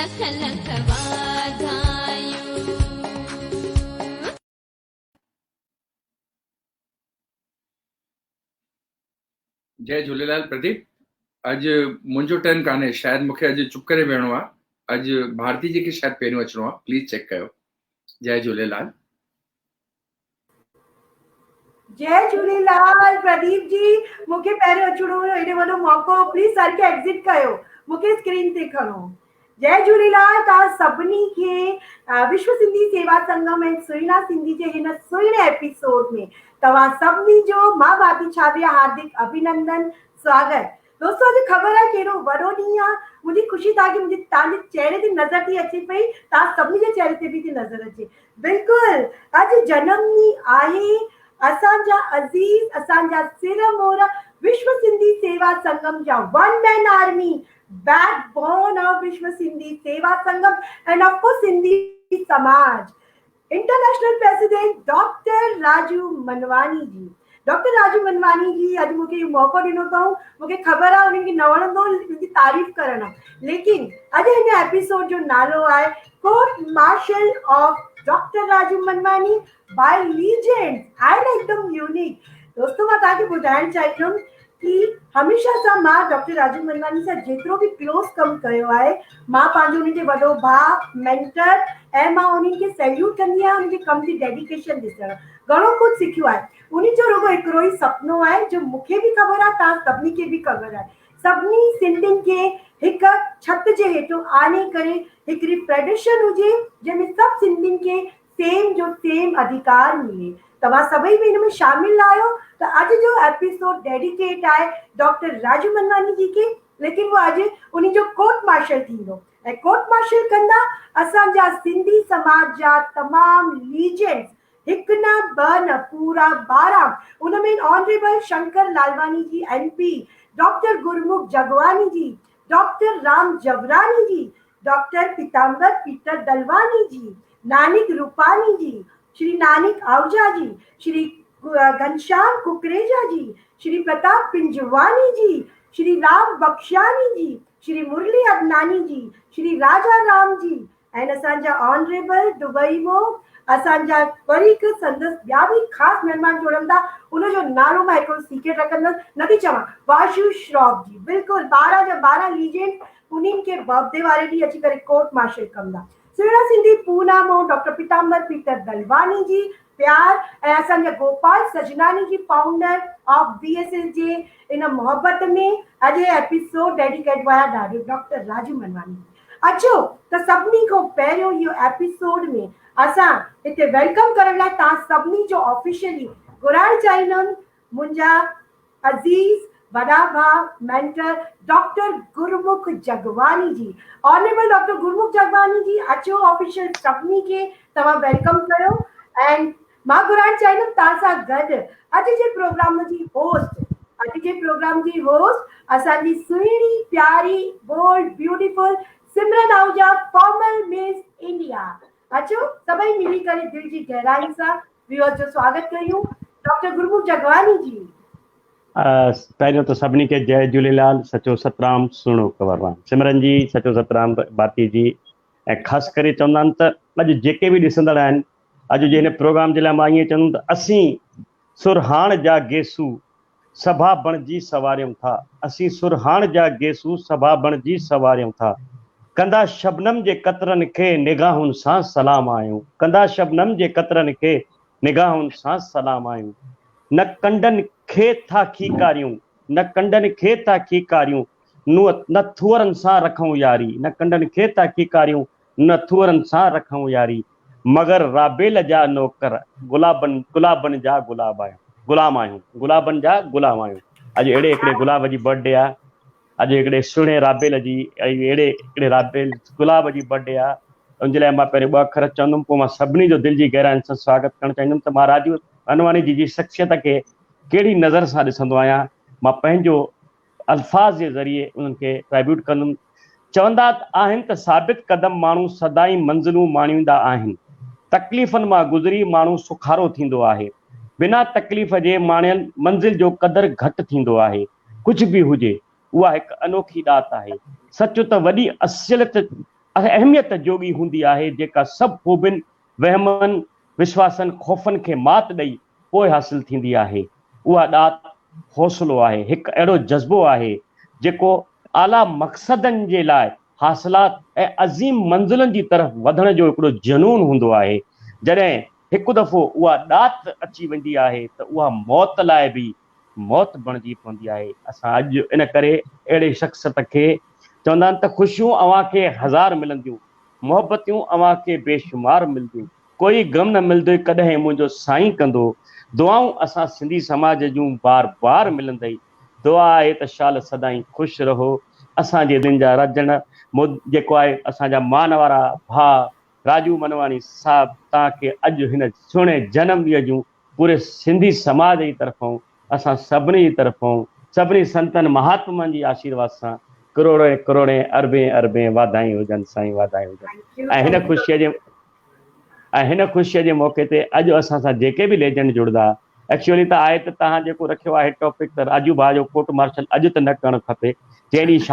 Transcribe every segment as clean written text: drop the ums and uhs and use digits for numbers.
लख लख वाधायूं। जय झूलेलाल प्रदीप। अॼु मुंहिंजो टर्न कान्हे, शायदि मूंखे अॼु चुप करे वेहणो आहे। अॼु भारती जी खे शायदि पहिरियों अचिणो आहे, प्लीज चेक कयो। जय झूलेलाल। जय झूलेलाल प्रदीप जी, मूंखे पहिरियों अचिणो हुयो, एॾो वॾो मौक़ो, प्लीज सर खे एग्ज़िट कयो, मूंखे स्क्रीन ते खणो। जय झूलेलाल तव्हां सभिनी खे विश्व सिंधी सेवा संगम ऐं सुहिणा सिंधी जे हिन सुहिणे एपिसोड में तव्हां सभिनी जो मां भारती छाबरिया हार्दिक अभिनंदन, स्वागत। दोस्तों, अॼु ख़बर आहे कहिड़ो वॾो ॾींहुं आहे। मुंहिंजी ख़ुशी तव्हांखे तव्हांजे चेहरे ते नज़र थी अचे पई, तव्हां सभिनी जे चेहरे ते बि थी नज़र अचे। बिल्कुलु, अॼु जनम ॾींहुं आहे असांजा अज़ीज़, असांजा सिर मोर विश्व सिंधी सेवा संगम जा one man army, backbone of Vishwa Sindhi Seva Sangam and of course Sindhi समाज, international president doctor Raju Manwani ji. Doctor Raju Manwani ji अॼु मूंखे मौक़ो ॾिनो अथऊं। मूंखे ख़बर आहे उन्हनि खे न वणंदो मुंहिंजी तारीफ़ करणु, लेकिन अॼु हिन एपिसोड जो नालो आहे court martial of doctor Raju Manwani by legends and एकदम यूनिक। दोस्तों, मां तव्हांखे ॿुधाइणु चाहींदुमि कि हमेशह सां मां डॉक्टर राजू मनवानी सां जेतिरो बि क्लोज कमु कयो आहे, मां पंहिंजो उन्हनि जे वॾो भाउ, मेंटर, ऐं मां उन्हनि खे सैल्यूट कंदी आहियां। उन्हनि जे कम जी डेडिकेशन ॾिसण घणो कुझु सिखियो आहे। उन्हनि जो रुगो हिकिड़ो ई सुपिनो आहे जो मूंखे बि ख़बर आहे, तव्हां सभिनी खे बि ख़बर आहे। सभिनी सिंधियुनि खे हिकु छिति जे हेठो आणे करे हिकिड़ी फेडरेशन हुजे जंहिंमें सभु सिंधियुनि खे सेम जो सेम अधिकार मिले। तव्हां सभई बि हिन में शामिल आहियो। त अॼु जो एपिसोड डेडिकेट आहे डॉक्टर राजू मनवानी जी खे, लेकिन वो अॼु उन्हनि जो कोर्ट मार्शल थींदो ऐं कोर्ट मार्शल कंदा असांजा सिंधी समाज जा तमामु लीजेंड्स, हिकु न ॿ न पूरा 12। उनमें ऑनरेबल शंकर लालवानी जी MP, डॉक्टर गुरमुख जगवानी जी, डॉक्टर राम जवरानी जी, डॉक्टर पीताम्बर पीटर दलवानी जी, नानिक रूपानी जी, श्री नानिक आहूजा जी, श्री घनश्याम कुकरेजा जी, श्री प्रताप पिंजवानी जी, श्री राम बख्शानी जी, श्री मुरली अदनानी जी, श्री राजा राम जी, ऐं असांजा ऑनरेबल दुबई मां असांजा वरी हिकु संदसि ॿिया बि ख़ासि महिमान जोड़ंदा। उनजो नालो मां हिकिड़ो सीक्रेट रखंदसि, नथी चवां, वाशू श्रॉफ जी। बिल्कुलु 12 जा 12 लीजेंड उन्हनि खे बर्थडे वारे ॾींहुं अची करे कोर्ट मार्शल कंदा। सुहिणा सिंधी पूना मां डॉक्टर पीताम्बर पीटर दलवानी जी प्यार, ऐं असांजा गोपाल सजनानी जी, फाउंडर ऑफ BSS जे इन मोहब्बत में अॼु एपिसोड डेडिकेट हुआ डॉक्टर राजू मनवानी। अचो त सभिनी खां पहिरियों इहो एपिसोड में असां हिते वेलकम करण लाइ तव्हां सभिनी जो ऑफिशियली घुराइणु चाहींदमि मुंहिंजा अज़ीज़ वॾा भाउ, मेंटर डॉक्टर गुरमुख जगवानी जी। ऑनरेबल डॉक्टर गुरमुख जगवानी जी, अचो ऑफिशियल सभिनी खे तव्हां वेलकम कयो। ऐं मां घुराइणु चाहींदमि तव्हां सां गॾु अॼु जे प्रोग्राम जी होस्ट असांजी सुहिणी प्यारी बोल्ड ब्यूटीफुल सिमरन आहूजा, फॉर्मल मिस इंडिया। अचो सभई मिली करे दिल जी गहराई सां व्यूअर्स जो स्वागत कयूं। डॉक्टर गुरमुख जगवानी जी। पहिरियों तो सभिनी खे जय झूलेलाल, सचो सतराम, सुहिणो कवरराम। सिमरन जी सचो सतराम भारती जी। ऐं ख़ासि करे चवंदा आहिनि त अॼु जेके बि ॾिसंदड़ आहिनि, अॼु जे हिन प्रोग्राम जे लाइ मां ईअं चवंदुमि त असीं सुरहाण जा गेसू सभा बणिजी सवारियूं था। असीं सुरहाण जा गेसू सभा बणिजी सवारियूं था। कंदा शबनम जे कतरनि खे निगाहुनि सां सलाम आहियूं। कंदा शबनम जे कतरनि खे निगाहुनि सां सलाम आहियूं। न कंडनि खे था खीकारियूं, न कंडनि खे था खीकारियूं, न थुअरनि सां रखूं यारी। न कंडनि खे था खीकारियूं, न थुअरनि सां रखूं यारी। मगर राबेल जा नौकर, गुलाबनि जा गुलाम आहियूं। गुलाबनि जा गुलाम आहियूं। अॼु अहिड़े हिकिड़े गुलाब जी बर्थडे आहे। अॼु हिकिड़े सुहिणे राबेल जी, अहिड़े हिकिड़े राबेल गुलाब जी बर्थडे आहे। उनजे लाइ मां पहिरियों 2 अखर चवंदुमि, पोइ मां सभिनी जो दिलि जी गहराइनि सां स्वागत करणु चाहींदुमि त मां राजू मनवानी जी शख़्सियत खे कहिड़ी नज़र सां ॾिसंदो आहियां। मां पंहिंजो अल्फाज़ जे ज़रिए उन्हनि खे ट्राइब्यूट कंदुमि। चवंदा आहिनि त साबित क़दम माण्हू सदाई मंज़िलूं माणींदा आहिनि। तकलीफ़नि मां गुज़री माण्हू सुखारो थींदो आहे। बिना तकलीफ़ जे माणियल मंज़िल जो क़दुरु घटि थींदो आहे। कुझु बि हुजे, उहा हिकु अनोखी ॾात आहे। सच त वॾी असलियत अहमियत जोगी हूंदी आहे, जेका सभु ख़ूबियुनि वहमनि विश्वासनि ख़ौफ़नि खे मात ॾेई पोइ हासिल थींदी आहे। उहा ॾात हौसलो आहे, हिकु अहिड़ो जज़्बो आहे जेको आला मक़सदनि जे लाइ हासिलात ऐं अज़ीम मंज़िलनि जी तरफ़ वधण जो हिकिड़ो जनून हूंदो आहे। जॾहिं हिकु दफ़ो उहा ॾात अची वेंदी आहे त उहा मौत लाइ बि मौत बणिजी पवंदी आहे। असां अॼु इन करे अहिड़े शख़्सियत खे चवंदा आहिनि त ख़ुशियूं अव्हां खे हज़ार मिलंदियूं, मोहबतियूं अव्हां खे बेशुमार मिलंदियूं, कोई गम न मिलंदो कॾहिं मुंहिंजो साईं कंदो, दुआऊं असां सिंधी समाज जूं बार बार मिलंदई। दुआ आहे त शाल सदाईं ख़ुशि रहो। असांजे दिन जा रजण जेको आहे असांजा मान वारा भाउ राजू मनवानी साहब, तव्हांखे अॼु हिन सुहिणे जनम ॾींहं जूं पूरे सिंधी समाज जी तरफ़ां, असां सभिनी जी तरफ़ां, सभिनी संतनि महात्मनि जी आशीर्वाद सां करोड़े करोड़े अरबे अरबे वाधायूं हुजनि साईं, वाधायूं हुजनि। ऐं हिन ख़ुशीअ जे मौक़े ते अॼु असां सां जेके बि लेजेंड जुड़ंदा, एक्चुअली त आहे त तव्हां जेको रखियो आहे टॉपिक त राजू भाउ जो कोर्ट मार्शल अॼु त न करणु खपे। जंहिं ॾींहुं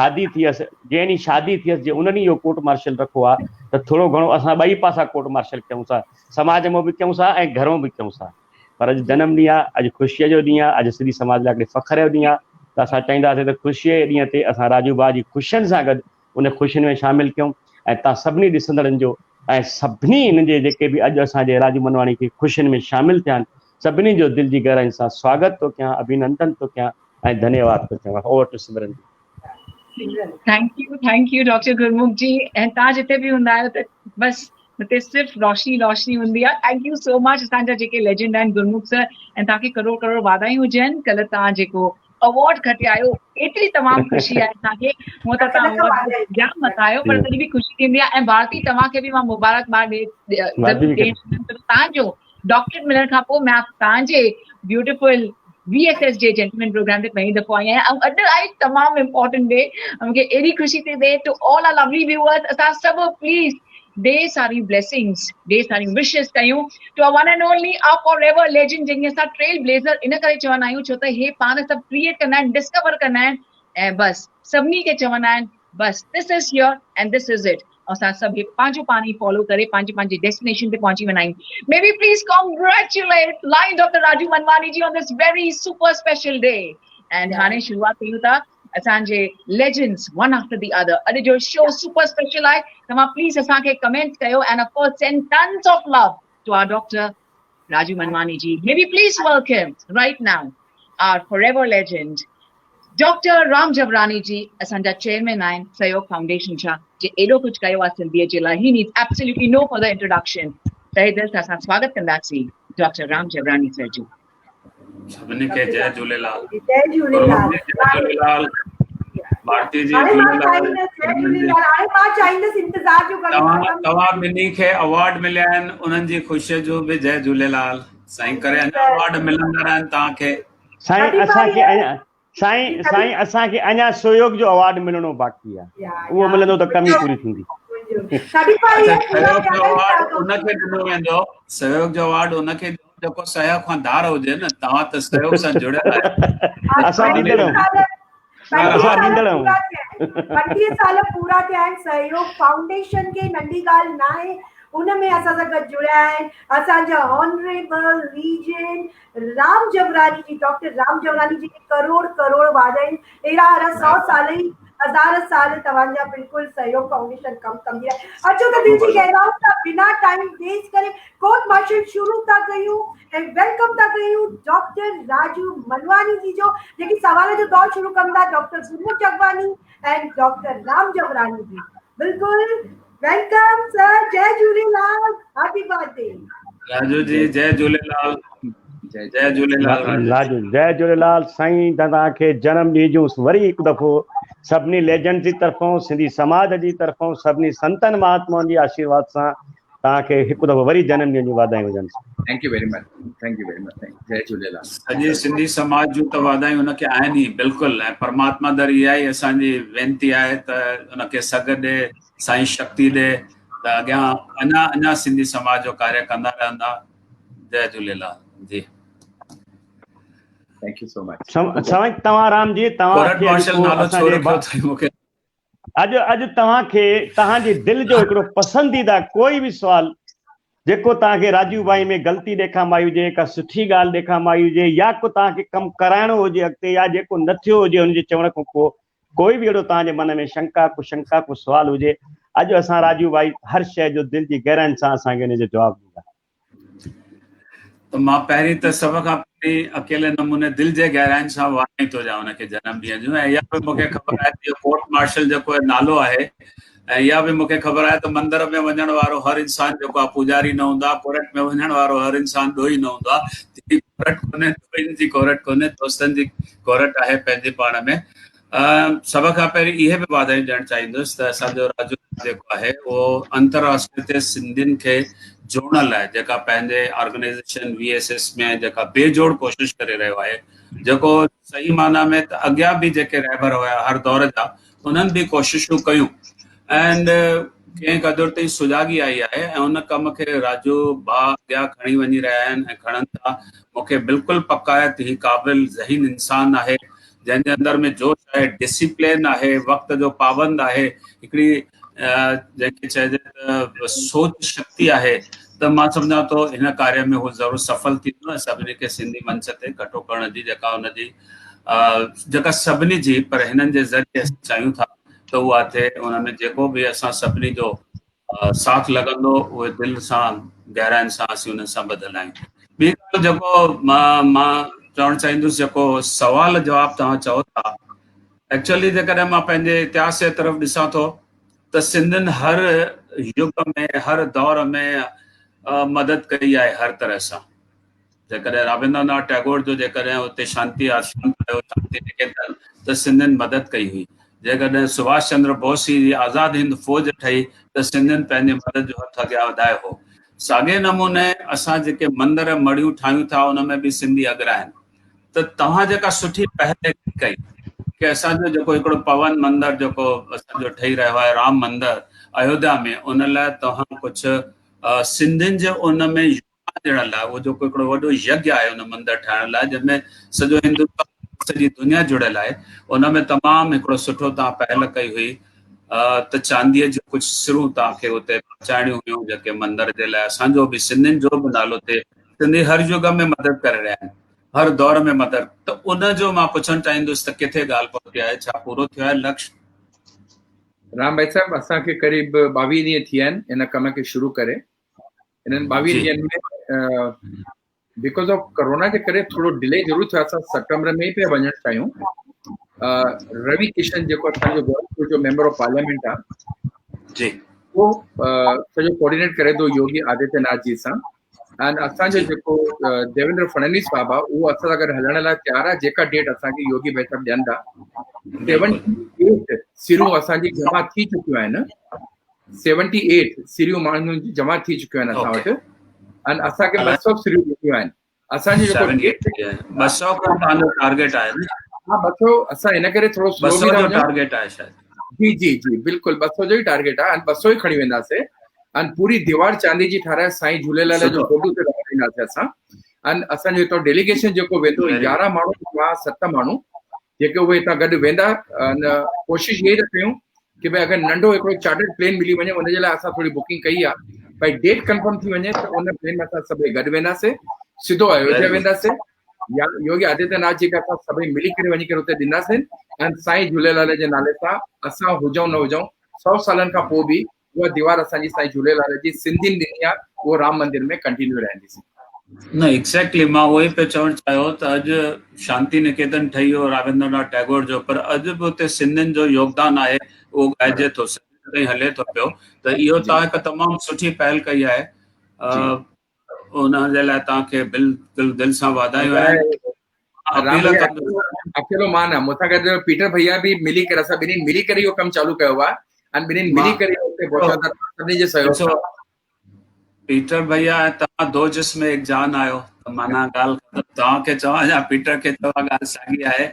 शादी थियसि जे उन ॾींहुं इहो कोर्ट मार्शल रखो आहे त थोरो घणो असां ॿई पासा कोर्ट मार्शल कयूं था, समाज में बि कयूं था ऐं घरों बि कयूं था। पर अॼु जनम ॾींहुं आहे, अॼु ख़ुशीअ जो ॾींहुं आहे, अॼु सिंधी समाज लाइ हिकिड़े फ़ख्र जो ॾींहुं आहे। त असां चाहींदासीं त ख़ुशीअ जे ॾींहं ते असां राजू भाउ जी ख़ुशियुनि सां गॾु उन ख़ुशियुनि में शामिलु कयूं। ऐं तव्हां सभिनी ॾिसंदड़नि जो ऐं सभिनी हिन जे जेके बि अॼु असांजे राजू मनवाणी खे ख़ुशियुनि में शामिलु थिया आहिनि, सभिनी जो दिलि जी गहराई सां स्वागत थो कयां, अभिनंदन थो कयां ऐं धन्यवाद थो चवां। ओवर टू सिमरन जी। थैंक यू डॉक्टर गुरमुख जी। ऐं तव्हां जिते बि हूंदा आहियो त बसि हुते सिर्फ़ु रोशनी रोशनी हूंदी आहे। Thank you so much. असांजा जेके लेजेंड आहिनि गुरमुख सर, ऐं तव्हांखे करोड़ करोड़ वाधायूं हुजनि। कल्ह तव्हां जेको अवॉर्ड खटे आयो, एतिरी तमामु ख़ुशी आहे असांखे। हूअं त तव्हां अवॉर्ड जाम मतायो, पर तॾहिं बि ख़ुशी थींदी आहे। ऐं भारती, तव्हांखे बि मां मुबारकबाद तव्हांजो डॉक्टरेट मिलण खां पोइ मां तव्हांजे ब्यूटिफुल VSS जे जेंटलमैन प्रोग्राम ते पहिरीं दफ़ो आई आहियां। ऐं अॼु आहे तमामु इम्पोर्टेंट डे, मूंखे एॾी ख़ुशी थी थिए। To all our lovely viewers, असां सभु प्लीज़ ढेर सारी ब्लेसिंग्स, ढेर सारी विशेस कयूं to a one and only a forever legend, जंहिंखे असां ट्रेल ब्लेज़र इन करे चवंदा आहियूं छो त हे पाण सभु क्रिएट कंदा आहिनि, डिस्कवर कंदा आहिनि, ऐं बसि सभिनी खे चवंदा आहिनि बसि this is here and this is it. असां सभु पंहिंजो पाण ई फॉलो करे पंहिंजे पंहिंजे डेस्टिनेशन ते पहुची वेंदा आहियूं। May B please congratulate line doctor Raju Manwani ji on this very super special day. And हाणे शुरूआत कयूं था असांजे legends one after the other. अॼु जो शो सुपर स्पेशल आहे, तव्हां प्लीज़ असांखे कमेंट कयो and of course send tons of love to our doctor Raju Manwani ji. May be please welcome right now our forever legend doctor Ram Jawrani ji. असांजा चेयरमैन आहिनि सहयोग foundation जा, जे एॾो कुझु कयो आहे सिंधीअ जे लाइ। He needs absolutely no further introduction. तहे दिलि सां असां स्वागत कंदासीं डॉक्टर राम जवरानी सर जो। सभिनी खे जय झूलेलाल। जय झूलेलाल। जय झूलेलाल। भारती जी हाणे मां झूलेलाल। चाहींदसि इंतज़ार जो तव्हां ॿिन्ही खे अवॉर्ड मिलिया आहिनि, उन्हनि जी ख़ुशीअ जो बि जय झूलेलाल। साईं करे अञा अवॉर्ड मिलंदा रहनि तव्हांखे। साईं असांखे अञा सहयोग जो अवॉर्ड मिलणो बाक़ी आहे, उहो मिलंदो त कमी पूरी थींदी। सहयोग जो अवॉर्ड उनखे ॾिनो वेंदो, सहयोग जो अवॉर्ड उनखे जेको सहयोग खां धार हुजे न। तव्हां त सहयोग सां जुड़ियल आहियो। असां ॾींदड़ आहियूं। 25 साल पूरा थिया आहिनि सहयोग फाउंडेशन खे, नंढी ॻाल्हि न आहे। उनमें असां सां गॾु जुड़िया आहिनि असांजा ऑनरेबल लीजेंड राम जवरानी जी। डॉक्टर राम जवरानी जी खे करोड़ करोड़ वाधायूं। अहिड़ा 100 साल ई हज़ार साल तव्हांजा बिल्कुलु सहयोग फाउंडेशन कमु कंदी आहे। अचो त दिलि जी गहराई सां बिना टाइम वेस्ट करे कोर्ट मार्शल शुरू था कयूं ऐं वेलकम था कयूं डॉक्टर राजू मनवानी जी जो, जेकी सवाल जो दौर शुरू कंदा doctor Gurmukh Jagwani and doctor Ram Jawrani ji. बिल्कुलु वेलकम सर। जय झूलेलाल। Happy birthday Raju ji. जय झूलेलाल। जय झूलेलाल राजू। जय झूलेलाल साईं। तव्हांखे जनम ॾींहं जूं वरी हिकु दफ़ो सभिनी लेजेंड जी तरफ़ां, सिंधी समाज जी तरफ़ां, सभिनी संतनि महात्माउनि जी आशीर्वाद सां तव्हांखे हिकु दफ़ो वरी जनम ॾींहं जूं वाधायूं हुजनि। Thank you very much. Thank you very much. जय झूलेलाल। सॼे सिंधी समाज जूं त वाधायूं उनखे आहिनि ई बिल्कुलु। ऐं परमात्मा दर इहा ई असांजी वेनती आहे त उनखे सघ ॾे, साईं शक्ति ॾे, त अॻियां अञा अञा सिंधी समाज जो कार्य कंदा रहंदा। जय Jhulelal ji. Thank you so much. साईं तव्हां राम जी, तव्हां कोर्ट मार्शल नालो छो रखियो अथई मूंखे? अॼु अॼु तव्हांखे तव्हांजी दिलि जो हिकिड़ो पसंदीदा कोई बि सुवाल जेको तव्हांखे राजू भाई में ग़लती ॾेखाम आई हुजे, का सुठी ॻाल्हि ॾेखाम आई हुजे, या को तव्हांखे कमु कराइणो हुजे अॻिते, या जेको न थियो हुजे हुनजे चवण खां पोइ कोई बि अहिड़ो तव्हांजे मन में शंका को सुवाल हुजे, अॼु असां राजू भाई हर शइ जो दिलि जी गहराइनि सां असांखे हुनजो जवाबु ॾींदा। त मां पहिरीं त सभ खां पहिरीं अकेले नमूने दिलि जे गहराइनि सां वाधायूं थो ॾियां हुनखे जनम ॾींहं जूं। ऐं इहा बि मूंखे ख़बर आहे त कोर्ट मार्शल जेको नालो आहे, ऐं इहा बि मूंखे ख़बर आहे त मंदर में वञण वारो हर इंसान जेको आहे पुजारी न हूंदो आहे, कोर्ट में वञण वारो हर इंसान ॾोही न हूंदो आहे। कोर्ट कोन्हे, ॾोहिनि जी कोर्ट कोन्हे, दोस्तनि जी कोर्ट आहे पंहिंजे पाण में। सभ खां पहिरीं इहे बि वाधायूं ॾियणु चाहींदुसि त असांजो राजू जेको आहे उहो अंतर्राष्ट्रीय ते सिंधियुनि खे जोड़ण लाइ जेका पंहिंजे ऑर्गेनाइज़ेशन VSS में जेका बेजोड़ कोशिशि करे रहियो आहे, जेको सही माना में त अॻियां बि जेके रहबर हुया हर दौर जा, उन्हनि बि कोशिशूं कयूं एंड कंहिं क़दुरु ताईं सुजाॻी आई आहे। ऐं उन कम खे राजू भाउ अॻियां खणी वञी रहिया आहिनि ऐं खणनि था। मूंखे बिल्कुलु पक आहे त हीउ क़ाबिल ज़हीन इंसान आहे, जंहिंजे अंदर में जोश आहे, डिसिप्लिन आहे, वक़्त जो पाबंद आहे, हिकिड़ी जंहिंखे चइजे त सोच शक्ति आहे। त मां सम्झां थो हिन कार्य में हू ज़रूरु सफल थींदो ऐं सभिनी खे सिंधी मंच ते इकठो करण जी जेका हुनजी जेका सभिनी जी, पर हिननि जे ज़रिए असां चाहियूं था त उहा थिए। हुनमें जेको बि असां सभिनी जो साथ लॻंदो, उहे दिलि सां गहराइनि सां असीं हुन सां ॿधल आहियूं। ॿी ॻाल्हि जेको मां चवणु चाहींदुसि, जेको सवाल जवाबु तव्हां चओ था, एक्चुअली जेकॾहिं मां पंहिंजे इतिहास जे तरफ़ ॾिसां थो त सिंधियुनि हर युग में, हर दौर में मदद कई आहे हर तरह सां। जेकॾहिं रविंद्रनाथ टैगोर जो जेकॾहिं हुते शांति आश्रम कयो, शांति निकेतन, त सिंधियुनि मदद कई हुई। जेकॾहिं सुभाष चंद्र बोस जी आज़ाद हिंद फौज ठही त सिंधियुनि पंहिंजे मदद जो हथ अॻियां वधायो हो। साॻे नमूने असां जेके मंदर मढ़ियूं ठाहियूं था उन में बि सिंधी अॻियां आहिनि। त तव्हां जेका सुठी पहल कई कि असांजो जेको हिकिड़ो पवन मंदरु जेको असांजो ठही रहियो आहे, राम मंदरु अयोध्या में, उन लाइ तव्हां कुझु सिंधियुनि जे उन में योगदान ॾियण लाइ, उहो जेको हिकिड़ो वॾो यज्ञ आहे उन मंदरु ठाहिण लाइ, जंहिंमें सॼो हिंदुस्तान, सॼी दुनिया जुड़ियल आहे, उन में तमामु हिकिड़ो सुठो तव्हां पहल कई हुई। त चांदीअ जो कुझु सिरूं तव्हांखे हुते पहुचाइणियूं हुयूं जेके मंदर जे लाइ असांजो बि, सिंधियुनि जो बि नालो थिए। सिंधी हर युग में मदद करे रहिया आहिनि, हर दौर में मदद। त उन जो मां पुछणु चाहींदुसि त किथे ॻाल्हि पहुती आहे, छा पूरो थियो आहे लक्ष्य? राम भाई साहब, असांखे क़रीब 22 ॾींहं थी विया आहिनि इन कम खे शुरू करे। इन्हनि 22 ॾींहंनि में बिकॉज ऑफ कोरोना जे करे थोरो डिले ज़रूरु थियो। असां सितंबर में ई पिया वञणु चाहियूं। रवि किशन जेको असांजो गोरखपुर जो मेंबर ऑफ पार्लियामेंट आहे जी, उहो सॼो कोऑर्डिनेट करे थो योगी आदित्यनाथ जी सां। ऐं असांजो जेको देवेंद्र फडणवीस साहब आहे उहो असां सां गॾु हलण लाइ तयारु आहे। जेका डेट असांखे योगी भाई साहब ॾियनि था, 78 सिरूं असांजी जमा थी चुकियूं आहिनि। 78 सिरियूं माण्हुनि जी जमा थी चुकियूं आहिनि असां वटि। ऐं असांखे 200 सिरियूं ॾिनियूं आहिनि। असांजो जेको 200 तव्हांजो टारगेट आहे। हा, 200 असां इन करे थोरो स्लो बि टारगेट आहे शायद। जी जी जी, बिल्कुलु 200 जो ई टारगेट आहे। ऐं 200 ई खणी वेंदासीं। ऐं पूरी दीवार चांदी जी ठाराए साईं झूलेलाल जो फोटो ते लॻाईंदासीं असां। ऐं असांजो हितां डेलीगेशन जेको वेंदो, 11 माण्हू या 7 माण्हू जेके उहे हितां गॾु वेंदा। कोशिशि इहा ई त कयूं कि भई अगरि नंढो हिकिड़ो चार्टर्ड प्लेन मिली वञे, उनजे लाइ असां थोरी बुकिंग कई आहे। भई डेट कंफर्म थी वञे त उन प्लेन में असां सभई गॾु वेंदासीं, सिधो अयोध्या वेंदासीं, या योगी आदित्यनाथ जी खे असां सभई मिली करे वञी करे हुते ॾींदासीं। ऐं साईं झूलेलाल जे नाले सां असां हुजूं न हुजूं, 100 सालनि खां पोइ बि उहा दीवार असांजी साईं झूलेलाल जी सिंधियुनि ॾिनी आहे, उहो राम मंदिर में कंटिन्यू रहंदी। न, एक्ज़ैक्टली मां उहो ई पियो चवणु चाहियो त अॼु शांति निकेतन ठही वियो रविंद्रनाथ टैगोर जो, पर अॼु बि हुते सिंधियुनि जो योगदान आहे, उहो ॻाइजे थो, ताईं हले थो पियो। त इहो तव्हां हिकु तमामु सुठी पहल कई आहे। उन जे लाइ तव्हांखे बिल्कुलु दिलि सां वाधायूं आहिनि। अकेलो मां न, मूंसां गॾु पीटर भैया बि मिली करे, असां ॿिन्हिनि मिली करे इहो कमु चालू कयो आहे। ऐं ॿिन्हिनि मिली करे हुते पहुचा था, सभिनी जे सहयोग सां। पीटर भैया ऐं तव्हां दो जिस्म एक जान आहियो, त माना ॻाल्हि तव्हांखे चवां या पीटर खे चवां, ॻाल्हि साॻी आहे।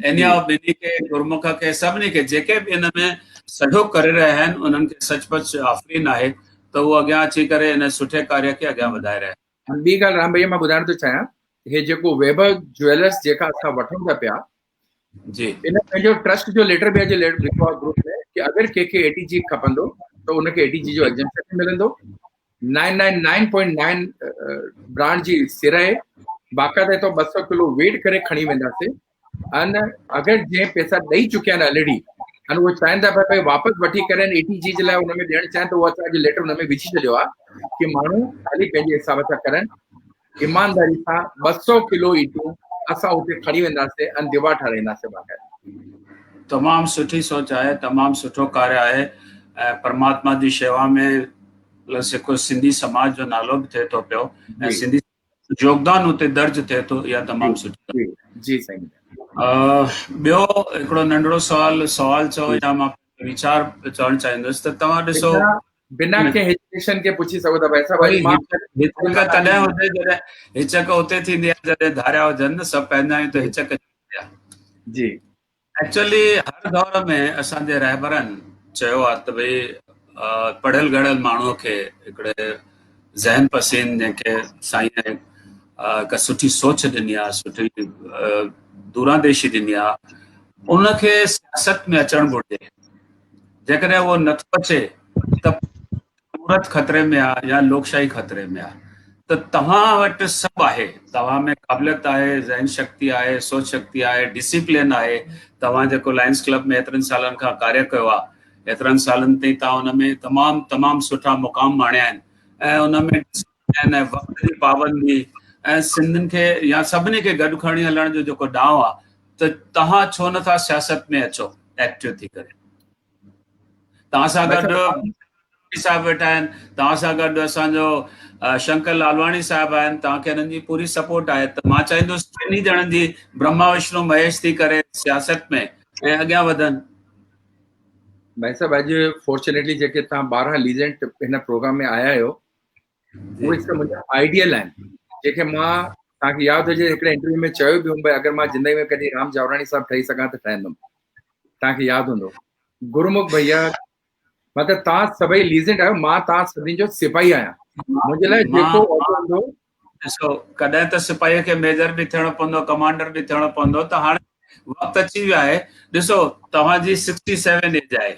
इन ॿिन्ही खे, गुरमुख खे, सभिनी खे जेके बि हिन में सहयोग करे रहिया आहिनि, उन्हनि खे सचपच आफ़रीन आहे त उहो अॻियां अची करे हिन सुठे कार्य खे अॻियां वधाए रहिया आहिनि। ॿी ॻाल्हि राम भैया मां ॿुधाइण थो चाहियां, हे जेको वैभव ज्वेलर्स जेका असां वठूं था पिया, जी इन पंहिंजो ट्रस्ट जो लेटर बि अॼु लिखो आहे ग्रुप में कि अगरि कंहिंखे ATG खपंदो त उनखे ATG जो एग्जेम्पशन मिलंदो। 999.9 ब्रांड जी सिर आहे, बाक़ाइदा तो 200 किलो वेट करे खणी वेंदासीं। अन अगरि जंहिं पैसा ॾेई चुकिया आहिनि ऑलरेडी अन उहे चाहिनि था भई वापसि वठी करे ATG जे लाइ हुन में ॾियणु चाहिनि, त उहो असां अॼु लेटर हुन में विझी छॾियो आहे कि माण्हू ख़ाली पंहिंजे हिसाब सां करनि, ईमानदारी सां 200 किलो ईटूं असां उते खणी वेंदासीं ऐं दीवार ठाराईंदासीं। बाक़ाइदा तमामु सुठी सोच आहे, तमामु सुठो कार्य आहे ऐं परमात्मा जी शेवा में प्लस हिकु सिंधी समाज जो नालो बि थिए थो पियो ऐं सिंधी योगदान उते दर्ज थिए थो, इहा तमामु सुठी। जी साईं। ॿियो हिकिड़ो नंढड़ो सवाल चओ या मां वीचार चवणु चाहींदुसि त तव्हां ॾिसो बिना कंहिं हेजिटेशन के पुछी सघो था भाई साहब। हिचक तॾहिं हुजे जॾहिं हिचक उते थींदी आहे जॾहिं धारिया हुजनि न, सभु पंहिंजा आहियूं त हिचक जी। एक्चुअली हर दौर में असांजे रहबरनि चयो आहे त भई पढ़ियल गढ़ियल माण्हूअ खे हिकिड़े ज़हन पसीन जंहिंखे साईं हिकु सुठी सोच ॾिनी आहे, सुठी दूरांदेशी ॾिनी आहे, उनखे सियासत में अचणु घुरिजे। जेकॾहिं उहो नथो अचे त सूरत ख़तरे में आहे या लोकशाही ख़तरे में आहे। त तव्हां वटि सभु आहे, तव्हां में क़ाबिलियत आहे, ज़हन शक्ति आहे, सोच शक्ति आहे, डिसिप्लिन आहे। तव्हां जेको लायंस क्लब में एतिरनि सालनि खां कार्य कयो आहे, एतिरनि सालनि ताईं तव्हां हुन में तमामु सुठा मुक़ाम माणिया आहिनि ऐं हुन में वक़्त जी पाबंदी ऐं सिंधियुनि खे या सभिनी खे गॾु खणी हलण जो जेको ॾांव आहे, त तव्हां छो नथा सियासत में अचो एक्टिव थी करे? तव्हां सां गॾु साहिब वेठा आहिनि, तव्हां सां गॾु असांजो शंकर लालवाणी साहिब आहिनि, तव्हांखे हिननि जी पूरी सपोर्ट आहे। त मां चाहींदुसि टिनी ॼणनि जी ब्रह्मा विष्णु महेश थी करे सियासत में ऐं अॻियां वधनि। भाई साहब अॼु फॉर्चुनेटली जेके तव्हां 12 लीजेंड हिन प्रोग्राम में आया आहियो, उहे मुंहिंजा आइडियल आहिनि, जेके मां तव्हांखे यादि हुजे हिकिड़े इंटरव्यू में चयो बि हुउमि, अगरि मां ज़िंदगी में कॾहिं राम जावराणी साहिबु ठही सघां त ठहंदुमि। तव्हांखे यादि हूंदो गुरुमुख भैया, मतलब तव्हां सभई लीजेंड आहियो, मां तव्हां सभिनी जो सिपाही आहियां। मुंहिंजे लाइ जेको हूंदो, ॾिसो कॾहिं त सिपाहीअ खे मेजर बि थियणो पवंदो, कमांडर बि थियणो पवंदो, त हाणे वक़्तु अची वियो आहे। ॾिसो तव्हांजी 67 एज आहे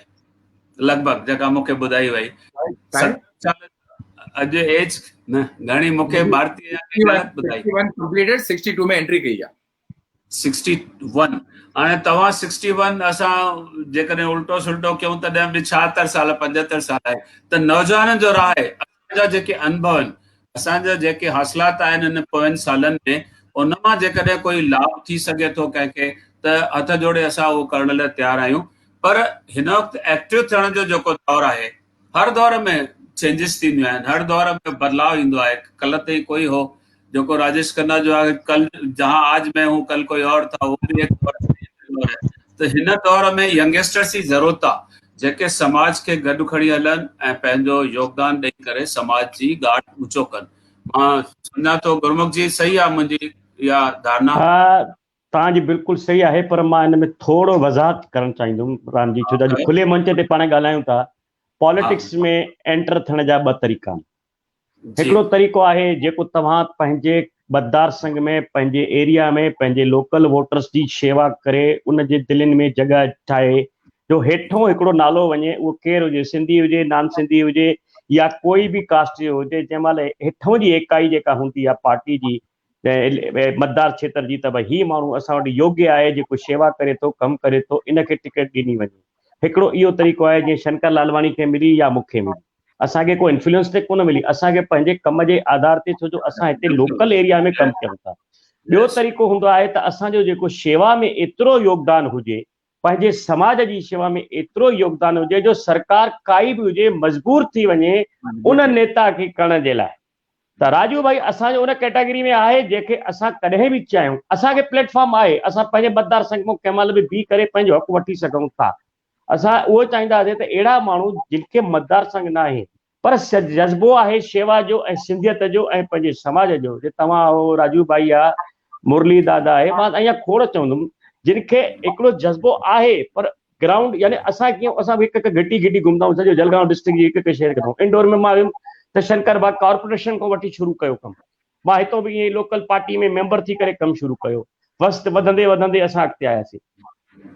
लॻभॻि, जेका मूंखे ॿुधाई वई। अॼु एज न घणी मूंखे भारतीय 62 में एंट्री कई आहे। 61 हाणे तव्हां 61, असां जेकॾहिं उल्टो सुल्टो कयूं तॾहिं बि 76 साल 75 साल आहे। त नौजवाननि जो राह आहे, असांजा जेके अनुभव आहिनि, असांजा जेके हासिलात आहिनि हिन पोयनि सालनि में, उन मां जेकॾहिं कोई लाभ थी सघे थो कंहिंखे, त हथ जोड़े असां उहो करण लाइ तयारु आहियूं। पर हिन वक़्तु एक्टिव थियण जो जेको दौरु आहे, हर दौर में चेंजिस थींदियूं आहिनि, हर दौर में बदलाव ईंदो आहे। कल्ह ताईं कोई हो जेको राजेश खन्ना जो आहे, कल जहां आज मैं हूं कल कोई और था, वो भी एक दौर है। तो हिन दौर में यंगस्टर्स जी ज़रूरत आहे, जेके समाज खे गॾु खणी हलनि ऐं पंहिंजो योगदान ॾेई करे समाज जी ॻाढ़ ऊचो कनि। मां सम्झां थो गुरमुख जी सही आहे मुंहिंजी इहा धारणा? तव्हांजी बिल्कुलु सही आहे, पर मां हिन में थोरो वज़ाहत करणु चाहींदुमि राम जी, छो त अॼु खुले मंच ते पाण ॻाल्हायूं था। पॉलिटिक्स में एंटर थियण जा 2 तरीक़ा आहिनि। हिकिड़ो तरीक़ो आहे जेको तव्हां पंहिंजे मतदार संघ में, पंहिंजे एरिया में, पंहिंजे लोकल वोटर्स जी शेवा करे उन जे दिलनि में जॻह ठाहे, जो हेठों हिकिड़ो नालो वञे, उहो केरु हुजे, सिंधी हुजे, नान सिंधी हुजे या कोई बि कास्ट जो हुजे, जंहिं महिल हेठों जी इकाई जेका हूंदी आहे पार्टी जी मतदार क्षेत्र जी, त भई हीउ माण्हू असां वटि योग्य आहे, जेको शेवा करे थो, कमु करे थो, इनखे टिकट ॾिनी वञे। हिकिड़ो इहो तरीक़ो आहे जीअं शंकर लालवाणी खे मिली या मूंखे मिली, असांखे को इन्फ्लुएंस ते कोन मिली, असांखे पंहिंजे कम जे आधार ते, छो जो असां हिते लोकल एरिया में कमु कयूं था। ॿियो तरीक़ो हूंदो आहे त असांजो जेको शेवा में एतिरो योगदान हुजे, पंहिंजे समाज जी शेवा में एतिरो योगदान हुजे, जो सरकार काई बि हुजे मजबूर थी वञे उन नेता खे करण जे लाइ। त राजू भाई असांजो उन कैटेगरी में आहे जेके असां कॾहिं बि चाहियूं, असांखे प्लेटफॉर्म आहे, असां पंहिंजे मतदार संघ में कंहिं महिल बि बीह करे पंहिंजो हक़ वठी सघूं था। असां उहो चाहींदासीं त अहिड़ा माण्हू जिनखे मतदार संघ न आहे, पर जज़्बो आहे शेवा जो ऐं सिंधियत जो ऐं पंहिंजे समाज जो। जे तव्हां हो राजू भाई आहे, मुरली दादा आहे, मां अञा खोड़ चवंदुमि, जिनखे हिकिड़ो जज़्बो आहे, पर ग्राउंड यानी असां कीअं, असां हिकु घिटी घुमंदा आहियूं सॼो जलगांव डिस्ट्रिक्ट जी हिकु शहर कंदा आहियूं। इंदौर में मां वियुमि त शंकर बाग कॉर्पोरेशन खां वठी शुरू कयो कमु, मां हितां बि ईअं लोकल पार्टी में मेंबर थी करे कमु शुरू कयो। फस्ट वधंदे वधंदे असां अॻिते आयासीं।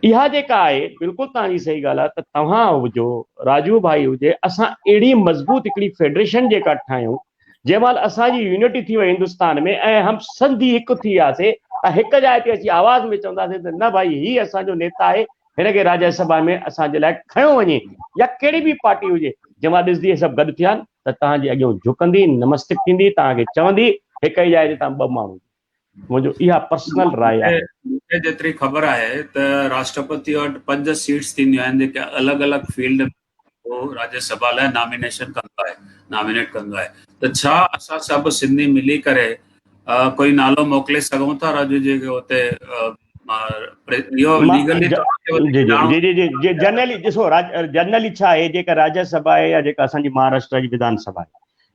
इहा जेका आहे बिल्कुलु तव्हांजी सही ॻाल्हि आहे त तव्हां हुजो, राजू भाई हुजे, असां अहिड़ी मज़बूत हिकिड़ी फेडरेशन जेका ठाहियूं जंहिं महिल असांजी यूनिटी थी वई हिंदुस्तान में ऐं हम संधि हिकु थी वियासीं त हिकु जाइ ते अची आवाज़ में चवंदासीं त न भाई हीउ असांजो नेता आहे, हिनखे राज्यसभा में असांजे लाइ खयो वञे, या कहिड़ी बि पार्टी हुजे। जंहिं महिल ॾिसंदी सभु गॾु थिया आहिनि त तव्हांजे अॻियां झुकंदी, नमस्तिक थींदी, तव्हांखे चवंदी हिक ई जाइ ते तव्हां ॿ माण्हू। मुंहिंजो इहा पर्सनल राय आहे। मूंखे जेतिरी ख़बर आहे त राष्ट्रपति वटि 5 सीट्स थींदियूं आहिनि जेके अलॻि अलॻि फील्ड में राज्यसभा लाइ नॉमिनेट कंदो आहे। त छा असां सभु सिंधी मिली करे कोई नालो मोकिले सघूं था राजू जी के हुते जनरली ॾिसो जनरली छा आहे, जेका राज्यसभा आहे या जेका असांजी महाराष्ट्र जी विधानसभा आहे,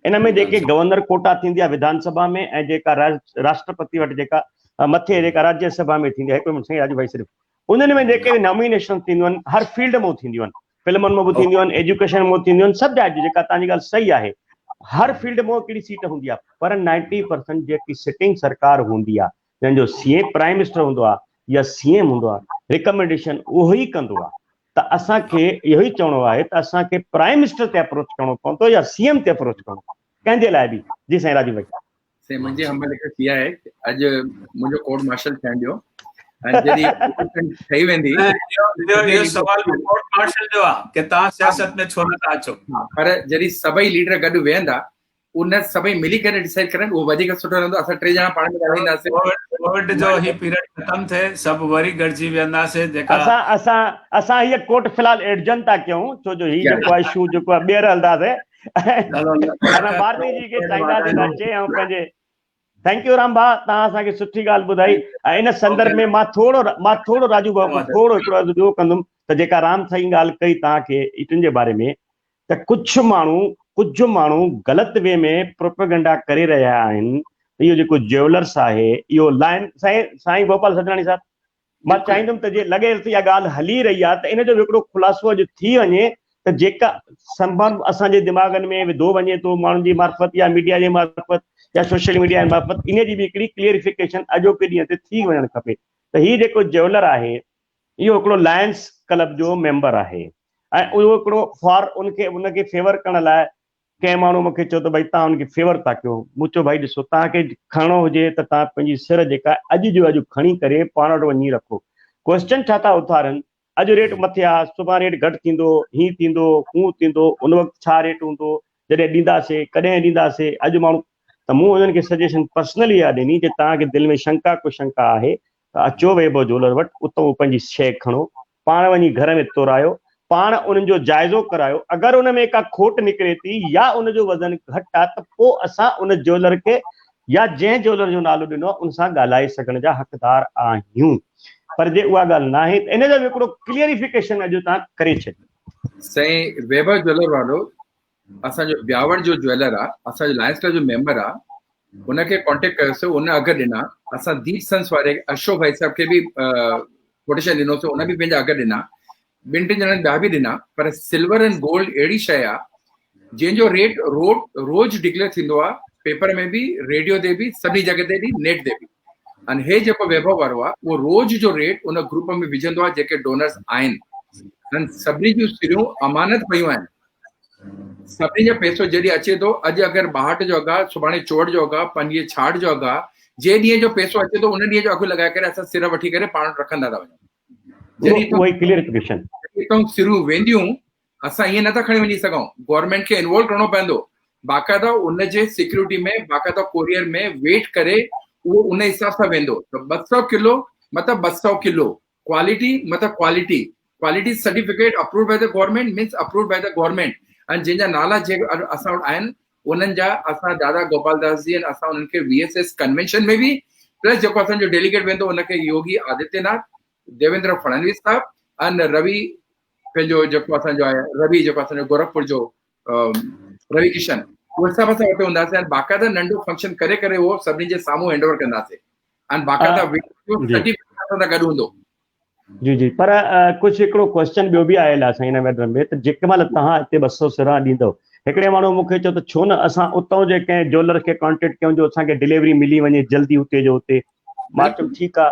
इन में जेके गवर्नर कोटा थींदी आहे विधानसभा में ऐं जेका राष्ट्रपति वटि जेका मथे जेका राज्यसभा में थींदी आहे, हिकु मिनट साईं राजू भाई सिर्फ़ु उन्हनि में जेके नॉमिनेशन थींदियूं आहिनि हर फील्ड मां थींदियूं आहिनि, फिल्मुनि में बि थींदियूं आहिनि, एजुकेशन में थींदियूं आहिनि, सभु जाइ जेका तव्हांजी ॻाल्हि सही आहे, हर फील्ड में हिकिड़ी सीट हूंदी आहे। पर 90% जेकी सिटिंग सरकार हूंदी आहे, जंहिंजो सीएम प्राइम मिनिस्टर हूंदो आहे या सीएम हूंदो आहे, रिकमेंडेशन उहो ई कंदो आहे। त असांखे इहो ई चवणो आहे त असांखे प्राइम मिनिस्टर ते अप्रोच करणो पवंदो या सीएम ते अप्रोच करणो कंहिंजे लाइ बि। जी साईं राजू भाई। से मुंहिंजी हमल हिकु इहा आहे कि अॼु मुंहिंजो कोर्ट मार्शल थियण ॾियो ऐं जॾहिं ठही वेंदी इहो सवाल कोर्ट मार्शल जो आहे कि तव्हां सियासत में छो नथा अचो। पर जॾहिं सभई लीडर गॾु वेहंदा, उन सभई मिली करे डिसाइड करनि, उहो वधीक सुठो रहंदो। असां 3 ॼणा पाण में ॻाल्हाईंदासीं, कोविड जो ही पीरियड ख़तम थिए, सभु वरी गॾिजी वेंदासीं। जेका असां हीअ कोर्ट फ़िलहाल एडजन था कयूं, छो जो हीउ जेको आहे इशू जेको आहे ॿीहर हलंदासीं। असां भारती जी खे चाहींदासीं त अचे ऐं पंहिंजे। थैंक यू राम भा, तव्हां असांखे सुठी ॻाल्हि ॿुधाई। ऐं इन संदर्भ में मां थोरो राजू भाउ थोरो हिकिड़ो ॿियो कंदुमि त जेका राम साईं ॻाल्हि कई तव्हांखे इटनि जे बारे में, त कुझु माण्हू ग़लति वे में प्रोपेगेंडा करे रहिया आहिनि। इहो जेको ज्वेलर्स आहे, इहो लाइन साईं गोपाल सजनानी साहब, मां चाहींदुमि त जे लॻे थी इहा ॻाल्हि हली रही आहे त इन जो हिकिड़ो ख़ुलासो अॼु थी वञे त जेका संभव असांजे दिमाग़नि में विधो वञे थो माण्हुनि जी मार्फत या मीडिया जे मार्फत या सोशल मीडिया जे मार्फत, इन जी बि हिकिड़ी क्लियरिफिकेशन अॼोके ॾींहं ते थी वञणु खपे त हीउ जेको ज्वेलर आहे इहो हिकिड़ो लायंस क्लब जो मेंबर आहे ऐं उहो हिकिड़ो उनखे फेवर करण लाइ कंहिं माण्हू मूंखे चयो त भई तव्हां उनखे फेवर था कयो। मूं चयो भाई ॾिसो, तव्हांखे खणणो हुजे त तव्हां पंहिंजी सिर जेका अॼु जो अॼु खणी करे पाण वटि वञी रखो। क्वेश्चन छा था उथारनि, अॼु रेट मथे आहे, सुभाणे रेट घटि थींदो, हीअं थींदो, हूअं थींदो, उन वक़्तु छा रेट हूंदो, जॾहिं ॾींदासीं, कॾहिं ॾींदासीं। अॼु माण्हू त मूं उन्हनि खे सजेशन पर्सनली इहा ॾिनी जे तव्हांखे दिलि में शंका आहे त अचो वैभव ज्वेलर वटि, उतां पंहिंजी शइ खणो, पाण वञी घर में तोरायो, पाण उन्हनि जो जाइज़ो करायो। अगरि उन में का खोट निकिरे थी या उनजो वज़न घटि आहे त पोइ असां उन ज्वेलर खे या जंहिं ज्वेलर जो नालो ॾिनो आहे उन सां ॻाल्हाए सघण जा हक़दार आहियूं। पर जे उहा ॻाल्हि न आहे त इन जो हिकिड़ो क्लियरिफिकेशन अॼु तव्हां करे छॾियो। साईं वैभव ज्वेलर वारो असांजो ब्यावर जो ज्वेलर आहे, असांजो लायंस क्लब जो मेंबर आहे, उनखे कॉन्टेक्ट कयोसीं, उन अघु ॾिना। असां दीप सन्स वारे अशोक भाई साहब खे बि कोटेशन ॾिनोसीं, उन बि पंहिंजा अघु ॾिना। 2-3 ॼणनि ॿिया बि ॾिना। पर सिल्वर एंड गोल्ड अहिड़ी शइ आहे जंहिंजो रेट रोज़ डिक्लेयर थींदो आहे, पेपर में बि, रेडियो ते बि, सभिनी जॻह ते बि, नेट ते बि। ऐं हे जेको वैभव वारो आहे उहो रोज़ जो रेट उन ग्रुप में विझंदो आहे जेके डोनर्स आहिनि। ऐं सभिनी जूं सिरियूं अमानत पयूं आहिनि। सभिनी जो पैसो जॾहिं अचे थो, अॼु अगरि 62 जो अघु आहे, सुभाणे 64 जो अघु आहे, 65 जो अघु आहे, जे ॾींहं जो पैसो अचे थो उन ॾींहं जो अघु लॻाए करे असां सिर वठी करे पाण रखंदा था वञूं। जॾहिं सिरियूं वेंदियूं, असां ईअं नथा खणी वञी सघूं, गवर्नमेंट खे इन्वॉल्व करणो पवंदो, बाक़ाइदा उनजे सिक्योरिटी में, बाक़ाइदा कोरियर में वेट करे उहो उन हिसाब सां वेंदो। त 200 किलो मतिलबु 200 किलो, क्वालिटी मतिलबु quality certificate approve by the government means approve by the government. ऐं जंहिंजा नाला असां वटि आहिनि उन्हनि जा असां दादा गोपाल दास जी आहिनि, असां उन्हनि खे VSS कन्वेंशन में बि, प्लस जेको असांजो डेलीगेट वेंदो उनखे योगी आदित्यनाथ, देवेंद्र फडणवीस साहब ऐं रवि, पंहिंजो जेको असांजो आहे रवि, जेको असांजो गोरखपुर जो रवि किशन, उहे सभु असां हुते हूंदासीं। ऐं बाक़ाइदा नंढो फंक्शन करे करे उहो सभिनी जे साम्हूं हैंडओवर कंदासीं ऐं बाक़ाइदा सर्टिफिकेट सां गॾु हूंदो। जी पर कुझु हिकिड़ो क्वेश्चन ॿियो बि आयल आहे साईं हिन मैटर में, त जेके महिल तव्हां हिते 200 सिरां ॾींदव, हिकिड़े माण्हू मूंखे चयो त छो न असां उतां जे कंहिं ज्वेलर खे कॉन्टेक्ट कयूं जो असांखे डिलीवरी मिली वञे जल्दी हुते जो हुते। मां चयो ठीकु आहे,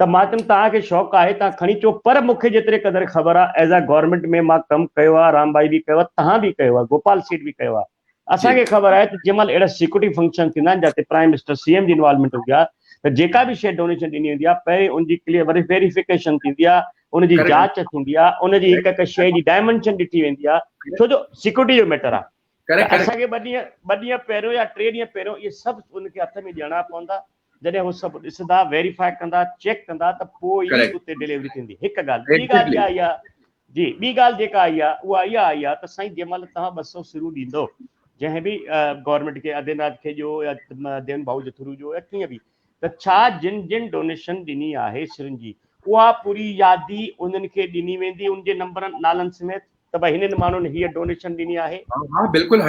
त मां चयुमि तव्हांखे शौक़ु आहे तव्हां खणी अचो, पर मूंखे जेतिरे क़दुरु ख़बर आहे एज़ अ गवर्नमेंट में मां कमु कयो आहे, राम भाई बि कयो आहे, तव्हां बि कयो आहे, गोपाल सेठ बि कयो आहे। असांखे ख़बर आहे त जंहिं महिल अहिड़ा सिक्योरिटी फंक्शन थींदा आहिनि जिते प्राइम मिनिस्टर सीएम जी इन्वॉल्वमेंट हूंदी आहे, त जेका बि शइ डोनेशन ॾिनी वेंदी आहे पहिरीं उनजी क्लियर वेरिफिकेशन थींदी आहे, उनजी जांच थींदी आहे, उनजी हिकु हिकु शइ जी डायमेंशन ॾिठी वेंदी आहे, छो जो सिक्योरिटी जो मैटर आहे। असांखे ॿ ॾींहं पहिरियों या 3 ॾींहं पहिरियों इहे सभु उनखे हथ में ॾियणा पवंदा। जॾहिं उहो सभु ॾिसंदा, वेरीफाई कंदा, चेक कंदा, त पोइ ई उते डिलीवरी थींदी। हिकु ॻाल्हि। ॿी ॻाल्हि इहा आई आहे जी, ॿी ॻाल्हि जेका आई आहे उहा इहा आई आहे त साईं जंहिं महिल तव्हां 200 शुरू ॾींदो, जंहिं बि गवर्नमेंट खे आदित्यनाथ खे ॾियो या देवन भाऊ जे थ्रू ॾियो या कीअं बि, त छा जिन जिन डोनेशन ॾिनी आहे सिरनि जी, उहा पूरी यादी उन्हनि खे ॾिनी वेंदी उनजे नंबरनि नालनि समेत त भई हिननि माण्हुनि हीअ डोनेशन ॾिनी आहे? हाँ बिल्कुलु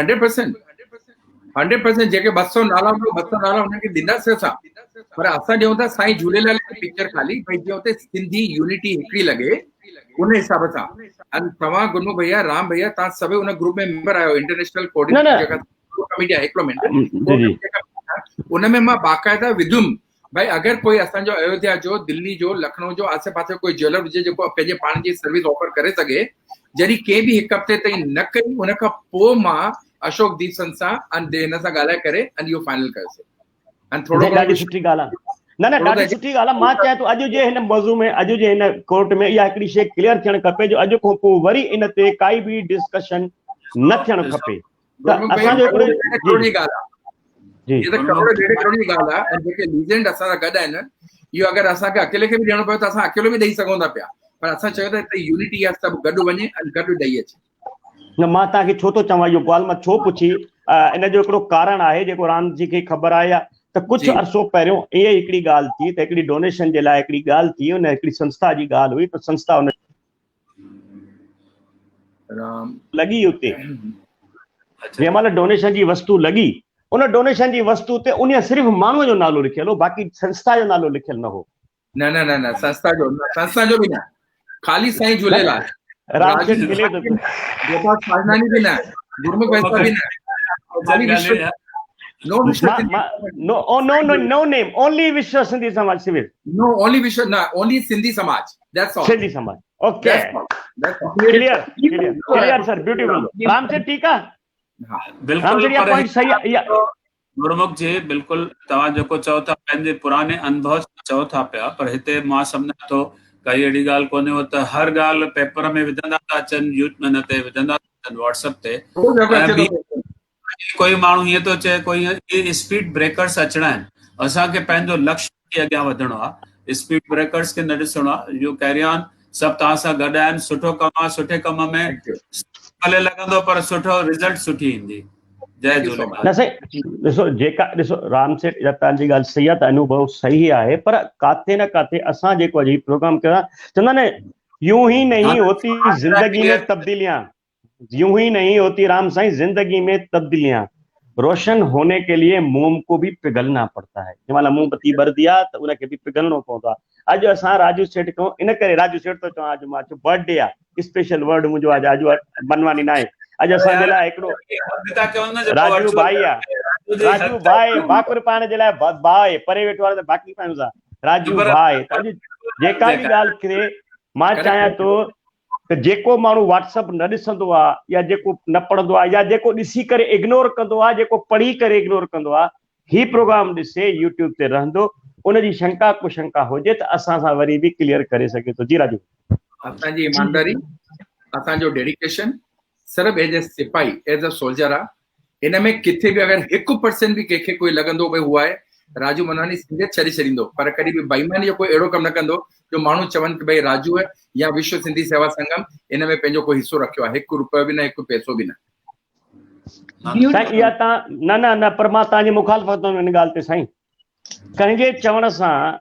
100% जेके 200 नाला हुनखे ॾींदासीं असां, पर असां ॾियूं था साईं झूलेलाल जी पिक्चर ख़ाली भई जीअं हुते सिंधी यूनिटी हिकिड़ी लॻे उन हिसाब सां। तव्हां गुरमुख भैया, राम भैया, तव्हां सभई उन ग्रुप में मेंबर आहियो, इंटरनेशनल कोऑर्डिनेटर जेका कमेटी आहे, हिकिड़ो मिनट, उन में मां बाक़ाइदा विधुमि भाई अगरि कोई असांजो अयोध्या जो, दिल्ली जो, लखनऊ जो आसे पासे कोई ज्वेलर हुजे जेको पंहिंजे पाण जी सर्विस ऑफर करे सघे, जॾहिं कंहिं बि हिकु हफ़्ते ताईं न कई, उन खां पोइ मां अशोक दीपसन सां हिन सां ॻाल्हाए करे इहो फाइनल कयोसीं। ॾाढी सुठी ॻाल्हि आहे। न ॾाढी सुठी ॻाल्हि आहे। मां चाहियां थो अॼु जे हिन मौज़ू में, अॼु जे हिन कोर्ट में इहा हिकिड़ी शइ क्लियर थियणु खपे जो अॼु खां पोइ वरी इन ते काई बि डिस्कशन न थियणु खपे। असांजो जेके लीजेंड असां सां गॾु आहिनि, इहो अगरि असांखे अकेले खे बि ॾियणो पियो त असां अकेलो बि ॾेई सघूं था पिया, पर असां चयो था हिते यूनिटी आहे, सभु गॾु वञे ऐं गॾु ॾेई अचे। न मां तव्हांखे छो थो चवां, इहो ॻाल्हि मां छो पुछी, इन जो हिकिड़ो कारण आहे जेको राम जी खे ख़बर आहे त कुझु अरसो पहिरियों इहे हिकिड़ी ॻाल्हि थी त हिकिड़ी डोनेशन जे लाइ हिकिड़ी ॻाल्हि थी, उन हिकिड़ी संस्था जी ॻाल्हि हुई त संस्था हुन लॻी उते, जंहिं महिल डोनेशन जी वस्तु लॻी, उन डोनेशन जी वस्तु ते उन सिर्फ़ु माण्हूअ जो नालो लिखियलु हो, बाक़ी संस्था जो नालो लिखियलु न हो। न संस्था जो बि न, ख़ाली साईं झूलेलाल, रामचंद मिले तो गोपाल साजनानी भी ना, गुरमुख वैसा भी ना, no name, only Vishwa Sindhi Samaj Civil. No, only Vishwa, no, only Sindhi Samaj. That's all. Sindhi Samaj. Okay. That's all. Clear, sir. Beautiful. Ram से ठीक है? बिल्कुल पॉइंट सही है। गुरमुख जी बिल्कुल तव्हां जेको चओ था पंहिंजे पुराने अनुभव चओ था पिया, पर हिते मां सम्झां थो काई अहिड़ी ॻाल्हि कोन्हे हो त हर ॻाल्हि पेपर में विझंदा था अचनि, यूट्यूब ते विझंदा था अचनि, व्हाट्सएप ते। कोई माण्हू हीअं थो चए कोई स्पीड ब्रेकर्स अचणा आहिनि, असांखे पंहिंजो लक्ष्य अॻियां वधणो आहे, स्पीड ब्रेकर्स खे न ॾिसणो आहे। जो कैरी ऑन सभु तव्हां सां गॾु आहिनि, सुठो कमु आहे, सुठे कम में भले लॻंदो पर सुठो रिज़ल्ट सुठी ईंदी। जय झूलेलाल। ॾिसो राम सेठ तव्हांजी ॻाल्हि सही आहे त अनुभव सही आहे, पर काथे न काथे असां जेको अॼु प्रोग्राम कयो चवंदा न यूं ही नहीं होती जिंदगी में तब्दीलियां, यूं ही नहीं होती राम साईं जिंदगी में तब्दीलियां, रोशन होने के लिए मोम को भी पिघलना पड़ता है। जंहिं महिल मोमबत्ती ॿरंदी आहे त उनखे बि पिघलणो पवंदो आहे। अॼु असां राजू सेठ खां इन करे राजू सेठ थो चवां, अॼु मां बर्थडे आहे, स्पेशल वर्ड मुंहिंजो अॼु मनवानी न आहे, अॼु असांजे लाइ हिकिड़ो राजू भाई आहे, राजू भाई बाकुर पाइण जे लाइ भाई परे वेठो आहे त बाक़ी पायूं था राजू भाई। अॼु जेका बि ॻाल्हि थिए मां चाहियां थो त जेको माण्हू व्हाट्सअप न ॾिसंदो आहे या जेको न पढ़ंदो आहे या जेको ॾिसी करे इग्नोर कंदो आहे, जेको पढ़ी करे इग्नोर कंदो आहे, ही प्रोग्राम ॾिसे यूट्यूब ते रहंदो, उनजी शंका कुशंका हुजे त असां सां वरी बि क्लियर करे सघे थो। जी राजू। असांजी ईमानदारी, असांजो डेडिकेशन सिर्फ़ु एज ए सिपाही, एज अ सोल्जर आहे। इन में किथे बि अगरि 1% बि कंहिंखे कोई लॻंदो भई हू आहे राजू मनवानी सिंधियत छॾे छॾींदो, पर कॾहिं बि बेईमानी जो कोई अहिड़ो कमु न कंदो जो माण्हू चवनि कि भई राजू या विश्व सिंधी सेवा संगम इन में पंहिंजो कोई हिसो रखियो आहे, 1 रुपयो बि न, 1 पैसो बि न। साईं इहा तव्हां न पर मां तव्हांजी मुखालफ़त हिन ॻाल्हि ते साईं, कंहिंजे चवण सां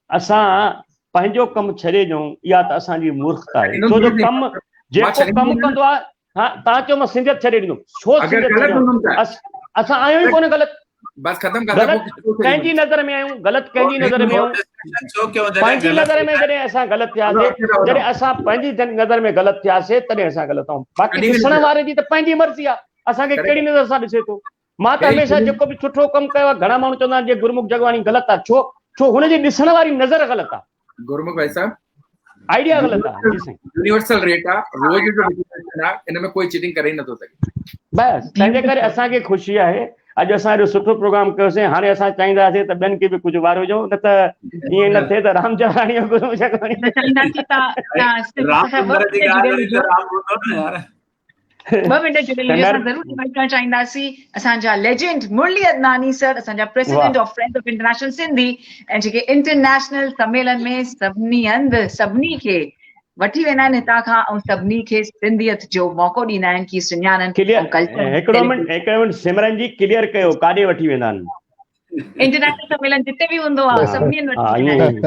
असां पंहिंजो कमु छॾे ॾियूं इहा त असांजी मूर्खता आहे। छो जो कमु जेको कमु कंदो आहे, हा तव्हां चओ मां सिंधियत छॾे ॾींदुमि, छो असां आहियूं ई कोन ग़लति, बस खत्म कंहिंजी नज़र में आहियूं ग़लति, कंहिंजी नज़र में आहियूं पंहिंजी नज़र में। जॾहिं असां ग़लति थियासीं, जॾहिं असां पंहिंजी नज़र में ग़लति थियासीं तॾहिं असां ग़लति आहियूं। बाक़ी ॾिसण वारे जी त पंहिंजी मर्ज़ी आहे, असांखे कहिड़ी नज़र सां ॾिसे थो। मां त हमेशह जेको बि सुठो कमु कयो आहे, घणा माण्हू चवंदा आहिनि जे गुरमुख जगवानी ग़लति आहे, छो हुनजी ॾिसण वारी नज़र ग़लति आहे। गुरमुख भाई साहब, आइडिया ग़लति आहे। जी साईं, यूनिवर्सल रेट आहे, रोज़ जो registration आहे, इन में कोई चीटिंग करे ई नथो सघे। बसि तंहिंजे करे असांखे ख़ुशी आहे अॼु असां एॾो सुठो प्रोग्राम कयोसीं। हाणे असां चाहींदासीं त ॿियनि खे बि कुझु वारो ॾियूं, न त ईअं न थिए त राम चवाणी गुरू चवाणी न चाहींदासीं राम मंदिर जी ॻाल्हि हुई त राम हूंदो न यार। 2 मिनट जुड़ियल हुजो। असां ज़रूरु इन्वाइट करणु चाहींदासीं असांजा लेजेंड मुरली अदनानी सर, असांजा president of friends of international Sindhi, ऐं जेके इंटरनेशनल सम्मेलन में सभिनी हंधि सभिनी खे वठी वेंदा आहिनि हितां खां, ऐं सभिनी खे सिंधियत जो मौक़ो ॾींदा आहिनि कि सुञाणनि क्लियर। ऐं कल्चर। हिकिड़ो मिनट सिमरन जी क्लियर कयो, काॾे वठी वेंदा आहिनि? इंटरनेशनल सम्मेलन जिते बि हूंदो आहे सभिनी वठी वेंदा आहिनि।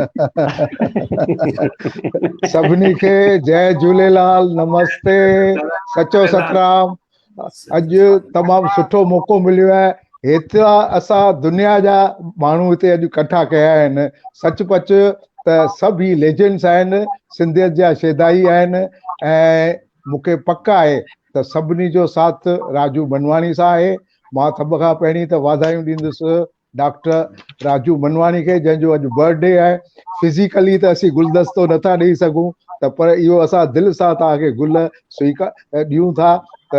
सभिनी खे जय झूलेलाल, नमस्ते, सचो सतराम। अॼु तमामु सुठो मौक़ो मिलियो आहे। हेतिरा असां दुनिया जा माण्हू हिते अॼु इकट्ठा कया आहिनि। सचपच त सभु ई लेजेंड्स आहिनि, सिंधियत जा शेदाई आहिनि, ऐं मूंखे पक आहे त सभिनी जो साथ राजू मनवाणी सां आहे। मां सभ खां पहिरीं त वाधायूं ॾींदुसि डॉक्टर राजू मनवाणी खे, जंहिंजो अॼु बर्थडे आहे। फिज़िकली त असीं गुलदस्तो नथा ॾेई सघूं, त पर इहो असां दिलि सां तव्हांखे गुल ॾियूं था त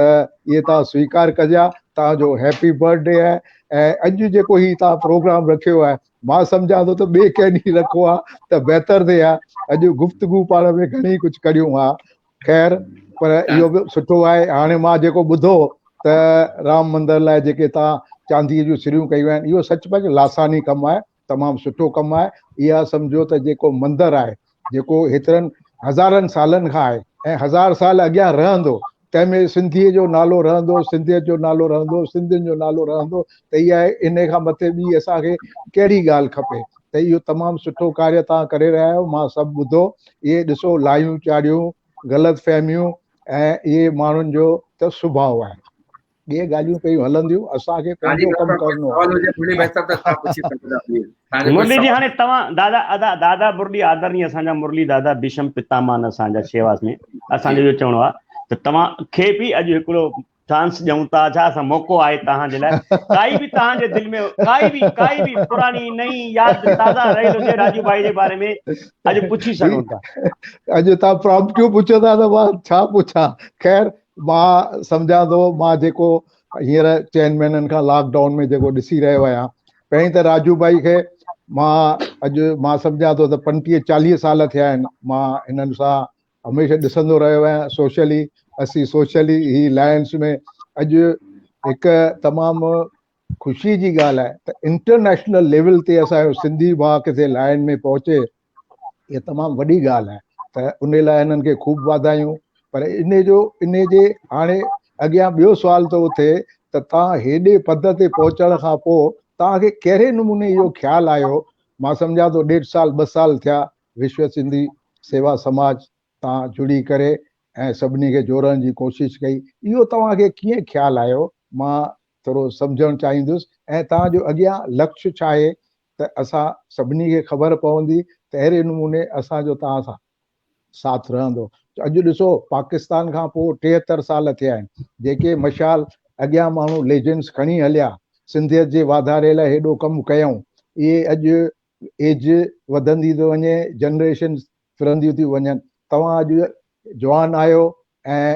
इहे तव्हां स्वीकार कजा। तव्हांजो हैप्पी बर्थडे आहे। ऐं अॼु जेको ही तव्हां प्रोग्राम रखियो आहे, मां सम्झां थो त ॿिए कंहिं ॾींहुं रखो आहे त बहितर थिए हा। अॼु गुफ़्तगू पाण में घणी कुझु करियूं हा। ख़ैर, पर इहो बि सुठो आहे। हाणे मां जेको ॿुधो त राम मंदर लाइ जेके तव्हां चांदीअ जूं सिरियूं कयूं आहिनि, इहो सचुपचु लासानी कमु आहे, तमामु सुठो कमु आहे। इहा सम्झो त जेको मंदरु आहे, जेको हेतिरनि हज़ारनि सालनि खां आहे ऐं 1000 साल अॻियां रहंदो, तंहिंमें सिंधीअ जो नालो रहंदो, सिंधियत जो नालो रहंदो, सिंधियुनि जो नालो रहंदो, त इहा इन खां मथे ॿी असांखे कहिड़ी ॻाल्हि खपे। त इहो तमामु सुठो कार्य तव्हां करे रहिया आहियो। मां सभु ॿुधो। इहे ॾिसो लायूं चाढ़ियूं, ग़लति फहमियूं ऐं इहे माण्हुनि जो त सुभाउ आहे। इहे ॻाल्हियूं कयूं हलंदियूं, असांखे पंहिंजो कमु करिणो आहे। मुरली जी, हाणे तव्हां दादा मुरली आदरणीय असांजा मुरली दादा भीषम पितामान असांजा शेवा में, असांजो इहो चवणो आहे त तव्हांखे बि अॼु हिकिड़ो चांस ॾियूं था। छा असां मौक़ो आहे तव्हांजे लाइ, काई बि तव्हांजे दिलि में काई बि पुरानी नई यादि ताज़ा रहियल हुजे राजू भाई जे बारे में, अॼु पुछी सघूं था। अॼु तव्हां प्रॉम्प्टियूं पुछो था त मां छा पुछां। ख़ैर, मां सम्झां थो, मां जेको हींअर 4 महीननि खां लॉकडाउन में जेको ॾिसी रहियो आहियां, पहिरीं त राजू भाई खे मां सम्झां थो त 35-40 साल थिया आहिनि मां हिननि सां हमेशह ॾिसंदो रहियो आहियां। सोशली असीं सोशली ही लायंस में अॼु हिकु तमामु ख़ुशी जी ॻाल्हि आहे त इंटरनेशनल लेवल ते असांजो सिंधी भाउ किथे लाइन में पहुचे, इहा तमामु वॾी ॻाल्हि आहे। त उन लाइ हिननि खे ख़ूब वाधायूं। पर इन जे हाणे अॻियां ॿियो सुवाल थो थिए त तव्हां हेॾे पद ते पहुचण खां पोइ तव्हांखे कहिड़े नमूने इहो ख़्यालु आयो? मां सम्झां थो 1.5 साल 2 साल थिया विश्व सिंधी सेवा समाज तव्हां जुड़ी करे ऐं सभिनी खे जोड़ण जी कोशिशि कई, इहो तव्हांखे कीअं ख़्यालु आयो? मां थोरो सम्झणु चाहींदुसि। ऐं तव्हांजो अॻियां लक्ष्य छा आहे त असां सभिनी खे ख़बर पवंदी त अहिड़े नमूने असांजो तव्हां सां साथ रहंदो। अॼु ॾिसो, पाकिस्तान खां पोइ 73 साल थिया आहिनि। जेके मशाल अॻियां माण्हू लेजेंड्स खणी हलिया, सिंधियत जे वाधारे लाइ हेॾो कमु कयूं, इहे अॼु एज वधंदी थी वञे, जनरेशन फिरंदियूं थी वञनि। तव्हां अॼु जवान आहियो ऐं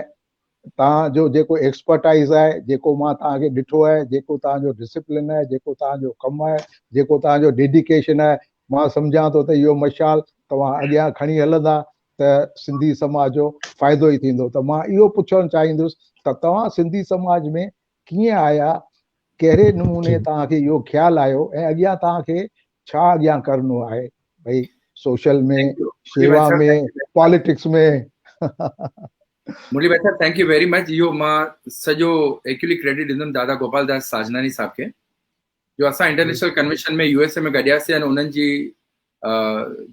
तव्हांजो जेको एक्सपर्टाइज़ आहे, जेको मां तव्हांखे ॾिठो आहे, जेको तव्हांजो डिसिप्लिन आहे, जेको तव्हांजो कमु आहे, जेको तव्हांजो डेडिकेशन आहे, मां सम्झां थो त इहो मशाल तव्हां अॻियां खणी हलंदा त सिंधी समाज जो फ़ाइदो ई थींदो। त मां इहो पुछणु चाहींदुसि त तव्हां सिंधी समाज में कीअं आया, कहिड़े नमूने तव्हांखे इहो ख़्यालु आयो ऐं अॻियां तव्हांखे छा अॻियां करिणो आहे, भई सोशल में, शेवा में, पॉलिटिक्स में? मुरली भाई साहब, थैंक यू वेरी मच। इहो मां सॼो एक्चुअली क्रेडिट ॾींदुमि दादा गोपाल दास साजनानी साहब खे, जो असां इंटरनेशनल कन्वेंशन में USA में गॾियासीं ऐं उन्हनि जी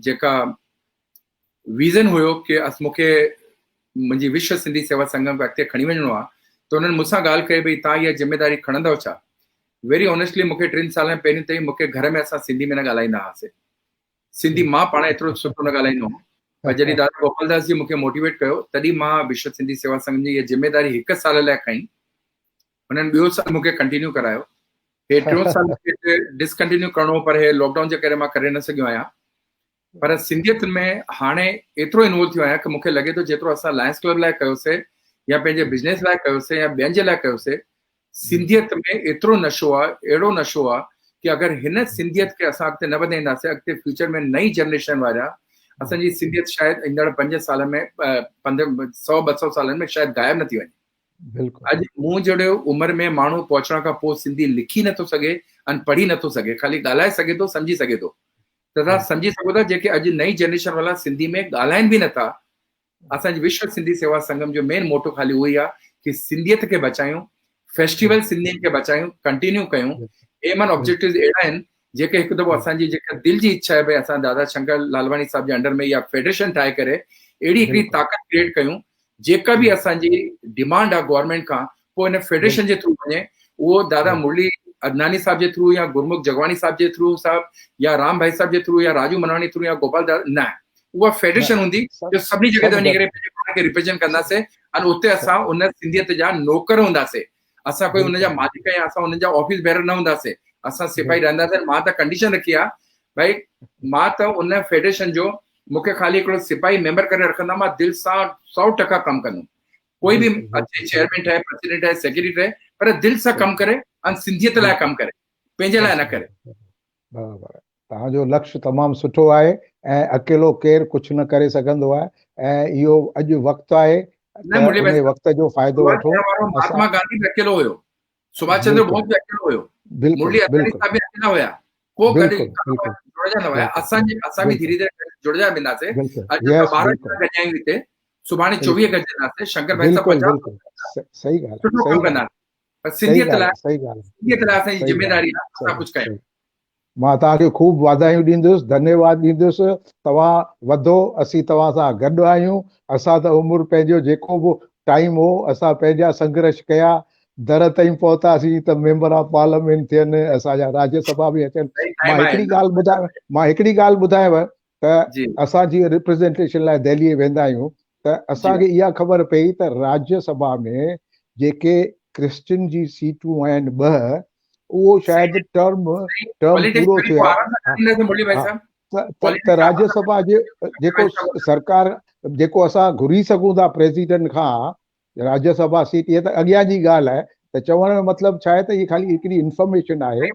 जेका विज़न हुयो कि मूंखे मुंहिंजी विश्व सिंधी सेवा संगम खे अॻिते खणी वञिणो आहे, त उन्हनि मूंसां ॻाल्हि कई भई तव्हां इहा ज़िम्मेदारी खणंदव छा? वेरी ऑनेस्टली मूंखे 3 साल पहिरीं ताईं मूंखे घर में असां सिंधी में न ॻाल्हाईंदा हुआसीं। सिंधी मां पाण एतिरो सुठो न ॻाल्हाईंदो हुउमि, पर जॾहिं दादा गोपाल दास जी मूंखे मोटिवेट कयो, तॾहिं मां विश्व सिंधी सेवा संघ जी इहा ज़िम्मेदारी 1 साल लाइ खईं। हुननि ॿियो साल मूंखे कंटिन्यू करायो। हे 3 साल डिसकंटिन्यू करिणो, पर हे लॉकडाउन जे करे मां करे न सघियो आहियां। पर सिंधियत में हाणे एतिरो इन्वॉल्व थियो आहियां कि मूंखे लॻे थो जेतिरो असां लायंस क्लब लाइ कयोसीं या पंहिंजे बिज़नेस लाइ कयोसीं या ॿियनि जे लाइ कयोसीं, सिंधियत में एतिरो नशो आहे, अहिड़ो नशो आहे कि अगरि हिन सिंधियत खे असां अॻिते न वधाईंदासीं, अॻिते फ्यूचर में नई जनरेशन वारा असांजी सिंधियत शायदि ईंदड़ 5 साल में 100-200 सालनि में शायदि गायब न थी वञे। अॼु मूं जहिड़ो उमिरि में माण्हू पहुचण खां पोइ सिंधी लिखी नथो सघे ऐं पढ़ी नथो सघे, ख़ाली ॻाल्हाए सघे थो, सम्झी सघे थो। त तव्हां सम्झी सघो था जेके अॼु नई जनरेशन वारा सिंधी में ॻाल्हाइनि बि नथा। असांजी विश्व सिंधी सेवा संगम जो मेन मोटो ख़ाली उहो ई आहे कि सिंधियत खे बचायूं, फेस्टिवल सिंधियुनि खे बचायूं, कंटिन्यू कयूं। एम एंड ऑब्जेक्टिव्स अहिड़ा आहिनि जेके हिकु दफ़ो असांजी जेका दिलि जी इच्छा आहे भई असां दादा शंकर लालवानी साहिब जे अंडर में या फेडरेशन ठाहे करे अहिड़ी हिकिड़ी ताक़त क्रिएट कयूं, जेका बि असांजी डिमांड आहे गवर्नमेंट खां, पोइ हिन फेडरेशन जे थ्रू वञे। उहो दादा मुरली अदनानी साहब जे थ्रू या गुरमुख जगवानी साहब जे थ्रू साहब या राम भाई साहब जे थ्रू या राजू मनवानी थ्रू या गोपाल दादा, न, उहा फेडरेशन हूंदी जो सभिनी जॻह ते वञी करे पंहिंजे पाण खे रिप्रेजेंट कंदासीं ऐं उते असां उन सिंधियत जा नौकर हूंदासीं। असां कोई उनजा मालिक या असां उनजा ऑफिस बेरर न हूंदासीं, असां सिपाही रहंदासीं। मां त कंडीशन रखी आहे भाई मां त उन फेडरेशन जो मूंखे ख़ाली हिकिड़ो सिपाही मेंबर करे रखंदा, मां दिलि सां 100% कमु कंदुमि। कोई बि अचे चेयरमैन ठहे, प्रेसिडेंट ठहे, सेक्रेटरी ठहे, पर दिलि सां कमु करे ऐं सिंधियत लाइ कमु करे, पंहिंजे लाइ न करे। बराबरि, तव्हांजो लक्ष्य तमामु सुठो आहे ऐं अकेलो केरु कुझु न करे सघंदो आहे ऐं इहो अॼु वक़्तु आहे, उन वक़्त जो फ़ाइदो वठो। महात्मा गांधी भी अकेलो हुयो, सुभाष चंद्र बोस भी अकेलो हुयो, मुरली अदवानी साहब भी अकेला हुया, को कॾहिं जुड़जा न हुया। असां बि धीरे धीरे जुड़जा वेंदासीं। अॼु 12 गजायूं हिते, सुभाणे 24 गजंदासीं। शंकर भाई साहब 50 सही ॻाल्हि सुठो कमु कंदासीं। सिंधियत लाइ असांजी ज़िमेदारी आहे असां कुझु कयूं। मां तव्हांखे ख़ूब वाधायूं ॾींदुसि, धन्यवाद ॾींदुसि। तव्हां वधो, असीं तव्हां सां गॾु आहियूं। असां त उमिरि पंहिंजो जेको बि टाइम हो असां पंहिंजा संघर्ष कया, दर ताईं पहुतासीं त मेंबर ऑफ पार्लियामेंट थियनि, असांजा राज्यसभा बि अचनि। मां हिकिड़ी ॻाल्हि ॿुधायांव त असां जीअं रिप्रेज़ेंटेशन लाइ दिल्ली वेंदा आहियूं त असांखे इहा ख़बर पई त राज्यसभा में जेके क्रिश्चियन जी सीटूं आहिनि 2, उहो शायदि टर्म पूरो थियो आहे। त राज्यसभा जेको सरकार जेको असां घुरी सघूं था प्रेसिडेंट खां राज्यसभा सीट, इहा त अॻियां जी ॻाल्हि आहे। त चवण जो मतिलबु छा आहे त इहा ख़ाली हिकिड़ी इंफॉर्मेशन आहे।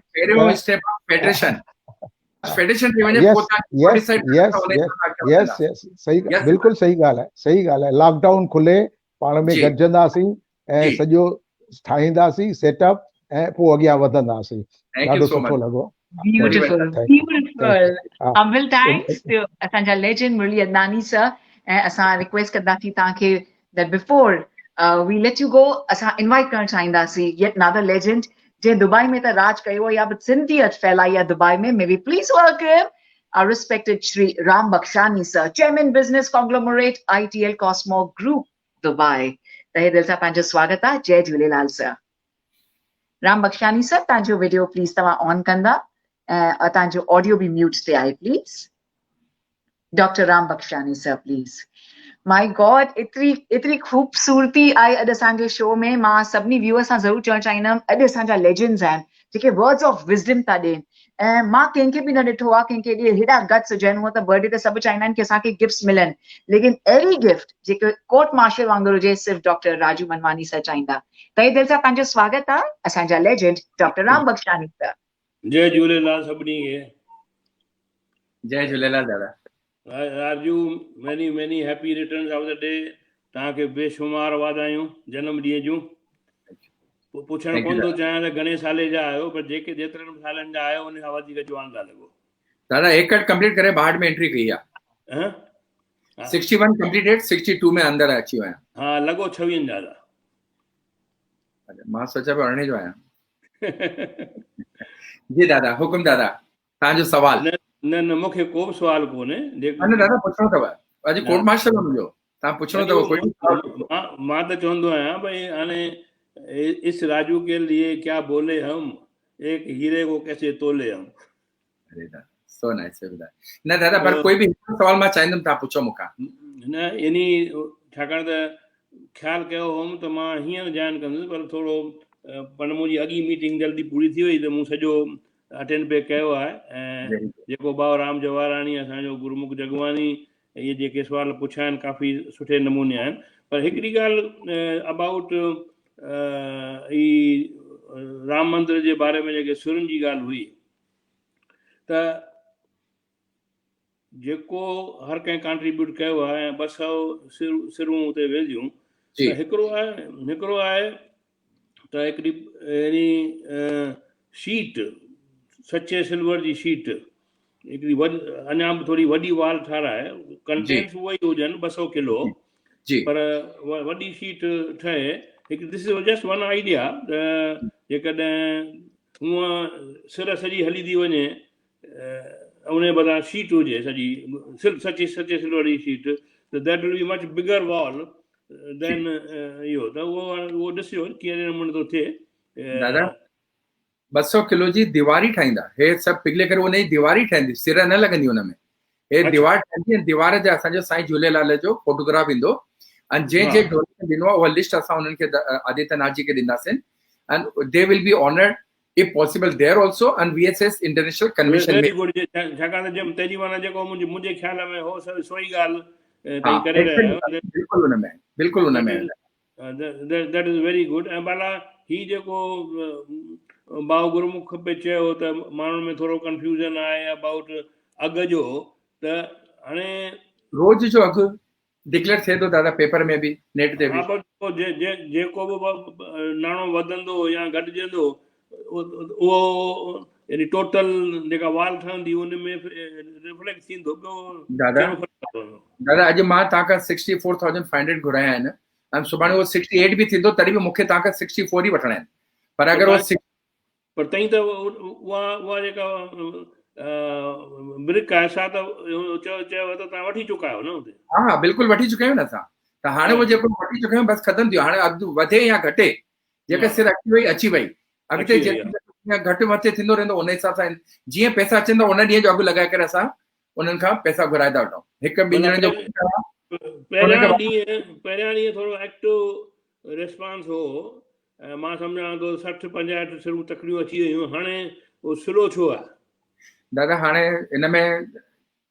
बिल्कुलु सही ॻाल्हि आहे, सही ॻाल्हि आहे। लॉकडाउन खुले, पाण में गॾिजंदासीं ऐं सॼो ठाहींदासीं सेटअप ऐं पोइ अॻियां वधंदासीं। ॾाढो सुठो लॻो। Beautiful, beautiful. Humble thanks to असांजा legend मुरली अदनानी sir ऐं असां रिक्वेस्ट कंदासीं तव्हांखे that before we let you go, असां इनवाइट करणु चाहींदासीं yet another legend जे दुबई में त राज कयो या सिंधियत फैलाई आहे दुबई में। May we please welcome our respected Shri Ram Bakshani sir, Chairman Business Conglomerate ITL Cosmo Group Dubai। तहे दिल सां पंहिंजो स्वागत आहे। जय झूलेलाल सर। राम बख्शानी सर, तव्हांजो वीडियो प्लीज तव्हां ऑन कंदा ऐं तव्हांजो ऑडियो भी म्यूट ते आहे please. Doctor Ram Bakhshani sir please. My god, एतिरी खूबसूरती आई अॼु असांजे शो में। मां सभिनी व्यूअर्स सां ज़रूरु चवणु चाहींदमि, अॼु असांजा लेजेंड्स आहिनि जेके वर्ड्स ऑफ विज़डम था ॾियनि ऐं मां कंहिंखे बि न ॾिठो आहे कंहिंखे हेॾा गट्स हुजनि। हूअं त बर्थडे ते सभु चाहींदा आहिनि कि असांखे गिफ्ट्स मिलनि, लेकिन अहिड़ी गिफ्ट जेके कोर्ट मार्शल वांगुरु हुजे सिर्फ़ु डॉक्टर राजू मनवानी सर चाहींदा। तहे दिल सां तव्हांजो स्वागत आहे असांजा legend doctor Ram Bakhshani sir. जय झूलेलाल सभिनी खे। जय झूलेलाल दादा। Raju, many happy returns of the day. तव्हांखे बेशुमार वाधायूं जनम ॾींहं जूं। पुछणु कोन थो चाहियां त घणे साले जा आहियो, पर जेतिरनि सालनि जा आहियो उन खां वधीक जवान था लॻो। दादा 1 कट कंप्लीट करे 62 में एंट्री कई आहे। 61 कंप्लीटेड, 62 में अंदर अची विया। हाँ, लॻो 26 जा था। मां सोचा पियो 18 जो आहियां। जी दादा, हुकुम दादा, तव्हांजो सवाल। न मूंखे को बि सुवाल कोन्हे। न दादा पुछणो अथव, अॼु कोर्ट मार्शल आहे मुंहिंजो, तव्हां पुछणो अथव कोई? मां त चवंदो आहियां भई हाणे इस राजू के लिए क्या बोले हम, एक हीरे को कैसे तोले हम। अरे दादा, सो नाइस दादा। न दादा, पर कोई बि सवाल मां चाहींदुमि तव्हां पुछो मूंखां। न इनी छाकाणि त ख़्यालु कयो हुउमि त मां हींअर जॉइन कंदुसि, पर थोरो पर मुंहिंजी अॻी मीटिंग जल्दी पूरी थी वई त मूं सॼो अटेंड पे कयो आहे ऐं जेको भाउ राम जवाहराणी असांजो गुरुमुख जगवानी इहे जेके सुवाल पुछिया आहिनि काफ़ी सुठे नमूने आहिनि पर हिकिड़ी ॻाल्हि अबाउट ई राम मंदिर जे बारे में जेके सुरनि जी ॻाल्हि हुई त जेको हर कंहिं कॉन्ट्रीब्यूट कयो आहे ऐं 200 सिरूं उते वेंदियूं त हिकिड़ो आहे त हिकिड़ी अहिड़ी शीट सचे सिल्वर जी शीट हिकिड़ी अञा बि थोरी वॾी वाल ठाराए कंटेंट्स उहे ई हुजनि 200 किलो पर वॾी शीट ठहे हिकु this is just one idea जेकॾहिं हूअं सिर सॼी हली थी वञे उन बदिरां शीट हुजे सची सचे सिल्वर जी शीट त that will be much bigger wall than इहो त उहो ॾिसियो कहिड़े नमूने थो थिए दादा 200 किलो जी दीवारी ठाहींदा हे सभु पिघले करे उन जी दीवारी ठहंदी सिर न लॻंदी हुनमें हे दीवार ठहंदी दीवार ते असांजो साईं झूलेलाल जो फोटोग्राफ ईंदो ऐं जंहिं डोनेशन ॾिनो उहा लिस्ट असां उन्हनि खे आदित्यनाथ जी खे ॾींदासीं and they will be honoured if possible there also and VSS International Convention में छाकाणि त तेजी माना जेको मुंहिंजे ख्याल में हो सोई ॻाल्हि तई करे रहिया बिल्कुलु उन में that is very good ऐं भला ही जेको भाउ गुरुमुख पे चयो त माण्हुनि में थोरो कंफ्यूजन आहे अबाउट अघ जो त हाणे रोज जो अघु डिक्लेयर थिए थो दादा पेपर में बि नेट ते बि जेको बि नाणो वधंदो या घटिजंदो उहो यानी टोटल जेका वाल ठहंदी उन में रिफ्लेक्ट थींदो दादा अॼु मां तव्हांखां 64,500 घुराया आहिनि ऐं सुभाणे उहो 68 बि थींदो तॾहिं बि मूंखे तव्हांखां 64 ई वठणा आहिनि पर अगरि उहो पर तई त उहा जेका ब्रिक आहे छा त चयो त तव्हां वठी चुका आहियो न हुते हा बिल्कुलु वठी चुका आहियूं न असां त हाणे उहो जेको वठी चुका आहियूं बसि ख़तमु थियो हाणे अघु वधे या घटे जेका सिर अची वई अॻिते घटि मथे थींदो रहंदो उन हिसाब सां जीअं पैसा अचनि था उन ॾींहं जो अघु लॻाए करे असां उन्हनि खां पैसा घुराए था वठूं हिकु ॿिनि ॼणनि जो पहिरियां ॾींहं थोरो एक्टिव रिस्पॉन्स हो मां सम्झां थो 60-65 सिरूं तकड़ियूं अची वियूं हाणे उहो स्लो छो आहे दादा हाणे हिन में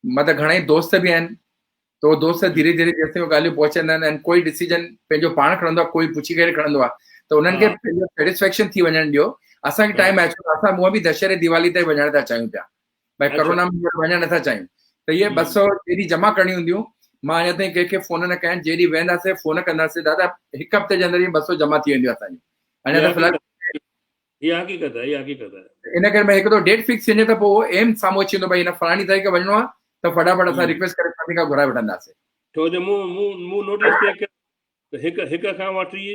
मतिलबु घणेई दोस्त बि आहिनि त उहो दोस्त धीरे धीरे जेसिताईं ॻाल्हियूं पहुचंदा आहिनि ऐं कोई डिसीजन पंहिंजो पाण खणंदो आहे कोई पुछी करे खणंदो आहे त उन्हनि खे पंहिंजो सेटिस्फेक्शन थी वञणु ॾियो असांखे टाइम आहे छो असां हूअं बि दशहरे दिवाली ते वञण था चाहियूं पिया भई कोरोना में वञणु नथा चाहियूं त इहे 200 जेॾी जमा करणी हूंदियूं मां अञा ताईं कंहिंखे फोन न कया जेॾी वेंदासीं फोन कंदासीं दादा हिकु हफ़्ते जे अंदरि 200 जमा थी वेंदियूं असांजी अञा त फ़िलहाल इन करे हिकु दफ़ो डेट फिक्स थींदे त पोइ एम साम्हूं अची वेंदो भई हिन फलाणी तारीख़ वञिणो आहे त फटाफट असां रिक्वेस्ट करे सभिनी खां घुराए वठंदासीं छो जो मूं नोटिस कयो हिकु खां वठी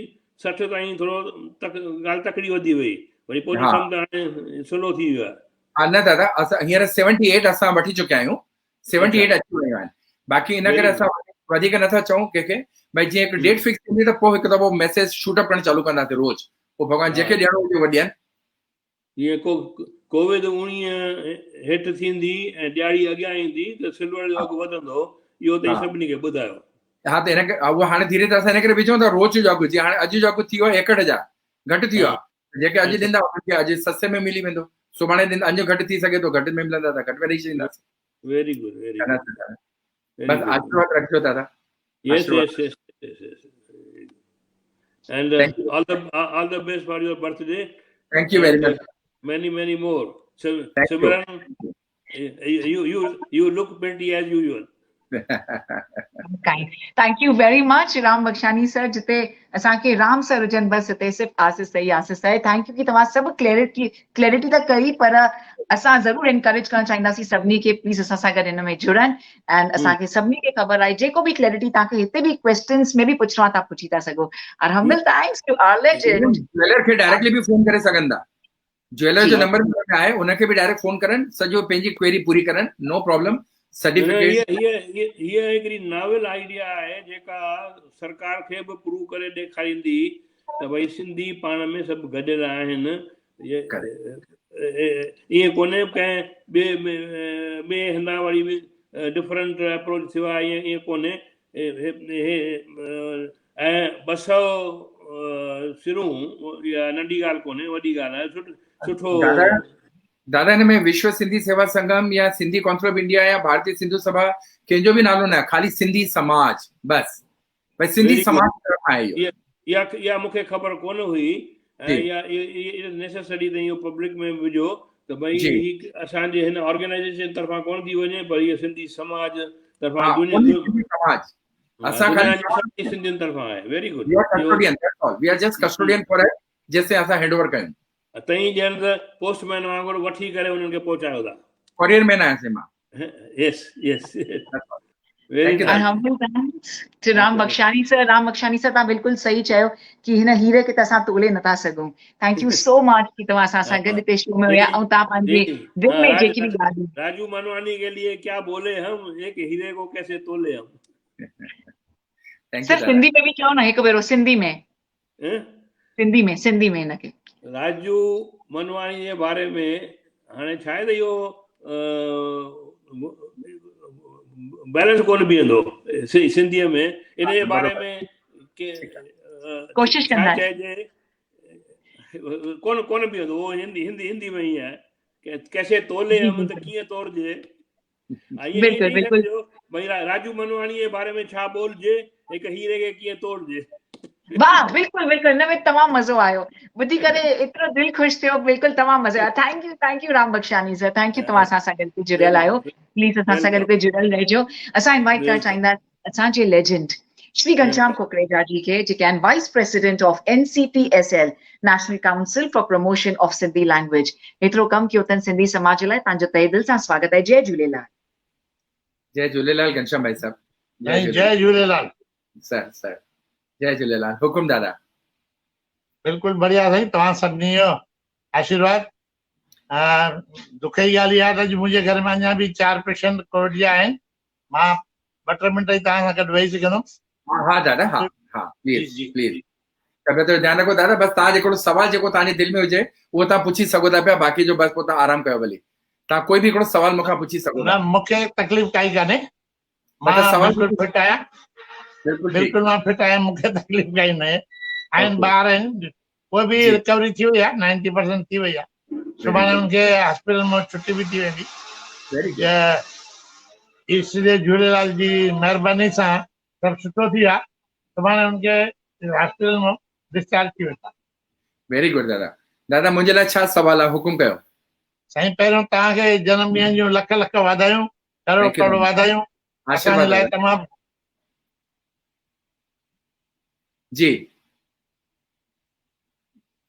60 ताईं थोरो ॻाल्हि तकड़ी वधी वई वरी पोइ ॾिसऊं त हाणे स्लो थी वियो आहे हा न दादा असां हींअर 78 असां वठी चुकिया आहियूं 78 अची वियूं आहिनि बाक़ी इन करे असां वधीक नथा चऊं कंहिंखे भई जीअं हिकु डेट फिक्स थींदी त पोइ हिकु दफ़ो मैसेज शूट अप करणु चालू कंदासीं रोज़ पोइ भॻवान जंहिंखे ॾियणो हुजे उहो ॾियनि जीअं कोविड-19 हेठि थींदी ऐं ॾियारी अॻियां ईंदी त सिल्वर जो अघु वधंदो इहो त सभिनी खे ॿुधायो हा त हिन करे उहो हाणे धीरे धीरे असां हिन करे विझूं था रोज़ जो अघु जीअं हाणे अॼु जो अघु थी वियो 61,000 घटि थी वियो आहे जेके अॼु ॾींदा उन्हनि खे अॼु सस्ते में मिली वेंदो सुभाणे दिन अञु घटि थी सघे थो घटि में मिलंदा त घटि में ॾेई छॾींदासीं वेरी गुड बस आशीर्वाद रखिजो दादा yes and all the best for your birthday thank you very much many more Simran you look pretty as usual Thank you very much Ram Bakhshani sir जिते असांखे राम सर हुजनि बसि हिते सिर्फ़ु आसिस आहे थैंक यू कि तव्हां सभु क्लैरिटी त कई पर असां ज़रूरु एनकरेज करणु चाहींदासीं सभिनी खे प्लीज़ असां सां गॾु हिन में जुड़नि एंड असांखे सभिनी खे ख़बर आहे जेको बि क्लैरिटी तव्हांखे हिते बि क्वेश्चन्स में बि पुछणो आहे तव्हां पुछी था सघो और हमल thanks to our legend jeweller खे डायरेक्टली बि फोन करे सघनि था ज्वेलर जो नंबर बि आहे उनखे बि डायरेक्ट फोन करनि सॼो पंहिंजी क्वेरी पूरी करनि नो प्रॉब्लम सर्टिफिकेट ये हिकिड़ी नॉवल आइडिया आहे जेका सरकार खे बि प्रूव करे ॾेखारींदी त भई सिंधी पाण में सभु गॾियल आहिनि ईअं कोन्हे कंहिं ॿिए हिंदा वरी बि डिफरेंट अप्रोच थियो आहे ईअं कोन्हे ऐं 200 सिरूं इहा नंढी ॻाल्हि कोन्हे वॾी ॻाल्हि आहे सुठो दादा हिन में विश्व सिंधी सेवा संगम या सिंधी काउंसिल ऑफ इंडिया या भारतीय सिंधु सभा कंहिंजो बि नालो न, खाली सिंधी समाज बस, भई सिंधी Very good. समाज की तरफ़ आहे इहो। या मूंखे ख़बर कोन हुई जी। या इट इज नेसेसरी त इहो पब्लिक में विझो त भई जी। ही असांजे हिन ऑर्गेनाइजेशन तरफ़ां कोन थी वञे, पर इहो सिंधी समाज तरफ़ां हाँ, दुनिया only सिंधी समाज, असां दुनिया खाली जे सभिनी सिंधियुनि तरफ़ां आहे। Very good. we are custodian, that's all. We are just custodian for it, जैसे असां हैंड ओवर कयूं। तई ॼण त पोस्टमैन वांगुरु वठी करे उन्हनि खे पहुचायो था। कोरियर में न आहे मां। यस यस very Thank you, And humble thanks to Ram Bakshani sir. Ram Bakshani sir, तव्हां बिल्कुलु सही चयो कि हिन हीरे खे त असां तोले नथा सघूं। थैंक यू सो मच कि तव्हां असां सां गॾु हिते शो में हुया ऐं तव्हां पंहिंजे दिलि में जेकी बि ॻाल्हि राजू मनवानी के लिए क्या बोले हम, एक हीरे को कैसे तोले हम। Thank you, सर दादा। सिंधी में बि चओ न हिकु भेरो, सिंधी में हैं? सिंधी में हिनखे राजू मनवानी जे बारे में हाणे छा आहे त इहो बैलेंस कोन बीहंदो सिंधीअ में, इन जे बारे में कोशिश छा कंदा चइजे कोन बीहंदो, उहो हिंदी में ई आहे कि कैसे तोले हम त कीअं तोड़जे। बिल्कुलु बिल्कुलु भई राजू मनवानी जे बारे में छा बोलजे, हिकु हीरे खे कीअं तोड़जे। वाह, बिल्कुलु बिल्कुलु हिन में तमामु मज़ो आयो, ॿुधी करे एतिरो दिलि ख़ुशि थियो, बिल्कुलु तमामु मज़ो आयो। Thank you Ram Bakhshani sir, thank you तव्हां असां सां गॾु जुड़ियल आहियो। प्लीज़ असां सां गॾु जुड़ियल रहिजो। असां इनवाइट करणु चाहींदासीं असांजे लेजेंड श्री घनश्याम कुकरेजा जी खे, जेके आहिनि wise president of NCPSL, national council for promotion of Sindhi language. एतिरो कमु कयो अथनि सिंधी समाज लाइ। तव्हांजो तहे दिलि सां स्वागत आहे। जय झूलेलाल। जय झूलेलाल घनश्याम भाई साहब। जय झूलेलाल सर जय झूलेलाल। हुकुम दादा। बिल्कुलु बढ़िया साईं, तव्हां सभिनी जो आशीर्वाद। दुख जी ॻाल्हि इहा आहे त अॼु मुंहिंजे घर में अञा बि 4 पेशेंट कोविड जा आहिनि। मां 2-3 मिंट ई तव्हां सां गॾु वेही सघंदुमि। हाँ दादा, हाँ प्लीज तबियत जो ध्यानु रखो दादा। बस तव्हां जेको सवाल जेको तव्हांजे दिलि में हुजे उहो तव्हां पुछी सघो था पिया, बाक़ी जो बस पोइ तव्हां आराम कयो भली। तव्हां कोई बि हिकिड़ो सवाल मूंखां पुछी सघो था। न, मूंखे तकलीफ़ काई कान्हे, मां बिल्कुलु फिट आहियां। बिल्कुलु मां फिट आहियां, मूंखे तकलीफ़ काई न आहे। आहिनि ॿार आहिनि, उहे बि रिकवरी थी वई आहे, 90% थी वई आहे। सुभाणे हुनखे हॉस्पिटल मां छुटी बि थी वेंदी। ईश्वर झूलेलाल जी महिरबानी सां सभु सुठो थी आहे। सुभाणे हुनखे हॉस्पिटल मां डिस्चार्ज थी वेंदा। वेरी गुड दादा। दादा मुंहिंजे लाइ छा सवाल आहे, हुकुम कयो। साईं पहिरियों तव्हांखे जनम ॾींहं जूं लख लख वाधायूं, करोड़ करोड़ वाधायूं। असांजे लाइ तमामु जी।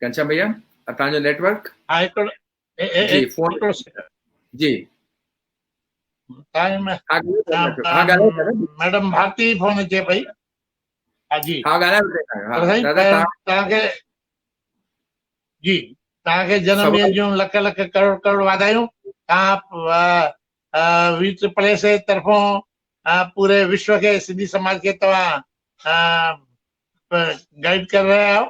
घनश्याम भैया तव्हांजो नेटवर्क जी फोन जी मैडम भारती फोन अचे पई। जी तव्हांखे जनम ॾींहं जूं लख लख करोड़ करोड़ वाधायूं। तव्हां WIISS जे तरफ़ों पूरे विश्व के सिंधी समाज के तव्हां गाइड कर रहे आहियो।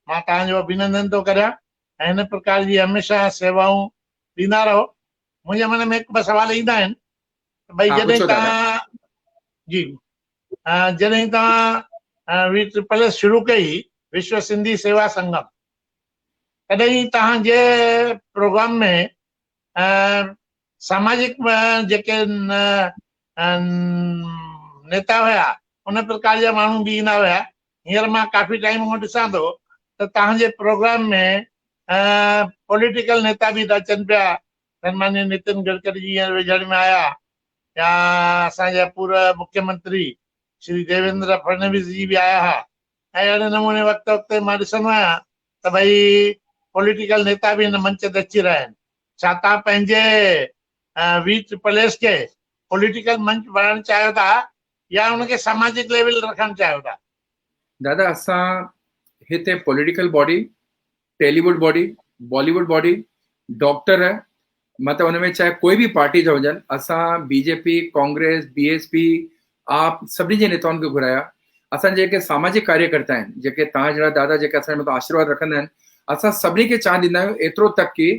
मां तव्हांजो अभिनंदन थो करियां ऐं हिन प्रकार जी हमेशह सेवाऊं ॾींदा रहो। मुंहिंजे मन में 1-2 सवाल ईंदा आहिनि भई जॾहिं तव्हां जॾहिं तव्हां WIISS शुरू कई विश्व सिंधी सेवा संगम, तॾहिं तव्हांजे प्रोग्राम में सामाजिक जेके नेता हुया उन प्रकार जा माण्हू बि ईंदा हुया। हींअर मां काफ़ी टाइम खां ॾिसां थो त तव्हांजे प्रोग्राम में पॉलिटिकल नेता बि था अचनि पिया। सन्मान्य नितिन गडकरी जी वेझड़ में आया, या असांजा पूर्व मुख्यमंत्री श्री देवेंद्र फडणवीस जी बि आया हुआ। ऐं अहिड़े नमूने वक़्तु वक़्तु मां ॾिसंदो आहियां त भई पॉलिटिकल नेता बि हिन मंच ते अची रहिया आहिनि। छा तव्हां पंहिंजे WIISS खे पॉलिटिकल मंच बणाइण चाहियो था या हुनखे सामाजिक लेवल रखणु चाहियो था? दादा असां हिते political body, Tellywood body, Bollywood body, doctor मतलब उनमें चाहे कोई भी पार्टी जा हुजनि, असां BJP, कांग्रेस, BSP, आप सभिनी जे नेताउनि खे घुराया। असां जेके सामाजिक कार्यकर्ता आहिनि, जेके तव्हां जहिड़ा दादा जेके असांजे मथां आशीर्वाद रखंदा आहिनि, असां सभिनी खे चांस ॾींदा आहियूं। एतिरो तक की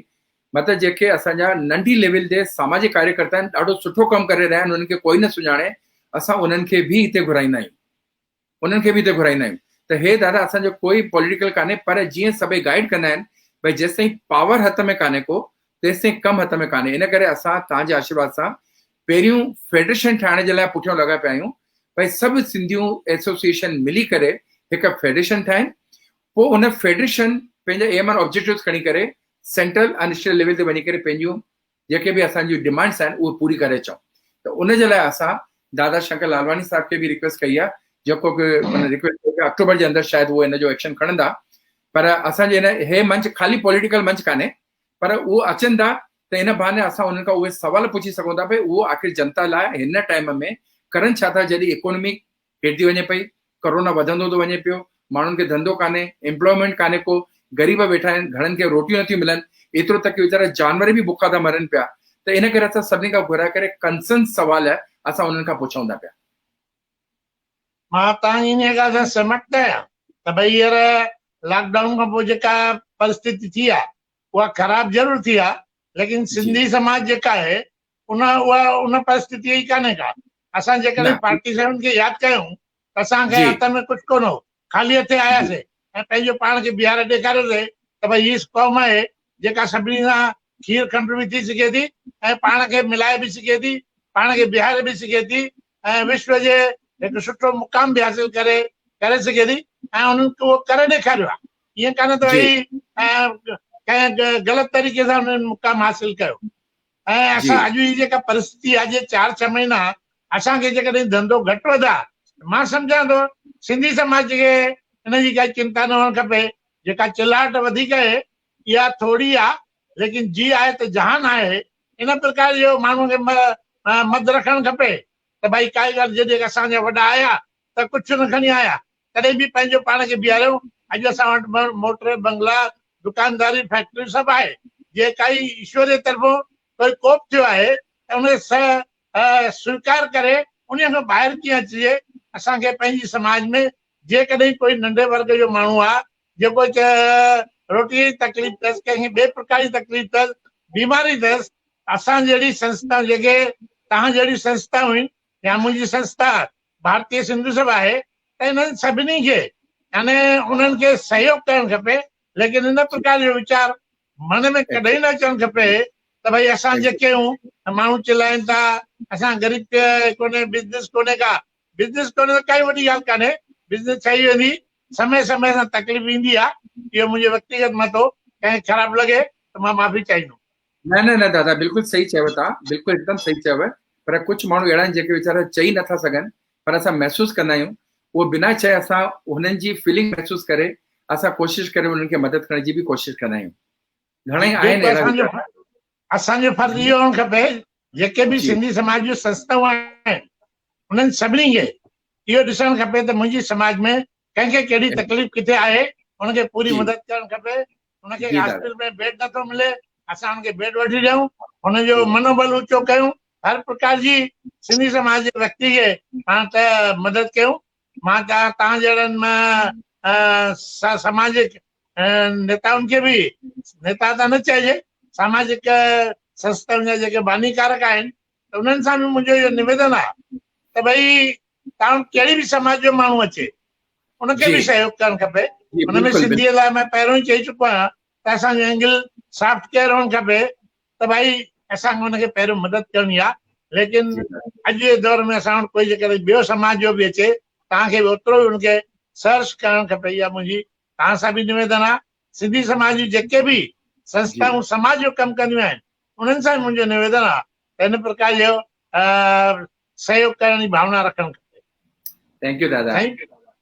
मतलब जेके असांजा नंढी लेवल जे सामाजिक कार्यकर्ता आहिनि, ॾाढो सुठो कमु करे रहिया आहिनि, उन्हनि खे कोई न सुञाणे, असां उन्हनि खे बि हिते घुराईंदा आहियूं। त हे दादा असांजो कोई पॉलिटिकल कान्हे, पर जीअं सभई गाइड कंदा आहिनि भई जेसिताईं पावर हथ में कान्हे को तेसिताईं कमु हथ में कान्हे। इन करे असां तव्हांजे आशीर्वाद सां पहिरियों फेडरेशन ठाहिण जे लाइ पुठियां लॻा पिया आहियूं, भई सभु सिंधियूं एसोसिएशन मिली करे हिकु फेडरेशन ठाहिनि, पोइ उन फेडरेशन पंहिंजा एम एंड ऑब्जेक्टिव्स खणी करे सेंट्रल ऐं नेशनल लेवल ते वञी करे पंहिंजूं जेके बि असांजियूं डिमांड्स आहिनि उहे पूरी करे अचूं। त उन जे लाइ असां दादा शंकर लालवानी साहब खे बि रिक्वेस्ट कई आहे, जेको रिक्वेस्ट अक्टूबर जे अंदरि शायदि उहे हिन जो एक्शन खणंदा। पर असांजे हे मंच ख़ाली पॉलिटिकल मंच कान्हे, पर उहो अचनि था त इन बहाने असां उन्हनि खां उहे सवाल पुछी सघूं था भई उहो आख़िर जनता लाइ हिन टाइम में करनि छा था, जॾहिं इकोनॉमी हेठि वञे पई, कोरोना वधंदो थो वञे पियो, माण्हुनि खे धंधो कान्हे, एम्प्लॉयमेंट कान्हे, को ग़रीब वेठा आहिनि, घणनि खे रोटियूं नथियूं मिलनि, एतिरो तक वीचारा जानवर बि बुखा था मरनि पिया। त इन करे असां सभिनी खां घुराए करे कंसर्न सवाल असां उन्हनि खां पुछूं था पिया। मां तव्हांजी इन ॻाल्हि सां सहमत आहियां त भई हींअर लॉकडाउन खां पोइ जेका परिस्थिति थी आहे उहा ख़राब ज़रूर थी आहे, लेकिन सिंधी समाज जेका आहे उन परिस्थिति ई कान्हे का। असां जेकॾहिं पार्टी साहिबनि खे यादि कयूं त असांखे हथ में कुझु कोन हो, ख़ाली हथे आयासीं ऐं पंहिंजो पाण खे बीहारे ॾेखारियोसीं त भई हीअ क़ौम आहे जेका सभिनी सां खीर खंड बि थी सघे थी ऐं पाण खे मिलाए बि सघे थी, पाण खे बीहारे बि सघे थी ऐं विश्व जे हिकु सुठो मुक़ाम बि हासिल करे सघे थी ऐं उन्हनि खे उहो करे ॾेखारियो आहे। ईअं कान त भई कंहिं ग़लति तरीक़े सां उन्हनि मुक़ाम हासिल कयो। ऐं असां अॼु जी जेका परिस्थिति आहे, 4-6 महीना असांखे जेकॾहिं धंधो घटि वधा, मां सम्झां थो सिंधी समाज खे हिनजी काई चिंता न हुअणु खपे। जेका चिलाहट वधीक आहे इहा थोरी आहे, लेकिन जी आहे त जहान आहे। इन प्रकार जो माण्हुनि खे मद रखणु खपे त भई काई ॻाल्हि जॾहिं असांजा वॾा आया त कुझु न खणी आया, तॾहिं बि पंहिंजो पाण खे बीहारियो। अॼु असां वटि मोटर, बंगला, दुकानदारी, फैक्ट्री सभु आहे। जे काई ईश्वर जे तरफ़ो कोई कोप थियो आहे त उनखे स्वीकार करे उन खां ॿाहिरि कीअं अचिजे। असांखे पंहिंजी समाज में जेकॾहिं कोई नंढे वर्ग जो माण्हू आहे जेको रोटी जी तकलीफ़ अथसि, कंहिंखे ॿिए प्रकार जी तकलीफ़ अथसि, बीमारी अथसि, असां जहिड़ी संस्था जेके तव्हां जहिड़ी संस्था हुई या मुंहिंजी संस्था भारतीय सिंधु सभा आहे, त इन्हनि सभिनी खे यानी उन्हनि खे सहयोग करणु खपे। लेकिन इन प्रकार जो वीचार मन में कॾहिं न अचणु खपे त भई असां जेके आहियूं माण्हू चिल्लाइनि था असां ग़रीब कोन्हे, बिज़नेस कोन्हे का। बिज़नेस कोन्हे त काई वॾी ॻाल्हि कान्हे, बिज़नेस ठही वेंदी, समय समय सां तकलीफ़ ईंदी आहे। इहो मुंहिंजो व्यक्तिगत मत हो, कंहिं ख़राबु लॻे त मां माफ़ी चाहींदुमि। न दादा, बिल्कुलु सही चयव तव्हां, बिल्कुलु हिकदमि सही चयव। पर कुझु माण्हू अहिड़ा आहिनि जेके वीचारा चई नथा सघनि, पर असां महसूसु कंदा आहियूं, उहो बिना चए असां हुननि जी फीलिंग महसूसु करे असां कोशिशि करे उन्हनि खे मदद करण जी बि कोशिशि कंदा आहियूं। घणेई आहिनि असांजो फर्ज़ इहो हुअणु खपे, जेके बि सिंधी समाज जूं संस्थाऊं आहिनि उन्हनि सभिनी खे इहो ॾिसणु खपे त मुंहिंजी समाज में कंहिंखे कहिड़ी तकलीफ़ किथे आहे, उनखे पूरी मदद करणु खपे। उनखे हॉस्पिटल में बेड नथो मिले, असां उनखे बेड वठी ॾियूं, हुनजो मनोबल ऊचो कयूं, हर प्रकार जी सिंधी समाज जे व्यक्ति खे पाण त मदद कयूं। मां तव्हां जहिड़नि सामाजिक नेताउनि खे बि, नेता त न चइजे, सामाजिक संस्थाउनि जा जेके बानीकारक आहिनि त उन्हनि सां बि मुंहिंजो इहो निवेदन आहे त भई तव्हां कहिड़ी बि समाज जो माण्हू अचे उनखे बि सहयोग करणु खपे। हुनमें सिंधीअ लाइ मां पहिरियों ई चई चुको आहियां त असांजो एंगल सॉफ्ट केयर हुअणु खपे त भई असांखे हुनखे पहिरियों मदद करणी आहे। लेकिन अॼु जे दौर में असां वटि कोई जेकॾहिं ॿियो समाज जो बि अचे, तव्हांखे बि ओतिरो ई हुनखे सर्च करणु खपे। इहा मुंहिंजी तव्हां सां बि निवेदन आहे। सिंधी समाज जूं जेके बि संस्थाऊं समाज जो कमु कंदियूं आहिनि उन्हनि सां मुंहिंजो निवेदन आहे त हिन प्रकार जो सहयोग करण जी भावना रखणु खपे। थैंक यू दादा,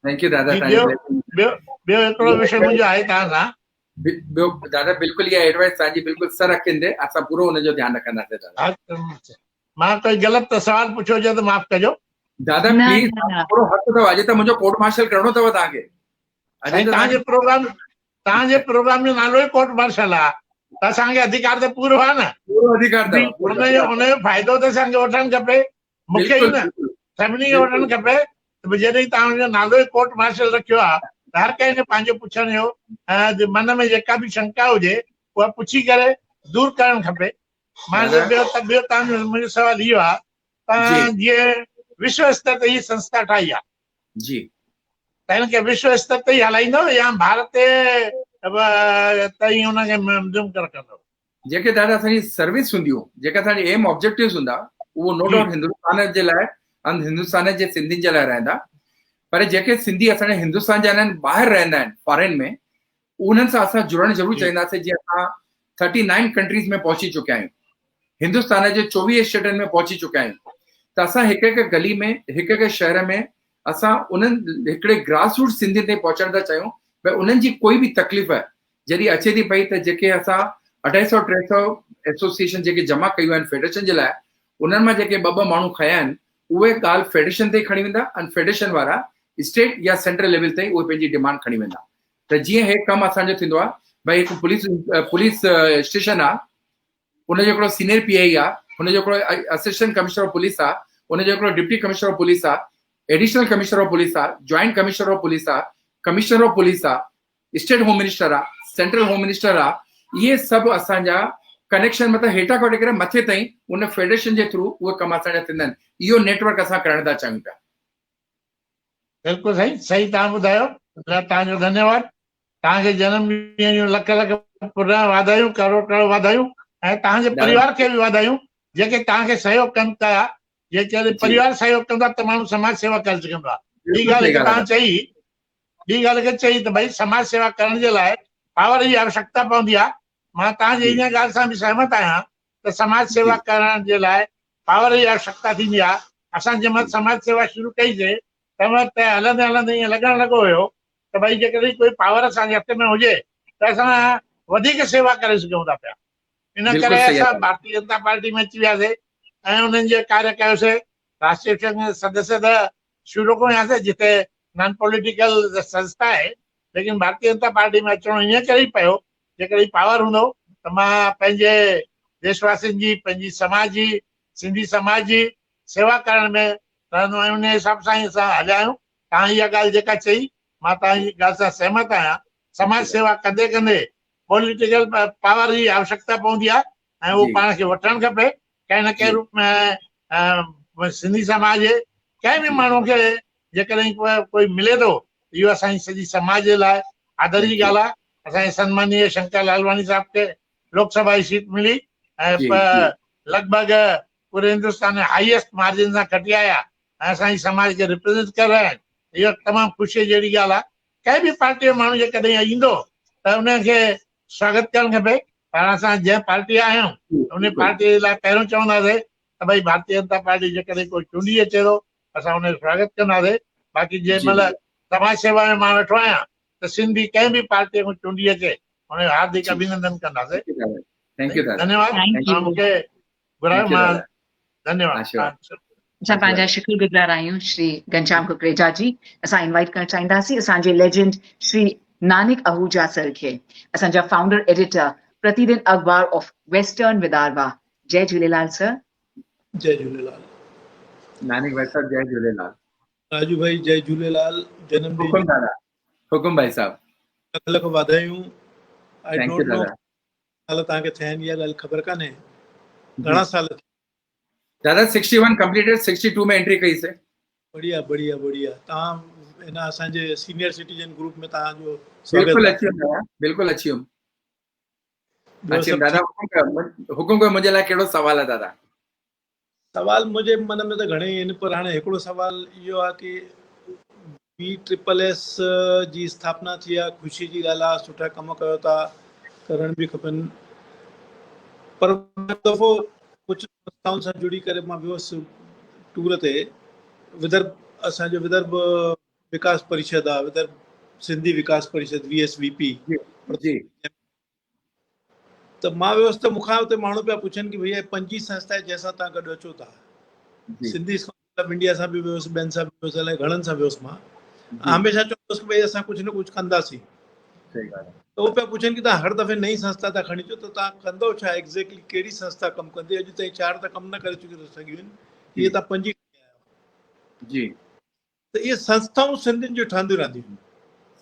थैंक यू दादा। ॿियो हिकिड़ो विषय मुंहिंजो आहे तव्हां सां। ॿियो दादा, बिल्कुलु इहा एडवाइस तव्हांजी बिल्कुलु सर अखिंदे, असां पूरो हुनजो ध्यानु रखंदासीं दादा। मां कोई ग़लति सवाल पुछियो हुजे त माफ़ कजो दादा, प्लीज। पूरो हक़ अथव, अॼु त मुंहिंजो कोर्ट मार्शल करणो अथव तव्हांखे। तव्हांजे प्रोग्राम जो नालो ई कोर्ट मार्शल आहे त असांखे अधिकार त पूरो आहे न। पूरो अधिकार अथव, हुनजो फ़ाइदो त असांखे वठणु खपे, मूंखे ई न, सभिनी खे वठणु खपे। जॾहिं तव्हांजो नालो ई कोर्ट मार्शल रखियो आहे त हर कंहिंखे पंहिंजो पुछण जो मन में जेका बि शंका हुजे उहा पुछी करे दूर करणु खपे। ॿियो तव्हांजो मुंहिंजो सवाल इहो आहे त जीअं विश्व स्तर ते ही संस्था ठाही आहे जी, त हिनखे विश्व स्तर ते ई हलाईंदव या भारत ताईं हुनखे रखंदव? जेके दादा असांजी सर्विस हूंदियूं, जेके असांजा एम ऑब्जेक्टिव्स हूंदा, उहो नो डाउट हिंदुस्तान जे लाइ ऐं हिंदुस्तान जे सिंधियुनि जे लाइ रहंदा, पर जेके सिंधी असांजे हिंदुस्तान जा आहिनि, ॿाहिरि रहंदा आहिनि फॉरेन में, उन्हनि सां असां जुड़णु ज़रूरु चाहींदासीं। जीअं असां 39 कंट्रीज़ में पहुची चुकिया आहियूं, हिंदुस्तान जे 24 स्टेटनि में पहुची चुकिया आहियूं, त असां हिकु हिकु गली में, हिकु हिकु शहर में असां उन्हनि हिकिड़े ग्रास रूट सिंधी ते पहुचण था चाहियूं। भई उन्हनि जी कोई बि तकलीफ़ जॾहिं अचे थी पई, त जेके असां 250-300 एसोसिएशन जेके जमा कयूं आहिनि फेडरेशन जे लाइ, उन्हनि मां जेके ॿ माण्हू खया आहिनि, उहे ॻाल्हि फेडरेशन ते खणी वेंदा ऐं फेडरेशन वारा स्टेट या सेंट्रल लेवल ते उहे पंहिंजी डिमांड खणी वेंदा। त जीअं हे कमु असांजो थींदो आहे, भई हिकु पुलिस स्टेशन आहे, उनजो हिकिड़ो सीनियर PI आहे, हुनजो हिकिड़ो असिस्टेंट कमिश्नर ऑफ पुलिस आहे, हुनजो हिकिड़ो डिप्टी कमिश्नर ऑफ पुलिस आहे, एडिशनल कमिश्नर ऑफ पुलिस आहे, जॉइंट कमिश्नर ऑफ पुलिस आहे, कमिश्नर ऑफ पुलिस आहे, स्टेट होम मिनिस्टर आहे, सेंट्रल होम मिनिस्टर आहे। इहे सभु असांजा कनेक्शन मतिलबु हेठां खां वठी करे मथे ताईं उन फेडरेशन जे थ्रू उहे कम असांजा थींदा आहिनि। इहो नेटवर्क असां करण था चाहियूं पिया। बिल्कुलु सही तव्हां ॿुधायो, तव्हांजो धन्यवाद। तव्हांखे जनम ॾींहं जूं लख लख पुराण वाधायूं, करोड़ करोड़ वाधायूं, ऐं तव्हांजे परिवार खे बि वाधायूं जेके तव्हांखे सहयोग कनि था। जेके परिवार सहयोग कंदा त माण्हू समाज सेवा करे सघंदो आहे। ॿी ॻाल्हि हिकु तव्हां चई त भई समाज सेवा करण जे लाइ पावर जी आवश्यकता पवंदी आहे। मां तव्हांजी इन ॻाल्हि सां बि सहमत आहियां त समाज सेवा करण जे लाइ पावर जी आवश्यकता थींदी आहे। असां जंहिं महिल समाज सेवा शुरू कईसीं तंहिं त हलंदे हलंदे ईअं लॻणु लॻो हुयो त भई जेकॾहिं कोई पावर असांजे हथ में हुजे त असां वधीक सेवा करे सघूं था पिया। इन करे असां भारतीय जनता पार्टी में अची वियासीं ऐं उन्हनि जे कार्य कयोसीं। राष्ट्रीय संघ सदस्य त शुरू खां हुयासीं, जिते नॉन पॉलिटिकल संस्था आहे, लेकिन भारतीय जनता पार्टी में अचणो इन करे ई पियो, जेकॾहिं पावर हूंदो त मां पंहिंजे देशवासियुनि जी, पंहिंजी समाज जी, सिंधी समाज जी सेवा करण में रहंदो ऐं उन हिसाब सां ई असां हलिया आहियूं। तव्हां इहा ॻाल्हि जेका चई, मां तव्हांजी ॻाल्हि सां सहमत आहियां। समाज सेवा कंदे कंदे पॉलिटिकल पावर जी आवश्यकता पवंदी आहे ऐं उहो पाण खे वठणु खपे। कंहिं न कंहिं रूप में सिंधी समाज जे कंहिं बि माण्हू खे जेकॾहिं कोई मिले थो, इहो असांजी सॼी समाज जे लाइ आदर जी ॻाल्हि आहे। असांजे सन्माननीय शंकर लालवानी साहब खे लोकसभा जी सीट मिली ऐं लॻभॻि पूरे हिंदुस्तान में हाईएस्ट मार्जिन सां खटी आया ऐं असांजी समाज खे रिप्रेज़ेंट करे रहिया आहिनि। इहो तमामु ख़ुशीअ जहिड़ी ॻाल्हि आहे। कंहिं बि पार्टी जो माण्हू जेकॾहिं ईंदो त उनखे स्वागत करणु खपे। पर असां जंहिं पार्टी आहियूं उन पार्टी जे लाइ पहिरियों चवंदासीं त भई भारतीय जनता पार्टी जेकॾहिं कोई चूंडी अचे थो असां हुनजो स्वागत कंदासीं। बाक़ी जंहिं महिल समाज सेवा में मां वेठो आहियां त सिंधी कंहिं बि पार्टीअ खां चूंडी अचे हुनजो हार्दिक अभिनंदन कंदासीं। धन्यवाद। तव्हां मूंखे घुरायो, मां धन्यवाद। असां पंहिंजा शुक्रगुज़ार आहियूं श्री घनश्याम कुकरेजा जी। असां इनवाइट करणु चाहींदासीं असांजे लेजेंड श्री नानक आहूजा सर खे, असांजा फाउंडर एडिटर प्रतिदिन अखबार ऑफ वेस्टर्न विदर्भा। जय झूलेलाल सर। जय झूलेलाल। नानक भाई साहब जय झूलेलाल। राजू भाई जय झूलेलाल। जनम हुकुम दादा। हुकुम भाई साहब। लख लख वाधायूं। आई थैंक डोंट यू नो दादा। साल तव्हांखे थिया आहिनि, इहा ॻाल्हि ख़बर कान्हे घणा साल दादा 61 कंप्लीटेड, 62 में एंट्री कई से। बढ़िया बढ़िया बढ़िया। तव्हां इन असांजे सीनियर सिटीजन ग्रुप में तव्हांजो बिल्कुल अची वयुमि, बिल्कुल अची वयुमि। दादा हुकुम कयो, मुंहिंजे लाइ कहिड़ो सवाल आहे दादा? सवाल मुंहिंजे मन में त घणेई आहिनि, पर हाणे हिकिड़ो सवाल इहो आहे कि BSSS जी स्थापना थी आहे, ख़ुशी जी ॻाल्हि आहे, सुठा कम कयो था, करण बि खपनि। पर दफ़ो कुझु संस्थाउनि सां जुड़ी करे मां वियोसि टूर ते, विदर्भ, असांजो विदर्भ विकास परिषद आहे, विदर्भ सिंधी विकास परिषद VSVP जी। त मां वियोसि त मूंखां हुते माण्हू पिया पुछनि कि भैया 5 संस्थाएं जंहिंसां तव्हां गॾु अचो था। सिंधी क्लब इंडिया सां बि वियोसि, ॿियनि सां बि वियोसि, अलाए घणनि सां वियोसि। मां हमेशह चवंदुसि कि भई असां कुझु न कुझु कंदासीं। त उहो पिया पुछनि कि तव्हां हर दफ़े नई संस्था था खणी अचो, त तव्हां कंदो छा एग्ज़ैक्टली, कहिड़ी संस्था कमु कंदी? अॼु ताईं 4 त कमु न करे सघियूं आहिनि, इहे तव्हां 5 जी। त इहे संस्थाऊं सिंधियुनि जूं ठहंदियूं रहंदियूं।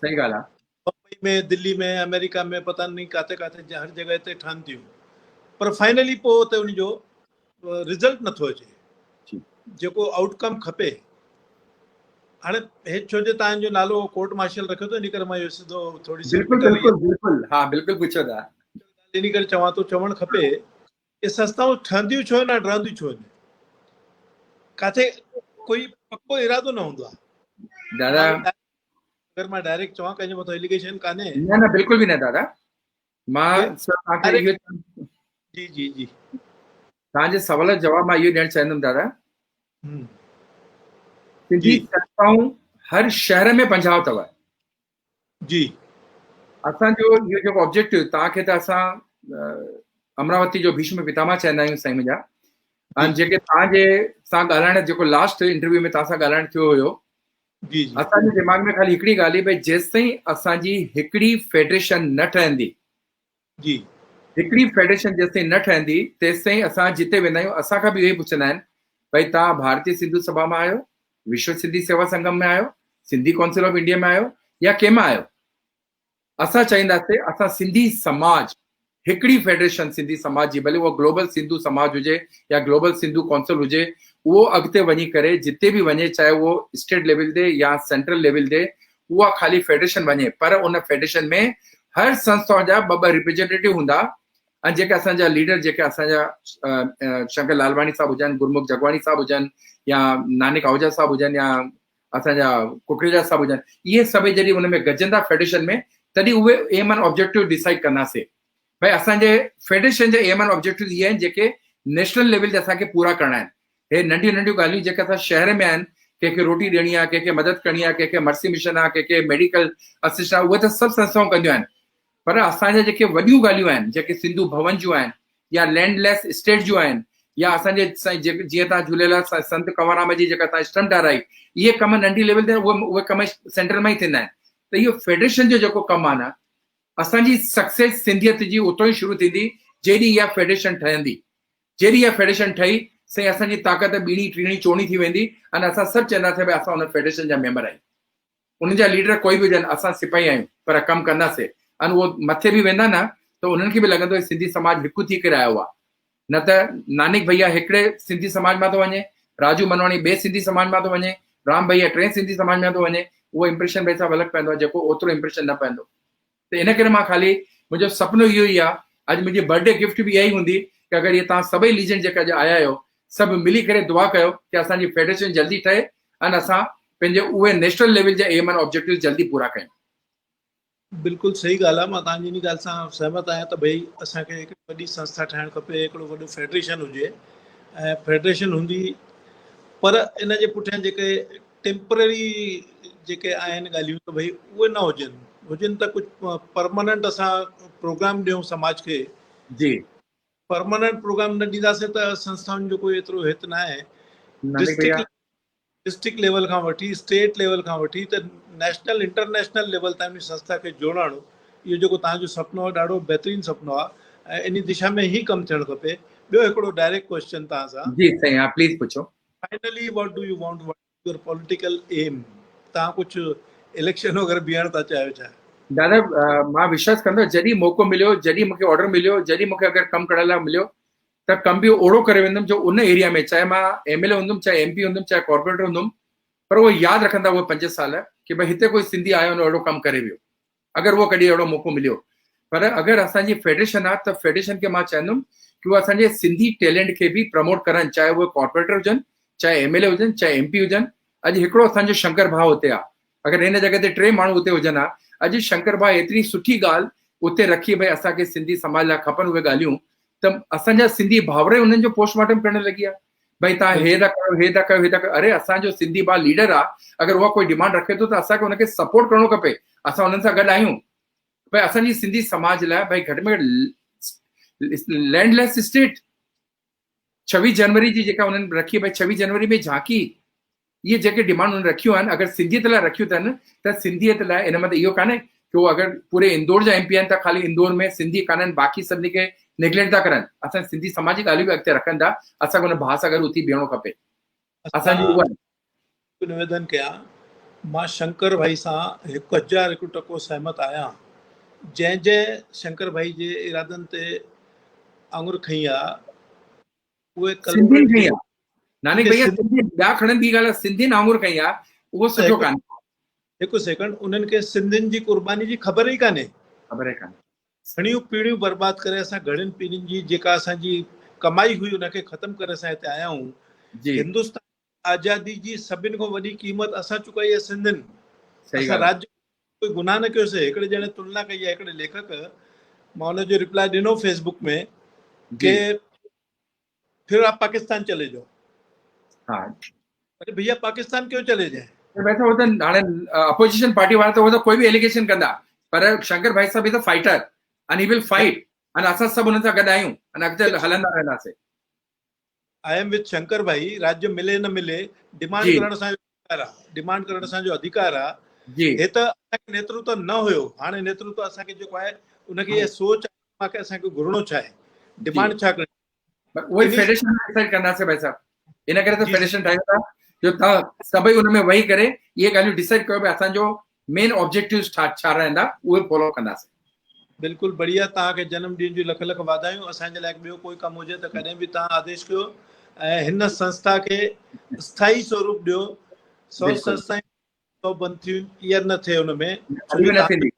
सही ॻाल्हि आहे। बम्बई में, दिल्ली में, अमेरिका में, पता नहीं काथे काथे हर जॻह ते ठहनि थियूं, पर फाइनली पोइ त उनजो रिज़ल्ट नथो अचे जेको आउटकम खपे। हाणे हे छो जो तव्हांजो नालो कोर्ट मार्शल रखियो अथव, इन करे मां इहो सिधो थोरी सी बिल्कुल बिल्कुल बिल्कुल, हाँ बिल्कुल पूछो था। इन करे चवां थो, चवणु खपे कि संस्थाऊं ठहंदियूं छो आहिनि, रहंदियूं छो आहिनि, काथे कोई पक्को इरादो न हूंदो आहे। दादा अगर मां डायरेक्ट चवां कंहिंजे मथां एलिगेशन कान्हे, न न बिल्कुल भी न दादा, मां तव्हांखे इहो जी जी जी तव्हांजे सवाल जो जवाब मां इहो ॾियणु चाहींदुमि दादा, हम्म, सिंधी संस्थाऊं हर शहर में 50 अथव। जी असांजो इहो जेको ऑब्जेक्टिव तव्हांखे त असां अमरावती जो भीष्म पितामह चवंदा आहियूं साईं मुंहिंजा, ऐं जेके तव्हांजे सां ॻाल्हाइण जेको लास्ट इंटरव्यू में तव्हां सां ॻाल्हाइण थियो हुयो, जी जी असांजे दिमाग़ में ख़ाली हिकिड़ी ॻाल्हि हुई भई जेसिताईं असांजी हिकिड़ी फेडरेशन न ठहंदी, जी हिकिड़ी फेडरेशन जेसिताईं न ठहंदी तेसिताईं असां जिते वेंदा आहियूं असांखां बि इहो ई पुछंदा आहिनि भई तव्हां भारतीय सिंधु सभा मां आहियो, विश्व सिंधी सेवा संगम में आहियो, सिंधी काउंसिल ऑफ इंडिया में आहियो या कंहिं मां आहियो। असां चाहींदासीं असां सिंधी समाज हिकिड़ी फेडरेशन सिंधी समाज जी, भले उहो ग्लोबल सिंधु समाज हुजे या ग्लोबल सिंधु काउंसिल हुजे, उहो अॻिते वञी करे जिते बि वञे, चाहे उहो स्टेट लेवल ते या सेंट्रल लेवल ते, उहा ख़ाली फेडरेशन वञे, पर उन फेडरेशन में हर संस्था जा ॿ रिप्रेजेंटेटिव हूंदा, ऐं जेके असांजा लीडर जेके असांजा शंकर लालवाणी साहब हुजनि, गुरमुख जगवाणी साहब हुजनि या नानक आहूजा साहब हुजनि या असांजा कुकरेजा साहब हुजनि, इहे सभई जॾहिं उन में गजंदा फेडरेशन में, तॾहिं उहे एम एंड ऑब्जेक्टिव डिसाइड कंदासीं। भाई असांजे फेडरेशन जे एम एंड ऑब्जेक्टिव इहे आहिनि जेके नेशनल लेवल ते असांखे पूरा करणा आहिनि। हे नंढियूं नंढियूं ॻाल्हियूं जेके असां शहर में आहिनि, कंहिंखे रोटी ॾियणी आहे, कंहिंखे मदद करणी आहे, कंहिंखे मर्सी मिशन आहे, कंहिंखे मेडिकल असिस्ट आहे, उहे त सभु संस्थाऊं कंदियूं आहिनि, पर असांजे जेके वॾियूं ॻाल्हियूं आहिनि, जेके सिंधु भवन जूं आहिनि या लैंडलेस स्टेट जूं आहिनि, या असांजे जीअं तव्हां झूलेलाल संत कंवरराम जी जेका तव्हां स्टम्प ठाराई, इहे कम नंढी लेवल ते उहे कम सेंट्रल मां ई थींदा आहिनि। त इहो फेडरेशन जो जेको कमु आहे न, असांजी सक्सेस सिंधियत जी उतो ई शुरू थींदी जेॾी इहा फेडरेशन ठहंदी। जेॾी इहा फेडरेशन ठही साईं असांजी ताक़त ॿीणी टीणी चोणी थी वेंदी, ऐं असां सभु चवंदासीं भई असां हुन फेडरेशन जा मेंबर आहियूं, उन्हनि जा लीडर कोई बि हुजनि, असां सिपाही आहियूं पर कमु कंदासीं, ऐं उहो मथे बि वेंदा न त उन्हनि खे बि लॻंदो सिंधी समाज हिकु थी करे आयो आहे। न त नानक भैया हिकिड़े सिंधी समाज मां थो वञे, राजू मनवाणी ॿिए सिंधी समाज मां थो वञे, राम भैया टे सिंधी समाज मां थो वञे, उहो इंप्रेशन भई साहब अलॻि पवंदो आहे, जेको ओतिरो इंप्रेशन न पवंदो। त इन करे मां ख़ाली मुंहिंजो सुपिनो इहो ई आहे, अॼु मुंहिंजी बर्थडे गिफ्ट बि इहा ई हूंदी कि अगरि इहे तव्हां सभई लीजेंड जेका अॼु आया आहियो, सभु मिली करे दुआ कयो कि असांजी फेडरेशन जल्दी ठहे ऐं असां पंहिंजे उहे नेशनल लेवल जा एम एंड ऑब्जेक्टिव जल्दी पूरा कयूं। बिल्कुलु सही ॻाल्हि आहे, मां तव्हांजी इन ॻाल्हि सां सहमत आहियां त भई असांखे हिकिड़ी वॾी संस्था ठाहिणु खपे, हिकिड़ो वॾो फेडरेशन हुजे, ऐं फेडरेशन हूंदी, पर इन जे पुठियां जेके टेम्पररी जेके आहिनि ॻाल्हियूं त भई उहे न हुजनि त कुझु परमानेंट असां प्रोग्राम ॾियूं समाज खे। जी परमानेंट प्रोग्राम न ॾींदासीं त संस्थाउनि जो कोई एतिरो हित न आहे। डिस्ट्रिक्ट लेवल खां वठी स्टेट लेवल खां वठी त नेशनल इंटरनेशनल लेवल ताईं संस्था खे जोड़णु, इहो जेको तव्हांजो सुपिनो आहे ॾाढो बहितरीनु सुपिनो आहे ऐं इन दिशा में ई कमु थियणु खपे। ॿियो हिकिड़ो डायरेक्ट क्वेश्चन तव्हां सां। जी साईं, हा प्लीज पुछो। Finally what do you want, what your political aim? तव्हां कुझु इलेक्शन वग़ैरह बीहण था चाहियो छा? दादा मां विश्वास कंदो, जॾहिं मौक़ो मिलियो, जॾहिं मूंखे ऑर्डर मिलियो, जॾहिं मूंखे अगरि कमु करण लाइ मिलियो त कमु बि ओड़ो करे वेंदुमि जो उन एरिया में, चाहे मां MLA हूंदुमि, चाहे MP हूंदुमि, चाहे कॉर्पोरेटर हूंदुमि, पर उहो यादि रखंदा उहे 5 साल कि भई हिते कोई सिंधी आयो न अहिड़ो कमु करे वियो, अगरि उहो कॾहिं अहिड़ो मौक़ो मिलियो। पर अगरि असांजी फेडरेशन आहे त फेडरेशन खे मां चवंदुमि कि उहे असांजे सिंधी टैलेंट खे बि प्रमोट करनि, चाहे उहे कॉर्पोरेटर हुजनि, चाहे MLA हुजनि, चाहे MP हुजनि। अॼु हिकिड़ो असांजो शंकर भाउ हुते आहे, अगरि हिन जॻह ते 3 माण्हू हुते हुजनि हा, अॼु शंकर भाउ एतिरी सुठी ॻाल्हि उते रखी भई असांखे सिंधी समाज लाइ खपनि उहे ॻाल्हियूं, त असांजा सिंधी भाउर उन्हनि जो पोस्टमार्टम करणु लॻी आहे भई तव्हां हे था कयो, हे था कयो, हे था कयो। अरे असांजो सिंधी भाउ लीडर आहे, अगरि उहा कोई डिमांड रखे थो त असांखे हुनखे सपोर्ट करणो खपे, असां हुननि सां गॾु आहियूं। भई असांजी सिंधी समाज लाइ भई घटि में घटि लैंडलेस स्टेट 26 जनवरी जी जेका हुननि रखी, भई 26 जनवरी में झांकी, इहे जेके डिमांड हुननि रखियूं आहिनि, अगरि सिंधियत लाइ रखियूं अथनि त सिंधियत लाइ इन मतिलबु इहो कान्हे कि उहो अगरि पूरे इंदौर जा MP आहिनि त ख़ाली इंदौर में सिंधी कान्हनि, बाक़ी सभिनी खे नेग्लेक्ट था करनि। असां सिंधी समाज जी ॻाल्हियूं बि अॻिते रखनि था, असांखे हुन भाउ सां गॾु उथी बीहणो खपे। असांजी उहा निवेदन कयां, मां शंकर भाई सां 1001% सहमत आहियां। जंहिं शंकर भाई जे इरादनि ते आङुर खई आहे, उहे सिंधियुनि खई आहे। नानक भैया सिंधी ॿिया खणनि, ॿी ॻाल्हि सिंधियुनि आङुर खई आहे, उहो सुठो कान्हे। हिकु सेकंड, उन्हनि खे सिंधियुनि जी कुर्बानी जी ख़बर ई कान्हे। ख़बर ई कान्हे। घणियूं पीढ़ियूं बर्बाद करे असां घणियुनि पीढ़ियुनि जी जेका असांजी कमाई हुई उनखे ख़तम करे असां हिते आया आहियूं। जी हिंदुस्तान आज़ादी जी सभिनि खां वॾी क़ीमत असां चुकाई आहे सिंधियुनि। सही असां ॻाल्हि राज्य कोई गुनाह न कयोसीं। हिकिड़े ॼणे तुलना कई आहे, हिकिड़े लेखक, मां हुनजो रिप्लाई ॾिनो फेसबुक में जी कि फिर आप पाकिस्तान चले जाओ। हाँ अरे भैया पाकिस्तान क्यों चले जाए? वैसे वो तो हाणे अपोजिशन पार्टी वारा तो वो तो कोई भी एलिगेशन कंदा, पर शंकर भाई साहब is a fighter and he will fight and असां सभु हुननि सां गॾु आहियूं ऐं अॻिते हलंदा रहंदासीं। आई एम विद शंकर भाई। राज्य मिले न मिले डिमांड जी करण असांजो अधिकार आहे। डिमांड करण असांजो अधिकार आहे। जी हे त असांखे नेतृत्व न हुयो, हाणे नेतृत्व असांखे जेको आहे उनखे इहा सोच आहे कि असांखे घुरणो छा आहे, डिमांड छा करणी। पर उहे फेडरेशन डिसाइड कंदासीं भाई साहब, इन करे त फेडरेशन ठाहियूं था जो तव्हां सभई हुन में वेही करे इहे ॻाल्हियूं डिसाइड कयो भई असांजो मेन ऑब्जेक्टिव छा रहंदा, उहे फॉलो कंदासीं। बिल्कुलु बढ़िया। तव्हांखे जनम ॾींहं जी लख लख वाधायूं। असांजे लाइ ॿियो कोई कमु हुजे त कॾहिं बि तव्हां आदेश कयो ऐं हिन संस्था खे स्थाई स्वरूप ॾियो। 100 संस्थाएं 100 बंदि थियूं, इहा न थिए हुन में। कॾहिं न थींदी,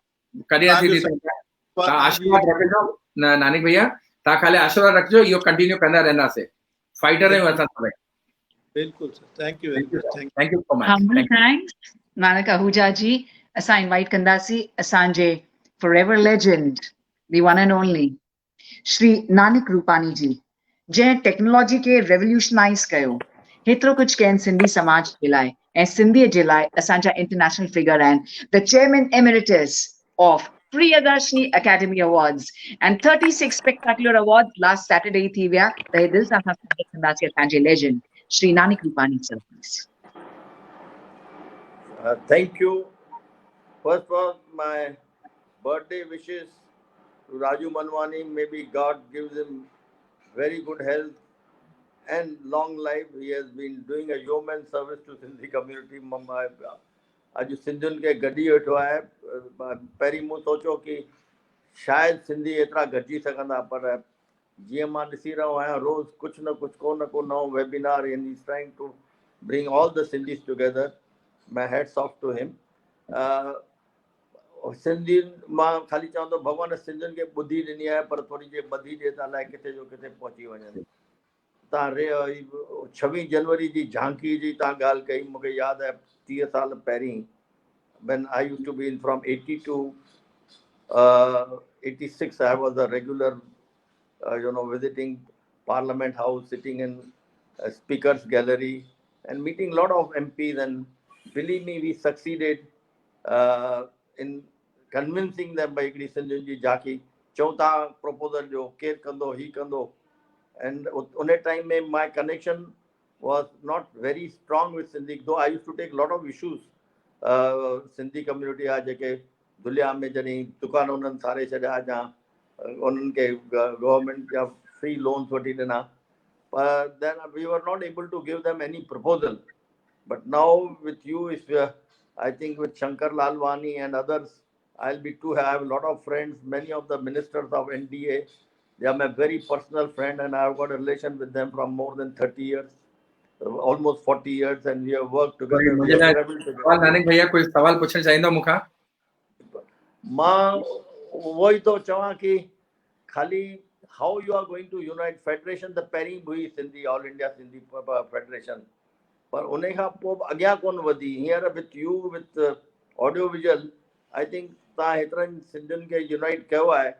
कॾहिं न थींदी। तव्हां आशीर्वाद रखिजो नानक भैया, तव्हां ख़ाली आशीर्वाद रखिजो, इहो कंटिन्यू कंदा रहंदासीं। फाइटर आहियूं असां सभई। बिल्कुलु sir, thank you very much. Thank you so much. Humble thanks, Nanak Ahuja ji. असां इनवाइट कंदासीं असांजे forever legend, the one and only, Shri Nanak Rupani जी, जंहिं टेक्नोलॉजी खे रेवोल्यूशनाइज़ कयो। हेतिरो कुझु कयनि सिंधी समाज जे लाइ ऐं सिंधीअ जे लाइ। असांजा इंटरनेशनल फिगर आहिनि, the chairman emeritus of Priyadarshini academy awards and 36 spectacular awards last Saturday थी विया। त हे दिलि सां असां स्वागत कंदासीं असांजे legend Shri Nanak Rupani sir. Thank you. First of all, my birthday wishes to Raju Manwani. Maybe God gives him very good health and long life. He has been doing a yeoman service to Sindhi community. अॼु सिंधियुनि खे गॾी वेठो आहे। पहिरीं मूं सोचियो कि शायदि सिंधी एतिरा गॾिजी सघंदा, पर जीअं मां ॾिसी रहियो आहियां रोज़ कुझु न कुझु को न को नओं webinar and he is trying to bring all the Sindhis together. My hats off to him. Sindhi मां ख़ाली चवंदो भॻवान सिंधियुनि खे ॿुधी ॾिनी आहे, पर थोरी जे ॿधी ॾिए त अलाए किथे जो किथे पहुची वञनि। तव्हां 26 जनवरी जी झांकी जी तव्हां ॻाल्हि कई, मूंखे यादि आहे 30 साल पहिरीं when I used to be in from 80 to 86, I was a regular visiting Parliament House, sitting in speakers gallery and meeting a lot of MPs, and believe me, we succeeded in convincing them by हिकिड़ी सिंधियुनि जी झांकी चऊं था proposal जो केर कंदो ही कंदो। And उन टाइम में my connection was not very strong with Sindhi, though I used to take a lot of issues Sindhi community आहे जेके दुनिया में जॾहिं दुकान उन्हनि सारे छॾिया या उन्हनि खे गवर्नमेंट जा फ्री लोन्स वठी ॾिना, but then we were not able to give them any proposal. But now with you, I think with Shankar Lalwani and others, I'll be to have a lot of friends, many of the ministers of NDA. They are my very personal friend, and I've got a relation with them from more than 30 years, almost 40 years, and we have worked together. Nanak भैया कोई सवाल पूछना चाहींदा मूंखां? मां उहो ई थो चवां कि खाली how you are going to unite federation, the पहिरीं हुई Sindhi all India Sindhi federation, पर उन खां पोइ अॻियां कोन वधी। हींअर with U with audio visual I think तव्हां हेतिरनि सिंधियुनि खे यूनाइट कयो आहे।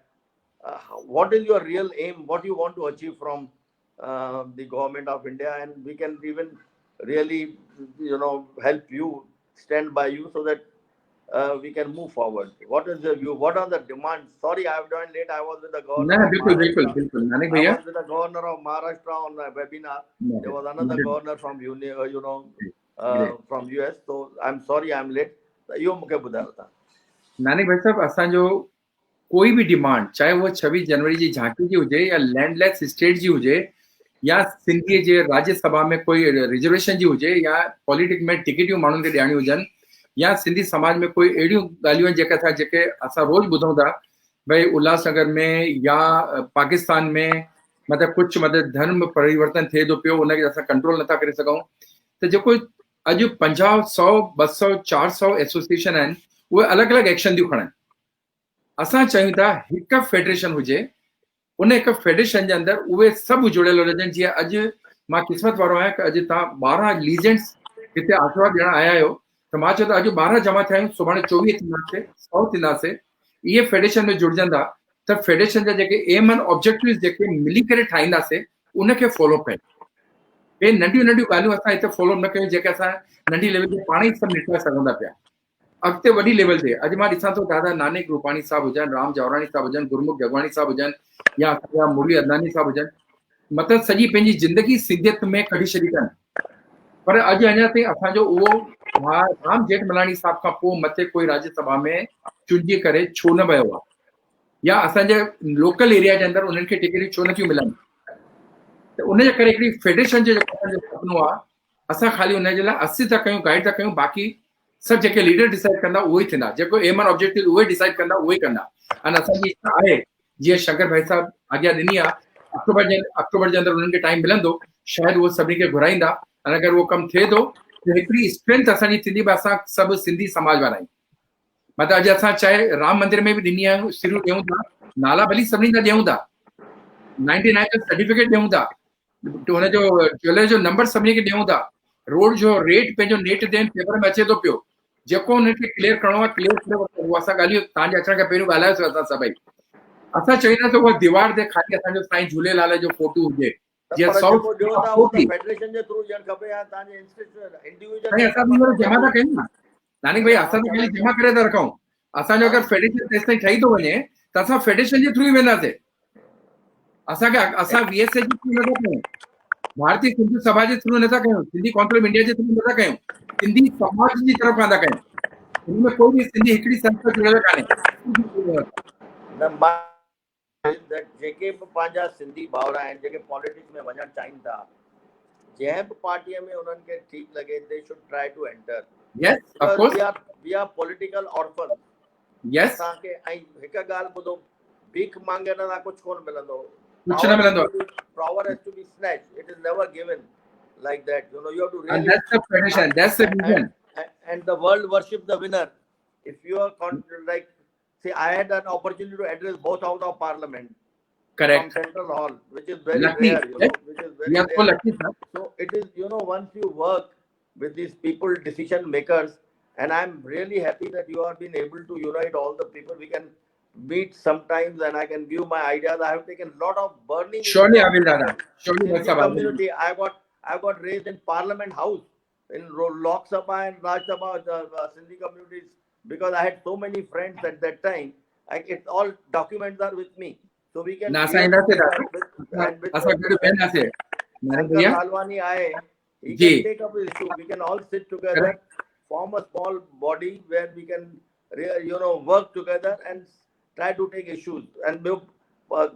what is your real aim, what you want to achieve from the government of India, and we can even really help you, stand by you, so that we can move forward. What is the view? What are the demands? Sorry, I have joined late. I was with the governor. No, bilkul, Nanak bhaiya. I was with the governor of Maharashtra on a webinar. There was another governor from from US. So I'm sorry, I'm late. यो मुझे बुधायो था। नानक भाई साहब, असांजो कोई भी demand, चाहे वो 26 जनवरी जी झांकी जी हुजे या लैंडलेस स्टेट जी हुजे या सिंधी जे राज्यसभा में कोई रिजर्वेशन जी हुजे या पॉलिटिक्स में टिकटियूं माण्हुनि खे ॾियणी हुजनि या सिंधी समाज में कोई अहिड़ियूं ॻाल्हियूं आहिनि जेके असां रोज़ ॿुधूं था भई उल्हासनगर में या पाकिस्तान में मतिलबु कुझु धर्म परिवर्तन थिए थो पियो, उनखे असां कंट्रोल नथा करे सघूं। त जेको अॼु 50, 100, 200, 400 एसोसिएशन आहिनि, उहे अलॻि अलॻि एक्शन थियूं खणनि, असां चयूं था हिकु फेडरेशन हुजे, उन हिकु फेडरेशन जे अंदरि उहे सभु जुड़ियल हुजनि। जीअं अॼु मां क़िस्मत वारो आहियां कि अॼु तव्हां 12 लीजेंड्स हिते आशीर्वाद ॾियण आया आहियो, त मां चयो त अॼु 12 जमा थिया आहियूं, सुभाणे 24 थींदासीं, 100 थींदासीं। इहे फेडरेशन में जुड़जंदा त फेडरेशन जा जेके एम एंड ऑब्जेक्टिव्स जेके मिली करे ठाहींदासीं उनखे फॉलो कयूं। हे नंढियूं नंढियूं ॻाल्हियूं असां हिते फॉलो न कयूं जेके असां नंढी लेवल ते पाण ई सभु निकिरे सघूं था पिया। अॻिते वॾी लेवल ते अॼु मां ॾिसां थो दादा नानक रूपाणी साहब हुजनि, राम जौराणी साहब हुजनि, गुरमुख जगवाणी साहब हुजनि, या असांजा मुरली अदनानी साहब हुजनि, मतिलबु सॼी पंहिंजी ज़िंदगी सिंधियत में कढी छॾी अथनि। पर अॼु अञा ताईं असांजो उहो राम जेठमलानी साहब खां पोइ मथे कोई राज्यसभा में चूंडिजी करे छो न वियो आहे, या असांजे लोकल एरिया जे अंदरि उन्हनि खे टिकटियूं छो नथियूं मिलनि। त उनजे करे हिकिड़ी फेडरेशन जो जेको असांजो सुपिनो आहे, असां ख़ाली उनजे लाइ असी था कयूं, गाइड था कयूं, बाक़ी सभु जेके लीडर डिसाइड कंदा उहे ई थींदा, जेको एम एंड ऑब्जेक्टिव उहे डिसाइड कंदा उहे ई कंदा। ऐं असांजी इच्छा आहे, जीअं शंकर भाई साहब आज्ञा ॾिनी आहे, अक्टूबर जे अंदरि उन्हनि खे टाइम मिलंदो, शायदि उहो सभिनी खे घुराईंदा। ऐं अगरि उहो कमु थिए थो त हिकिड़ी स्ट्रेंथ असांजी थींदी भई असां सभु सिंधी समाज वारा आहियूं। मतिलबु अॼु असां चाहे राम मंदिर में बि ॾिनी आहियूं, सिरियूं ॾियूं था, नाला भली सभिनी जा ॾियूं था, 99 जो सर्टिफिकेट ॾियूं था, हुनजो ज्वेलरी जो नंबर सभिनी खे ॾियूं था, रोड जो रेट पंहिंजो नेट ते पेपर में अचे थो पियो, जेको हुनखे क्लियर करिणो आहे क्लियर करे वठो। उहो असां ॻाल्हियूं तव्हांजे अचण खां पहिरियों ॻाल्हायोसीं असां सभई। असां चईंदा त उहा दीवार ते ख़ाली असांजो साईं झूलेलाल जो फोटो हुजे, जीअं फेडरेशन जे थ्रू ॾियणु खपे या तव्हांजे इंडिविजुअल असां जमा था कयूं न नानक भाई, असां त ख़ाली जमा करे था रखूं। असांजो अगरि फेडरेशन तेसि ताईं ठही थो वञे त असां फेडरेशन जे थ्रू ई वेंदासीं। असां VSA जे थ्रू नथा कयूं, भारतीय सिंधु सभा जे थ्रू नथा कयूं, Sindhi conference of India J through नथा कयूं, सिंधी समाज जी तरफ़ था कयूं। हिनमें कोई बि सिंधी हिकिड़ी संस्था जुड़ियल कान्हे। जेके बि पंहिंजा सिंधी भाउर आहिनि जेके पॉलिटिक्स में वञणु चाहिनि था, जंहिं बि पार्टीअ में उन्हनि खे ठीकु लॻे, they should try to enter. Yes, of course. We are political orphans. Yes. असांखे ऐं हिकु ॻाल्हि ॿुधो, भीख मांगे न कुझु कोन मिलंदो, कुझु न मिलंदो। Power has to be snatched. It is never given like that. You know, you have to really. And that's the tradition. That's the vision. And the world worship the winner. If you are like, see, I had an opportunity to address both Houses of Parliament. Correct. From Central Hall, which is very lucky. rare. You know, which is very we are so lucky, sir. So it is, you know, once you work with these people, decision makers, and I'm really happy that you have been able to unite all the people. We can meet sometimes and I can give my ideas. I have taken a lot of burning. Surely I will, Dada. Surely in the community. I got raised in Parliament House, in Lok Sabha and Raj Sabha, Sindhi communities, because I had so many friends at that time. It's all documents are with me. So we can. Alwani Aaye, he can take up his issue. We can all sit together, form a small body where we can, you know, work together and try to take issues. And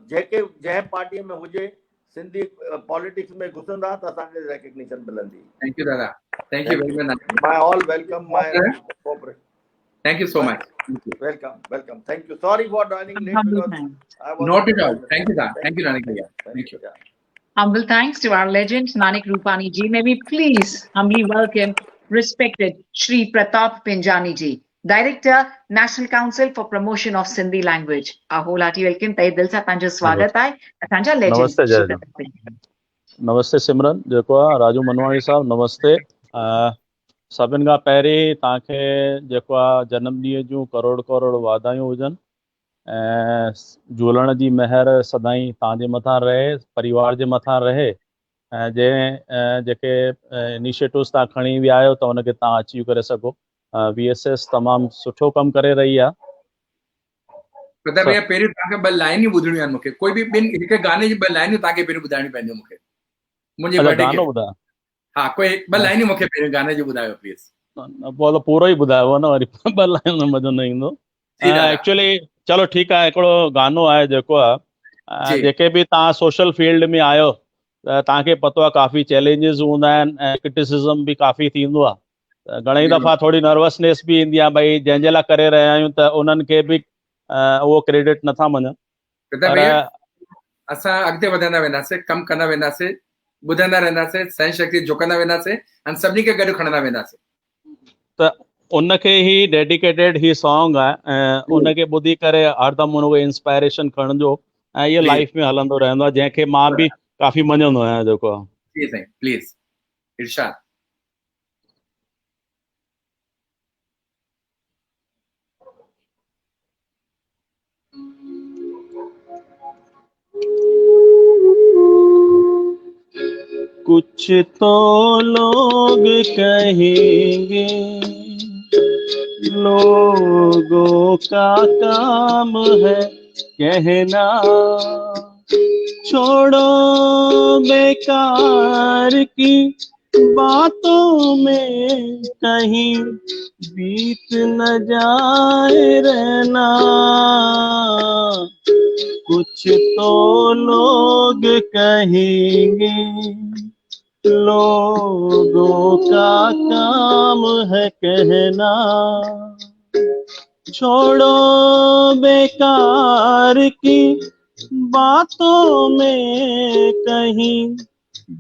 जंहिं पार्टीअ में हुजे Sindhi politics में घुसंदा त असांखे recognition मिलंदी. Thank you, Dada. Thank you very much. My all welcome. My cooperation. Thank you so much. Thank you. Welcome. Thank you. Sorry for joining late because I was not at all. Thank you, Dada. Thank you, Nanak Bhaiya. Thank you. Humble thanks to our legend Nanak Rupani ji. May we please humbly welcome respected Shri Pratap Pinjani ji, Director, National Council for Promotion of Sindhi Language. A wholehearty welcome. Tahe dil sa tanjo swagat hai. Tanja legend. नमस्ते जय नमस्ते सिमरन जेको आहे राजू मनवाणी साहब नमस्ते। सभिनि खां पहिरीं तव्हांखे जेको आहे जनम ॾींहं जूं करोड़ वाधायूं हुजनि ऐं झूलण जी महर सदाईं तव्हांजे मथां रहे, परिवार जे मथां रहे ऐं जेके इनिशिएटिव्स तव्हां खणी विया आहियो त हुनखे तव्हां अचीव करे सघो। VSS तमामु सुठो कमु करे रही आहे। प्रताप भैया पहिरियों तव्हांखे ॿ लाइनियूं ॿुधणियूं आहिनि मूंखे, कोई बि हिकु गाने जी ॿ लाइनियूं तव्हांखे पहिरियों ॿुधाइणी पवंदियूं मूंखे मुंहिंजे बर्थडे खे। ॿुधायो हा कोई ॿ लाइनियूं मूंखे पहिरियों गाने जो ॿुधायो प्लीज़। पोइ त पूरो ई ॿुधायो न, वरी ॿ लाइनियूं मज़ो न ईंदो। एक्चुअली चलो ठीकु आहे, हिकिड़ो गानो आहे जेको आहे जेके बि तव्हां सोशल फील्ड में आहियो त तव्हांखे पतो आहे काफ़ी चैलेंजिस हूंदा आहिनि ऐं क्रिटिसिज़म बि काफ़ी थींदो आहे। घणेई दफ़ा थोड़ी नर्वसनेस बि ईंदी आहे भई जंहिंजे लाइ करे रहिया आहियूं त उन्हनि खे बि उहो क्रेडिट नथा मञनि। असां अॻिते वधंदा वेंदासीं, कमु कंदा वेंदासीं, ॿुधंदा रहंदासीं, सहन शक्ति झुकंदा वेंदासीं ऐं सभिनी खे गॾु खणंदा वेंदासीं। त उनखे ही डेडिकेटेड ही सॉन्ग आहे ऐं उनखे ॿुधी करे हरदम उनखे इंस्पायरेशन खणिजो ऐं इहो लाइफ में हलंदो रहंदो आहे, जंहिंखे मां बि काफ़ी मञंदो आहियां जेको आहे। जी साईं, प्लीज इरशाद। कुछ तो लोग कहेंगे, लोगों का काम है कहना, छोड़ो बेकार की बातों में कहीं बीत न जाए रहना। कुछ तो लोग कहेंगे, लोगों का काम है कहना, छोड़ो बेकार की बातों में कहीं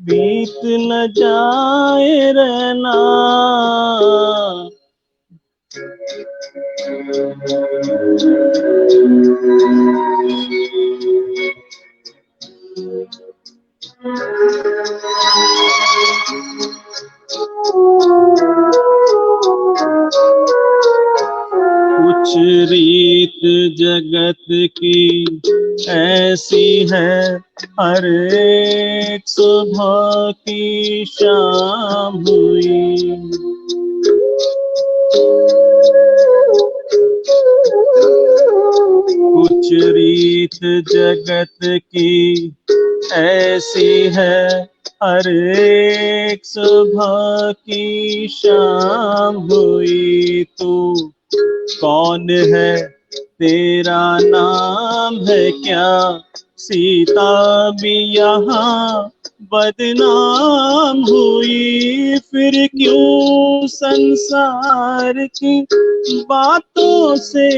बीत न जाए रहना। कुछ रीत जगत की ऐसी है, हर एक सुबह की शाम हुई। कुछ रीत जगत की ऐसी है, हर एक सुबह की शाम हुई। तू कौन है, तेरा नाम है क्या, सीता भी यहाँ बदनाम हुई। फिर क्यों संसार की बातों से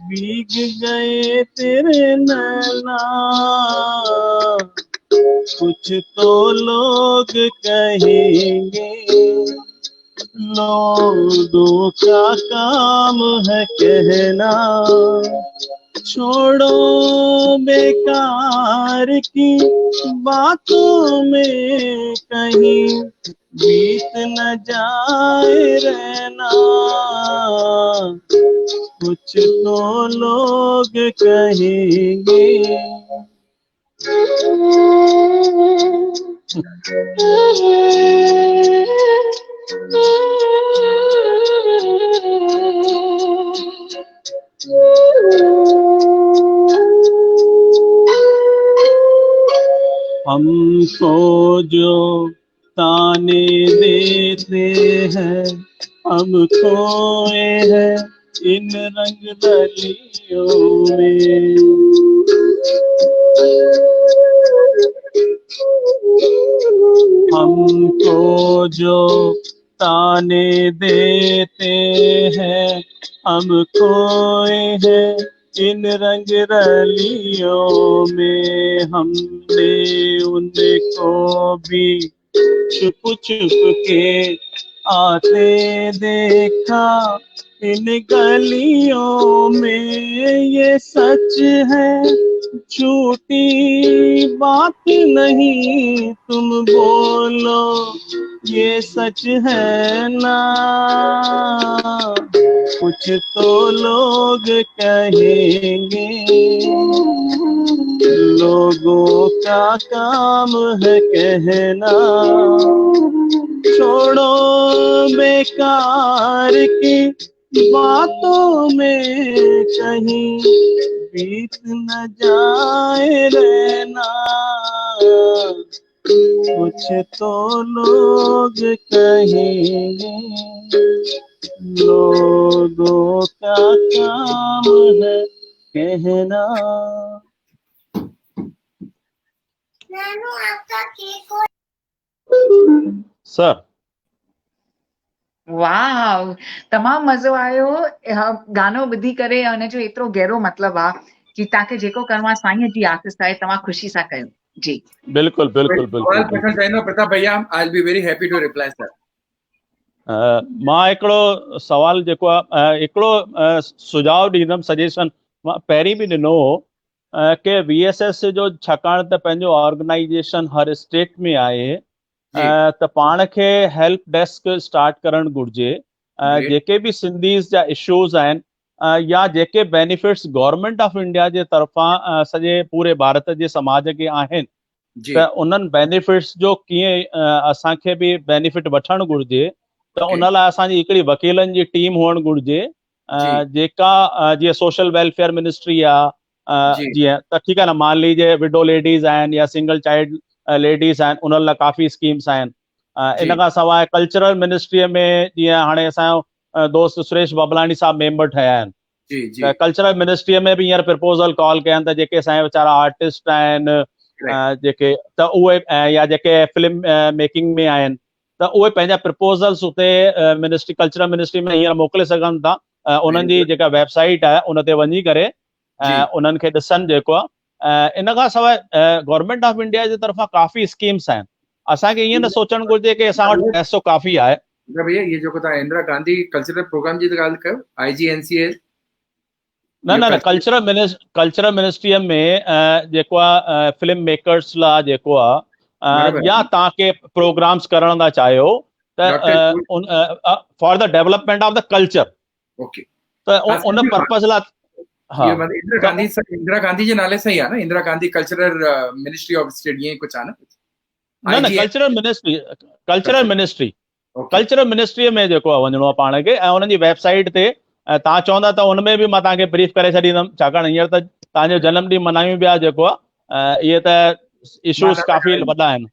भीग गए तेरे नैना। कुछ तो लोग कहेंगे, लोगों का काम है कहना, छोड़ो बेकार की बातों में कहीं बीत न जाए रहना। कुछ तो लोग कहेंगे। हमको जो ताने देते हैं, हम खोए हैं इन रंग रलियों में। हमको जो ताने देते हैं, हम खोए हैं इन रंग रलियों में। हमने उनको भी छुप छुप के आते देखा इन गलियों में। ये सच है, झूठी बात नहीं, तुम बोलो ये सच है ना। कुछ तो लोग कहेंगे, लोगों का काम है कहना, छोड़ो बेकार की बातों में कहीं बीत न जाए रहना। कुछ तो लोग कहेंगे, लोगों का काम है कहना। सर वाह, तमामु मज़ो आयो गानो ॿुधी करे। हुनजो एतिरो गहरो मतिलबु आहे कि तव्हांखे जेको करिणो आहे साईं जी आसीस आहे, तव्हां ख़ुशी सां कयो। जी बिल्कुल बिल्कुल सवाल बिल्कुल पूछना चाहूंगा प्रताप भैया, I will be very happy to reply sir. मां हिकिड़ो सवाल जेको आहे हिकिड़ो सुझाव ॾींदुमि, सजेशन मां पहिरीं बि ॾिनो हो कि VSS जो छाकाणि त पंहिंजो ऑर्गेनाइजेशन हर स्टेट में आहे त पाण खे हेल्प डेस्क स्टार्ट करणु घुरिजे। जेके बि सिंधीज़ जा इश्यूज़ आहिनि या जेके बेनिफिट्स गवर्नमेंट ऑफ इंडिया जे तरफ़ां सॼे पूरे भारत जे समाज खे आहिनि त उन्हनि बेनिफिट्स जो कीअं असांखे बि बेनिफिट वठणु घुरिजे। त उन लाइ असांजी हिकिड़ी वकीलनि जी टीम हुअणु घुरिजे जेका जीअं सोशल वेलफेयर मिनिस्ट्री आहे जीअं त ठीकु आहे न, मान लीजिए विडो लेडीज़ आहिनि या सिंगल चाइल्ड लेडीज़ आहिनि, उन्हनि लाइ काफ़ी स्कीम्स आहिनि। इन खां सवाइ कल्चरल मिनिस्ट्रीअ में जीअं हाणे असांजो दोस्त सुरेश बबलाणी साहब मेंबर ठहिया आहिनि त कल्चरल मिनिस्ट्रीअ में बि हींअर प्रपोज़ल कॉल कया आहिनि त जेके असांजा वीचारा आर्टिस्ट आहिनि जेके त उहे या जेके फिल्म मेकिंग में आहिनि त उहे पंहिंजा प्रपोज़ल्स उते मिनिस्ट्री कल्चरल मिनिस्ट्री में हींअर मोकिले सघनि था। उन्हनि जी जेका वेबसाइट आहे उन ते वञी करे उन्हनि खे ॾिसनि जेको आहे। इन खां सवाइ गवर्नमेंट ऑफ इंडिया जे तरफ़ां काफ़ी स्कीम्स आहिनि। असांखे ईअं न सोचणु घुरिजे की असां वटि पैसो काफ़ी आहे। भैया ये जेको तव्हां इंदिरा गांधी कल्चरल प्रोग्राम जी ॻाल्हि कयो IGNCA न कल्चरल मिनिस्ट्रीअ में जेको आहे फिल्म मेकर्स लाइ जेको आहे या तव्हांखे प्रोग्राम्स करण था चाहियो त for the development of the culture त उन पर्पज़ लाइ इंदिरा गांधी जे नाले सां ई आहे न, Indira Gandhi cultural ministry of state ईअं कुझु आहे न? कल्चरल मिनिस्ट्रीअ में जेको आहे वञिणो आहे पाण खे ऐं उन्हनि जी वेबसाइट ते तव्हां चवंदा त उनमें बि मां तव्हांखे ब्रीफ करे छॾींदुमि, छाकाणि हींअर त तव्हांजो जनम ॾींहुं मल्हायूं पिया जेको आहे इहे त इशूज़ काफ़ी वॾा आहिनि।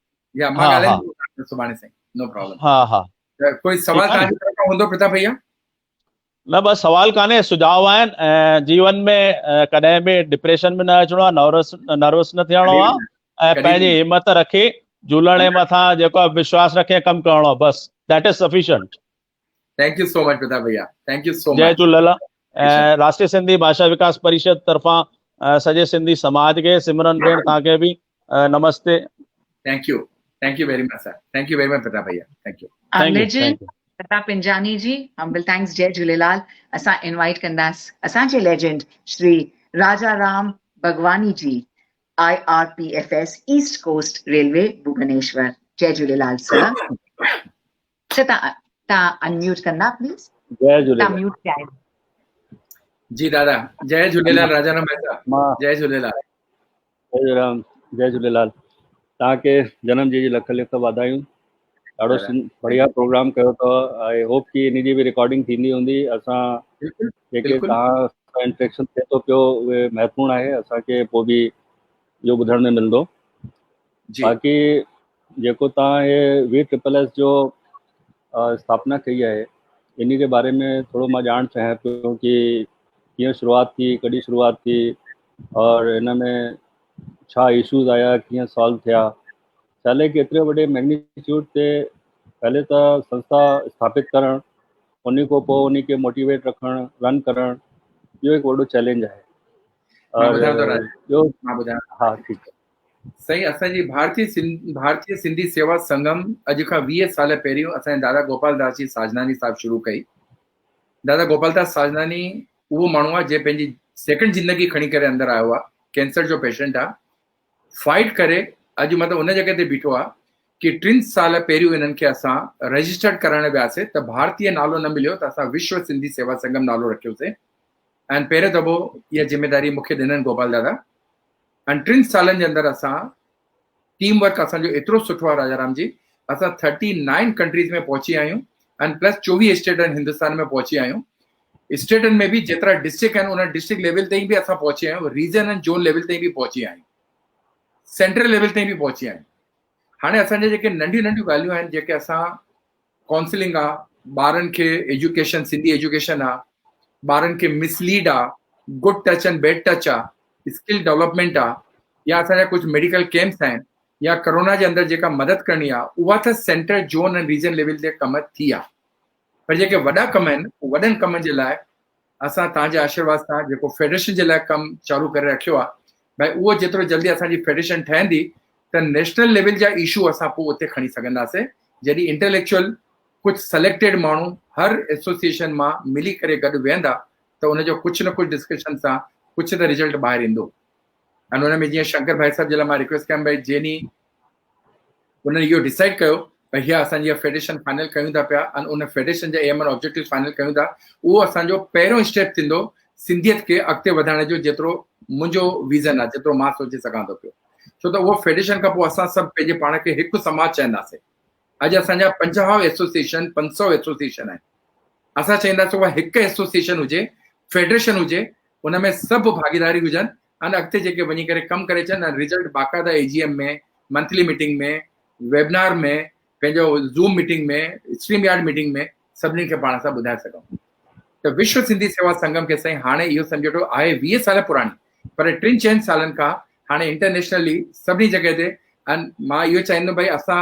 कोई सवाल तव्हांजी तरफ़ां हूंदो प्रताप भैया? न बस सवाल कान्हे, सुझाव आहिनि ऐं जीवन में कॾहिं बि डिप्रेशन में न अचिणो आहे, नर्वस न थियणो आहे ऐं पंहिंजी हिमत रखी झूलण जे मथां जेको आहे विश्वास रखे कमु करणो आहे, बस that is sufficient. Thank you so much Pratap भैया, थैंक यू सो मच। जय झूलेलाल। ऐं राष्ट्रीय सिंधी भाषा विकास परिषद तरफ़ां सॼे सिंधी समाज खे सिमरन भेण तव्हांखे बि नमस्ते। Thank you very much sir, thank you very much Pratap भैया, thank you. Pratap Pinjani ji humble thanks. जय झूलेलाल। असां इनवाइट कंदासीं असांजे legend Shri Raja Ram Bhagwani ji IRPFS East Coast Railway Bhubaneswar. जय झूलेलाल सर। तव्हां अनम्यूट कंदा प्लीज? जय झूलेलाल। म्यूट कयो जी दादा। जय झूलेलाल राजा राम भाई। जय झूलेलाल। जय झूलेलाल। तव्हांखे जनम जी लख लख वाधायूं। ॾाढो बढ़िया प्रोग्राम कयो अथव। आई होप कि इन जी बि रिकॉर्डिंग थींदी हूंदी। असां जेके तव्हां सां इंट्रेक्शन थिए थो पियो उहे महत्वपूर्ण आहे, असांखे पोइ बि इहो ॿुधण में मिलंदो। बाक़ी जेको तव्हां हे VSSS जो स्थापना कई आहे इन जे बारे में थोरो मां ॼाणणु चाहियां पियो कि कीअं शुरूआति थी, कॾहिं शुरूआति थी और हिन में छा इशूज़ आया, कीअं सॉल्व थिया। चाले कि एतिरे वॾे मैग्नीट्यूड ते पहले त संस्था स्थापित करणु, उन खां पोइ उन खे मोटिवेट रखणु, रन करणु, इहो हिकु वॾो चैलेंज आहे। हाँ ठीक है सही। असांजी भारतीय सिंधी सेवा संगम अॼु खां 20 साल पहिरियों असांजे दादा गोपाल दास जी साजनानी साहब शुरू कई। दादा गोपाल दास साजनानी उहो माण्हू आहे जंहिं पंहिंजी सेकंड ज़िंदगी खणी करे अंदरि आयो आहे। कैंसर जो पेशेंट आहे, फाइट करे अॼु मतिलबु उन जॻह ते बीठो आहे कि 3 साल पहिरियों इन्हनि खे असां रजिस्टर्ड कराइण वियासीं त भारतीय नालो न मिलियो त असां विश्व सिंधी सेवा संगम नालो रखियोसीं ऐं पहिरियों दफ़ो इहा जिम्मेदारी मूंखे ॾिननि गोपाल दादा। ऐं 3 सालनि जे अंदरि असां टीम वर्क असांजो एतिरो सुठो आहे राजा राम जी, असां 39 कंट्रीज़ में पहुची आहियूं ऐं प्लस 24 स्टेट हिंदुस्तान में पहुची आहियूं। स्टेटनि में बि जेतिरा डिस्ट्रिक्ट आहिनि उन डिस्ट्रिक्ट लेवल ताईं बि असां पहुची आहियूं, रीजन ऐं जोन लेवल ताईं बि पहुची आहियूं, सेंट्रल लेवल ताईं बि पहुची आहियूं। हाणे असांजे जेके नंढियूं नंढियूं ॻाल्हियूं आहिनि जेके असां काउंसलिंग आहे, ॿारनि खे एजुकेशन, सिंधी एजुकेशन आहे, ॿारनि खे मिसलीड आहे, good touch and bed touch आहे, स्किल डेवलपमेंट आहे, या असांजा कुझु मेडिकल कैंप्स आहिनि, या कोरोना जे अंदरि जेका मदद करणी आहे उहा त सेंटर जोन ऐं रीजन लेवल ते कम थी आहे। पर जेके वॾा कम आहिनि वॾनि कमनि जे लाइ असां तव्हांजे आशीर्वाद सां जेको फेडरेशन जे लाइ कमु चालू करे रखियो आहे, भाई उहो जेतिरो जल्दी असांजी फेडरेशन ठहंदी त नेशनल लेवल जा इशू असां पोइ उते खणी सघंदासीं। जॾहिं इंटेलेक्चुअल कुछ सेलेक्टेड माण्हू हर एसोसिएशन मां मिली करे गॾु वेहंदा त उनजो कुछ न कुछ डिस्कशन सां कुछ त रिजल्ट ॿाहिरि ईंदो। ऐं उन में जीअं शंकर भाई साहब जे लाइ मां रिक्वेस्ट कयमि भई जेनी उन्हनि इहो डिसाइड कयो भई हीअ असांजी फेडरेशन फाइनल कयूं था पिया ऐं उन फेडरेशन जा एम एंड ऑब्जेक्टिव फाइनल कयूं था, उहो असांजो पहिरियों स्टेप थींदो सिंधियत खे अॻिते वधाइण जो, जेतिरो मुंहिंजो विज़न आहे, जेतिरो मां सोचे सघां थो पियो। छो त उहो फेडरेशन खां पोइ असां सभु पंहिंजे पाण खे हिकु समाज चवंदासीं। अॼु असांजा 50 एसोसिएशन 500 एसोसिएशन आहिनि। असां चवंदासीं उहा हिकु एसोसिएशन हुजे, फेडरेशन हुजे, उन में सभु भागीदारी हुजनि ऐं अॻिते जेके वञी करे कमु करे अचनि ऐं रिजल्ट बाक़ाइदा एजीएम में, मंथली मीटिंग में, वेबिनार में, पंहिंजो ज़ूम मीटिंग में, स्ट्रीम यार्ड मीटिंग में सभिनी खे पाण सां ॿुधाए सघूं। त विश्व सिंधी सेवा संगम खे साईं हाणे इहो सम्झो आहे 20 साल पुराणी, पर 3-4 सालनि खां हाणे इंटरनेशनली सभिनी जॻह ते। ऐं मां इहो चाहींदुमि भई असां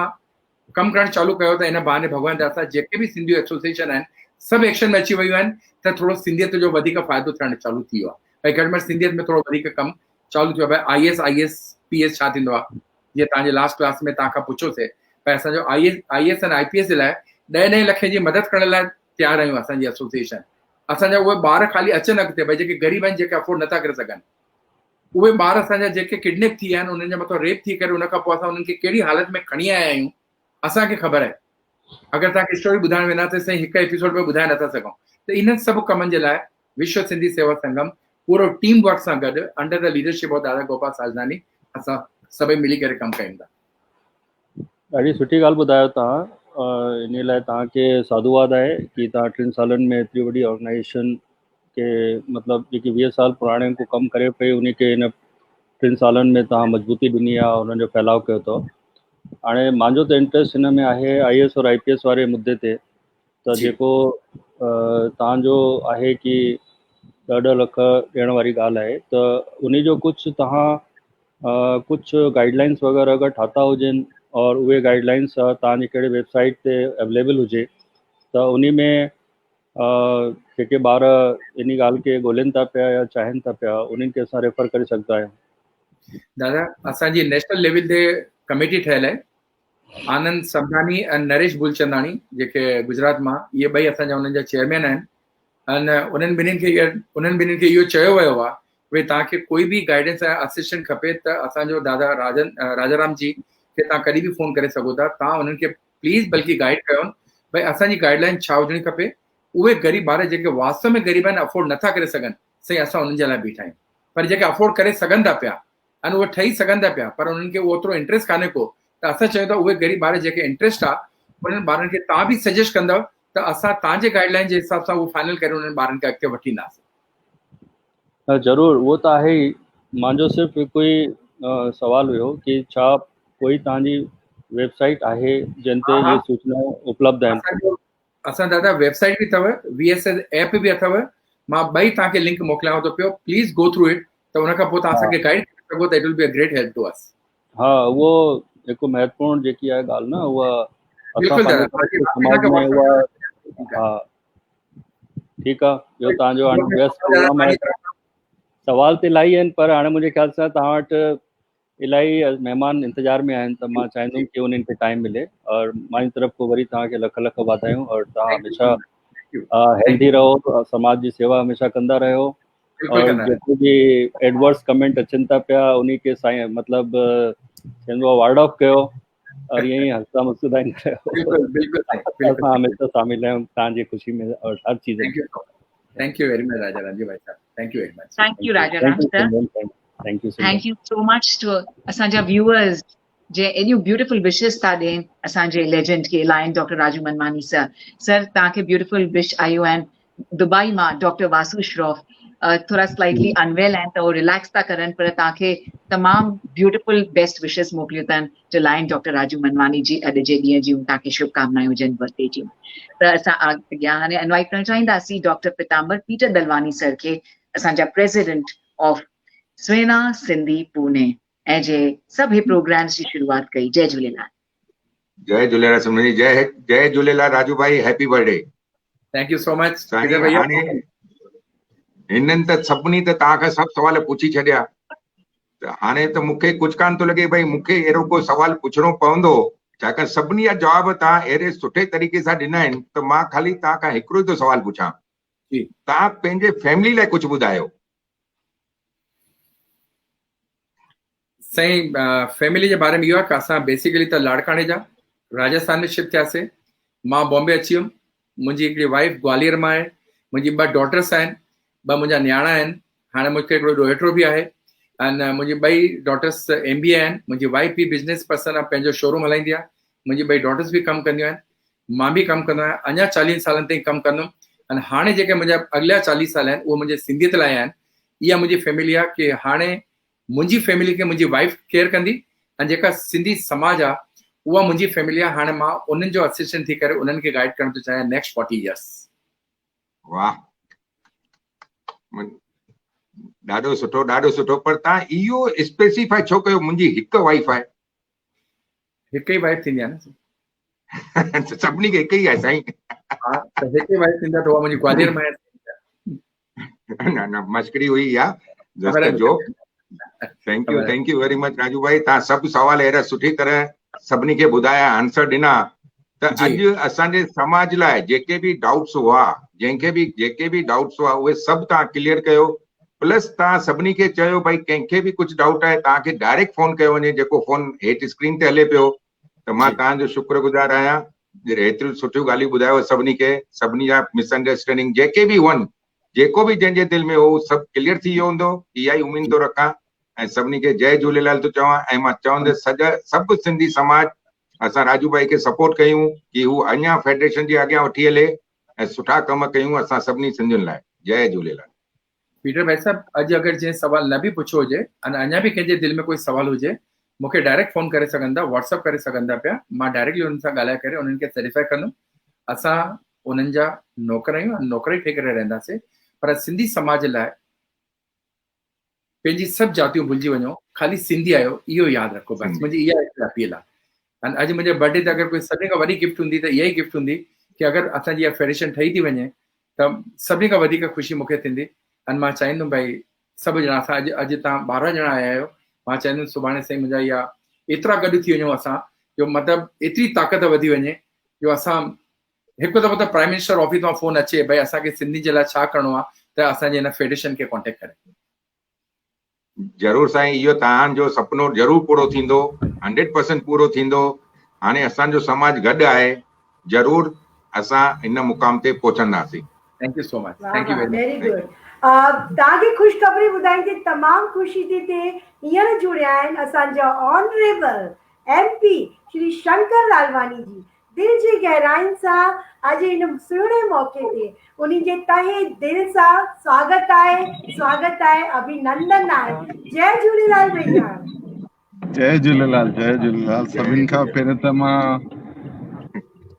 कमु करणु चालू कयो त इन बहाने भॻवान जा असां जेके बि सिंधी एसोसिएशन आहिनि सभु एक्शन में अची वियूं आहिनि त थोरो सिंधियत जो वधीक फ़ाइदो थियणु चालू थी वियो आहे। भई घटि में घटि सिंधियत में थोरो वधीक कमु चालू थियो आहे। भई IAS छा थींदो आहे, जीअं तव्हांजे लास्ट क्लास में तव्हां खां पुछोसीं भई असांजो IAS ऐं IPS जे लाइ 10 लख जी मदद करण लाइ तयारु आहियूं असांजी एसोसिएशन। असांजा उहे ॿार ख़ाली अचनि अॻिते, भई जेके ग़रीब आहिनि, जेके अफोर्ड नथा करे सघनि, उहे ॿार असांजा जेके किडनेप थी विया आहिनि, उन्हनि जे मथां रेप थी करे उन खां पोइ असां उन्हनि खे कहिड़ी हालत में खणी आया आहियूं असांखे ख़बर आहे। अगरि तव्हांखे स्टोरी ॿुधाइण वेंदा त साईं हिकु एपिसोड में ॿुधाए नथा सघूं। त इन्हनि सभु कमनि जे लाइ विश्व सिंधी सेवा संगम पूरो टीम वर्क सां गॾु अंडर द लीडरशिप ऑफ दादा गोपाल साजनानी असां सभई मिली करे कमु कयूं था। ॾाढी सुठी ॻाल्हि ॿुधायो तव्हां। इन लाइ तव्हांखे साधुवाद आहे कि तव्हां 3 सालनि में एतिरी वॾी ऑर्गेनाइजेशन के मतिलबु जेकी 20 साल पुराणे को कमु करे पई उन खे इन 3 सालनि में तव्हां मजबूती ॾिनी आहे, उन्हनि जो फैलाव कयो अथव। हाणे मुंहिंजो त इंट्रस्ट हिन में आहे IAS और IPS वारे मुद्दे ते। त जेको तव्हांजो आहे कि 10 लख ॾियण वारी ॻाल्हि आहे, त उन जो कुझु तव्हां कुझु गाइडलाइंस वग़ैरह अगरि ठाता हुजनि और उहे गाइडलाइंस तव्हांजी कहिड़े वेबसाइट ते अवेलेबल हुजे त उन में जेके ॿार इन ॻाल्हि खे ॻोल्हनि था पिया या चाहिनि था पिया उन्हनि खे असां रेफर करे सघंदा आहियूं। दादा असांजी नेशनल लेवल ते कमेटी ठहियल आहे। आनंद सबनानी ऐं नरेश बुलचंदानी जेके गुजरात मां, इहे ॿई असांजा उन्हनि जा चेयरमैन आहिनि। ऐं उन्हनि ॿिन्हिनि खे इहो चयो वियो आहे भई तव्हांखे कोई बि गाइडेंस ऐं असिस्टेंट खपे त असांजो दादा राजाराम जी खे तव्हां कॾहिं बि फ़ोन करे सघो था। तव्हां उन्हनि खे प्लीज़ बल्कि गाइड कयो भई असांजी गाइडलाइन छा हुजणी खपे। उहे ग़रीब ॿार जेके वास्तव में ग़रीब आहिनि, अफोर्ड नथा करे सघनि, साईं असां उन्हनि जे लाइ बीठा आहियूं। पर जेके अफोर्ड करे सघनि था पिया ऐं उहे ठही सघनि था पिया, पर उन्हनि खे ओतिरो इंट्रस्ट कान्हे को, त असां चयूं था उहे ग़रीब ॿार जेके इंट्रस्ट आहे उन्हनि ॿारनि खे तव्हां बि सजेस्ट कंदव त असां तव्हांजे गाइडलाइन जे हिसाब सां उहो फाइनल करे उन्हनि ॿारनि खे अॻिते वठी ईंदासीं। ज़रूरु, उहो त आहे ई। मुंहिंजो सिर्फ़ु हिकु ई सवाल हुयो कि छा कोई तव्हांजी वेबसाइट आहे जिन ते इहे सूचनाऊं उपलब्ध आहिनि? असां दादा वेबसाइट बि अथव, VSS ऐप बि अथव। मां ॿई तव्हांखे लिंक मोकिलियांव थो पियो, प्लीज़ गो थ्रू इट। त उन खां पोइ तव्हां असांखे गाइड करे सघो त it will be a great help to us. हा, उहो हिकु महत्वपूर्ण जेकी आहे ॻाल्हि न, उहा बिल्कुलु दादा, समाज में उहा। हा ठीकु आहे। ॿियो तव्हांजो हाणे व्यस्त प्रोग्राम आहे, सवाल त इलाही आहिनि, पर हाणे मुंहिंजे ख़्याल सां तव्हां वटि इलाही महिमान इंतज़ार में आहिनि, त मां चाहींदुमि कि उन्हनि खे टाइम मिले। और मुंहिंजी तरफ़ खां वरी तव्हांखे लख लख वाधायूं। और तव्हां हमेशह हेल्दी रहो, समाज जी सेवा हमेशह कंदा रहियो। और जेको बि एडवर्स कमेंट अचनि था पिया उन खे मतिलबु चवंदो आहे वार्ड ऑफ कयो और ईअं ई हंसदा मुस्कुराईंदा रहियो। असां हमेशह शामिल आहियूं तव्हांजी ख़ुशी में और हर चीज़ में। Thank you very much Rajaram ji भाई साहब। Thank you very much. Thank you Rajaram sir. Thank you so much to असांजा व्यूअर्स जे एॾियूं ब्यूटिफुल विशेस था ॾियनि असांजे लेजेंड खे, लायन डॉक्टर राजू मनमानी सर। सर तव्हांखे ब्यूटिफुल विश आयूं आहिनि दुबई मां डॉक्टर वासु श्रॉफ। थोड़ा स्लाइटली अनवेल आहिनि त उहो रिलैक्स था करनि, पर तव्हांखे तमामु ब्यूटिफुल बेस्ट विशेस मोकिलियूं अथनि टू लायन डॉक्टर राजू मनमानी जी अॼु जे ॾींहं जूं। तव्हांखे शुभकामनायूं हुजनि बर्थडे जूं। त असां अॻियां हाणे इनवाइट करणु चाहींदासीं डॉक्टर पितांबर पीटर दलवानी सर खे, असांजा प्रेसिडेंट ऑफ स्वेना सिंधी पुणे, ऐं जे सभु प्रोग्राम्स जी शुरूआत कई। जय झूलेलाल। जय झूलेलाल सिमरन जी। जय झूलेलाल राजू भाई, happy birthday. Thank you so much. हिननि त सभिनी त तव्हांखां सभु सवाल पुछी छॾिया, त हाणे त मूंखे कुझु कान थो लॻे भई मूंखे अहिड़ो को सवाल पुछणो पवंदो छाकाणि सभिनी जा जवाब तव्हां अहिड़े सुठे तरीक़े सां ॾिना आहिनि त मां ख़ाली तव्हां खां हिकिड़ो ई थो सवाल पुछां, तव्हां पंहिंजे फैमिली लाइ कुझु ॿुधायो। साईं फैमिली जे बारे में इहो आहे कि असां बेसिकली त लाड़काणे जा राजस्थान में शिफ्ट थियासीं। मां बॉम्बे अची वियुमि। मुंहिंजी हिकिड़ी वाइफ ग्वालियर मां आहे। मुंहिंजी 2 डॉटर्स आहिनि, 2 मुंहिंजा न्याणा आहिनि। हाणे मूंखे हिकिड़ो ॾोहिटो बि आहे ऐं मुंहिंजी 2 डॉटर्स MBA आहिनि। मुंहिंजी वाइफ बि बिज़नेस पर्सन आहे, पंहिंजो शोरूम हलाईंदी आहे। मुंहिंजी 2 डॉटर्स बि कमु कंदियूं आहिनि। मां बि कमु कंदो आहियां, अञा 40 सालनि ताईं कमु कंदुमि। ऐं हाणे जेके मुंहिंजा अॻिला 40 साल आहिनि उहे मुंहिंजे सिंधियत लाइ आहिनि। इहा मुंहिंजी फैमिली आहे कि हाणे मुंहिंजी फैमिली खे मुंहिंजी वाइफ केयर कंदी ऐं जेका सिंधी समाज आहे उहा मुंहिंजी फैमिली आहे। हाणे मां उन्हनि जो असिस्टेंट थी करे उन्हनि खे गाइड करणु थो चाहियां नेक्स्ट 40 इयर्स। वाह, ॾाढो सुठो, ॾाढो सुठो। पर तव्हां इहो स्पेसिफाई छो कयो मुंहिंजी हिकु वाइफ आहे? हिकु ई वाइफ थींदी आहे न सभिनी खे हिकु ई आहे साईं। हा, त हिकु ई वाइफ थींदा त उहा मुंहिंजी ग्वालियर मां न न मस्करी हुई आहे, just joke. Thank you very much Raju भाई। तव्हां सभु सवाल अहिड़ा सुठी तरह सभिनी खे ॿुधाया, आंसर ॾिना। त अॼु असांजे समाज लाइ जेके बि डाउट्स हुआ, जेके बि डाउट्स हुआ उहे सभु तव्हां क्लियर कयो। प्लस तव्हां सभिनी खे चयो भाई कंहिंखे बि कुझु डाउट आहे तव्हांखे डायरेक्ट फोन कयो वञे, जेको फोन हेठि स्क्रीन ते हले पियो। त मां तव्हांजो शुक्रगुज़ार आहियां, हेतिरियूं सुठियूं ॻाल्हियूं ॿुधायो सभिनी खे। सभिनी जा मिसअंडरस्टैंडिंग जेके बि हुअनि, जेको बि जंहिंजे दिलि में हो सभु क्लियर थी वियो हूंदो, इहा ई उमेद थो रखां। ऐं सभिनी खे जय झूलेलाल थो चवां। ऐं मां चवंदुसि सभु सिंधी समाज असां राजू भाई खे सपोर्ट कयूं कि हू अञा फेडरेशन जे अॻियां वठी हले ऐं सुठा कम कयूं असां सभिनी सिंधियुनि लाइ। जय झूलेलाल। पीटर भाई साहब, अॼु अगरि जंहिं सवाल न बि पुछियो हुजे ऐं अञा बि कंहिंजे दिलि में कोई सवाल हुजे, मूंखे डायरेक्ट फोन करे सघंदा, व्हाट्सअप करे सघंदा पिया। मां डायरेक्टली उन्हनि सां ॻाल्हाए करे उन्हनि खे सेटिस्फाई कंदुमि। असां उन्हनि जा नौकर आहियूं, नौकर ई ठही करे रहंदासीं। पर सिंधी समाज लाइ पंहिंजी सभु जातियूं भुलिजी वञो, ख़ाली सिंधी आहियो इहो यादि रखो बसि। मुंहिंजी इहा हिकु अपील आहे। ऐं अॼु मुंहिंजे बर्थडे ते अगरि कोई सभिनी खां वॾी गिफ्ट हूंदी त इहा ई गिफ्ट हूंदी कि अगरि असांजी इहा फेडरेशन ठही थी वञे त सभिनी खां वधीक ख़ुशी मूंखे थींदी। ऐं मां चाहींदुमि भाई सभु ॼणा, असां अॼु तव्हां 12 ॼणा आया आहियो, मां चाहींदुमि सुभाणे साईं मुंहिंजा इहा एतिरा गॾु थी वञूं असां, जो मतिलबु एतिरी ताक़त वधी वञे जो असां हिकु दफ़ो त प्राइम मिनिस्टर ऑफिस मां फोन अचे भाई असांखे सिंधी जे लाइ छा करिणो आहे, त असांजे हिन फेडरेशन खे कॉन्टेक्ट करे। ज़रूर साईं, इहो तव्हांजो सुपिनो ज़रूर पूरो थींदो, 100% पूरो थींदो। हाणे असांजो समाज गॾु आहे, ज़रूर असां हिन मुक़ाम ते पहुचंदासीं। Thank you so much. Thank you very much. Very good. तव्हांखे ख़ुशख़बरी ॿुधाईंदे तमामु ख़ुशी थी थिए। हींअर जुड़िया आहिनि असांजा ऑनरेबल MP श्री शंकर लालवानी जी। दिल जी गहराइनि सां अॼु हिन सुहिणे मौक़े ते उन्हनि जे तहे दिल सां स्वागत आहे, अभिनंदन आहे। जय झूलेलाल भैया। जय झूलेलाल, जय झूलेलाल। सभिनि खां पहिरियों त मां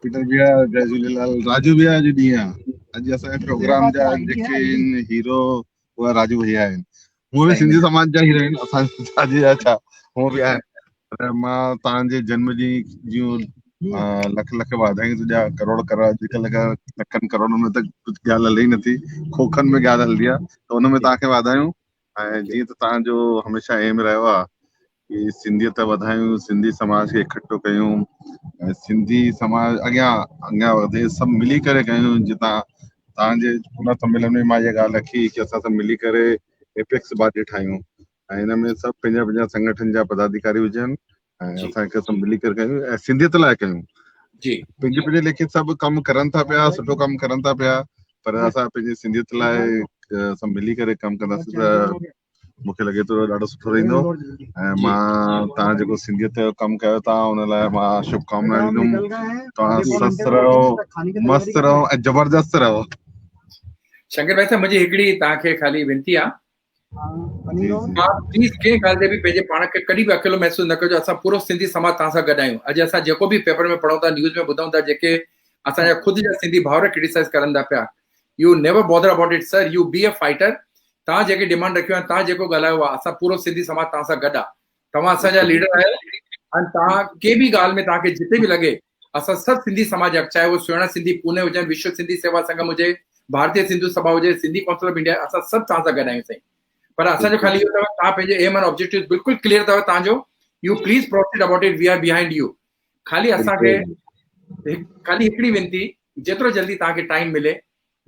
पीटर भैया जय झूलेलाल, राजू भैया जो ॾींहुं आहे अॼु। असांजे प्रोग्राम जा जेके हीरो उहे राजू भैया आहिनि। उहे बि सिंधी समाज जा हीरो आहिनि, असांजे छा उहे बि आहिनि। मां तव्हांजे जन्म ॾींहं जूं लख लख वाधायूं थो ॾियां। करोड़ करोड़ अॼुकल्ह लखनि करोड़नि में त कुझु ॻाल्हि हले ई नथी, खोखनि में ॻाल्हि हलंदी आहे। त हुन में तव्हांखे वाधायूं। ऐं जीअं त तव्हांजो हमेशह एम रहियो आहे कि सिंधियत वधायूं, सिंधी समाज खे इकठो कयूं ऐं सिंधी समाज अॻियां वधे, सभु मिली करे कयूं। जितां तव्हांजे हुन सम्मेलन में मां इहा ॻाल्हि रखी कि असां सभु मिली करे एपेक्स बाडी ठाहियूं ऐं हिन में सभु पंहिंजा पंहिंजा संगठन जा पदाधिकारी हुजनि ऐं असां हिकु सभु मिली करे कयूं ऐं सिंधियत लाइ कयूं। पंहिंजे पंहिंजे लेखे सभु कमु करनि था पिया, सुठो कमु करनि था पिया, पर असां पंहिंजी सिंधियत लाइ सभु मिली करे कमु कंदासीं त मूंखे लॻे थो ॾाढो सुठो रहंदो। ऐं मां तव्हां जेको सिंधियत जो कमु कयो था उन लाइ मां शुभकामनाऊं ॾींदुमि। तव्हां स्वस्थ रहो, मस्त रहो ऐं जबरदस्त रहो। शंकर भाई साहब, मुंहिंजी हिकिड़ी तव्हांखे ख़ाली विनती आहे, प्लीज़ कंहिं ॻाल्हि ते बि पंहिंजे पाण खे कॾहिं बि अकेलो महसूस न कजो। असां पूरो सिंधी समाज तव्हां सां गॾु आहियूं। अॼु असां जेको बि पेपर में पढ़ूं था, न्यूज़ में ॿुधूं था, जेके असांजा ख़ुदि जा सिंधी भाउर क्रिटिसाइज़ करनि था पिया, U never bother about it sir, U be a fighter. तव्हां जेके डिमांड रखियो आहे, तव्हां जेको ॻाल्हायो आहे, असां पूरो सिंधी समाज तव्हां सां गॾु आहे। तव्हां असांजा लीडर आहियो ऐं तव्हां कंहिं बि ॻाल्हि में तव्हांखे जिते बि लॻे, असां सभु सिंधी समाज, चाहे उहो सुहिणा सिंधी पुणे हुजनि, विश्व सिंधी सेवा संगम हुजे, भारतीय सिंधु सभा हुजे, सिंधी काउंसिल ऑफ इंडिया, असां सभु तव्हां सां गॾु आहियूं साईं। पर असांजो ख़ाली इहो अथव, तव्हां पंहिंजे एम एंड ऑब्जेक्टिव बिल्कुलु क्लियर अथव तव्हांजो। You please proceed about it, we are behind you. ख़ाली असांखे ख़ाली हिकिड़ी वेनती, जेतिरो जल्दी तव्हांखे टाइम मिले,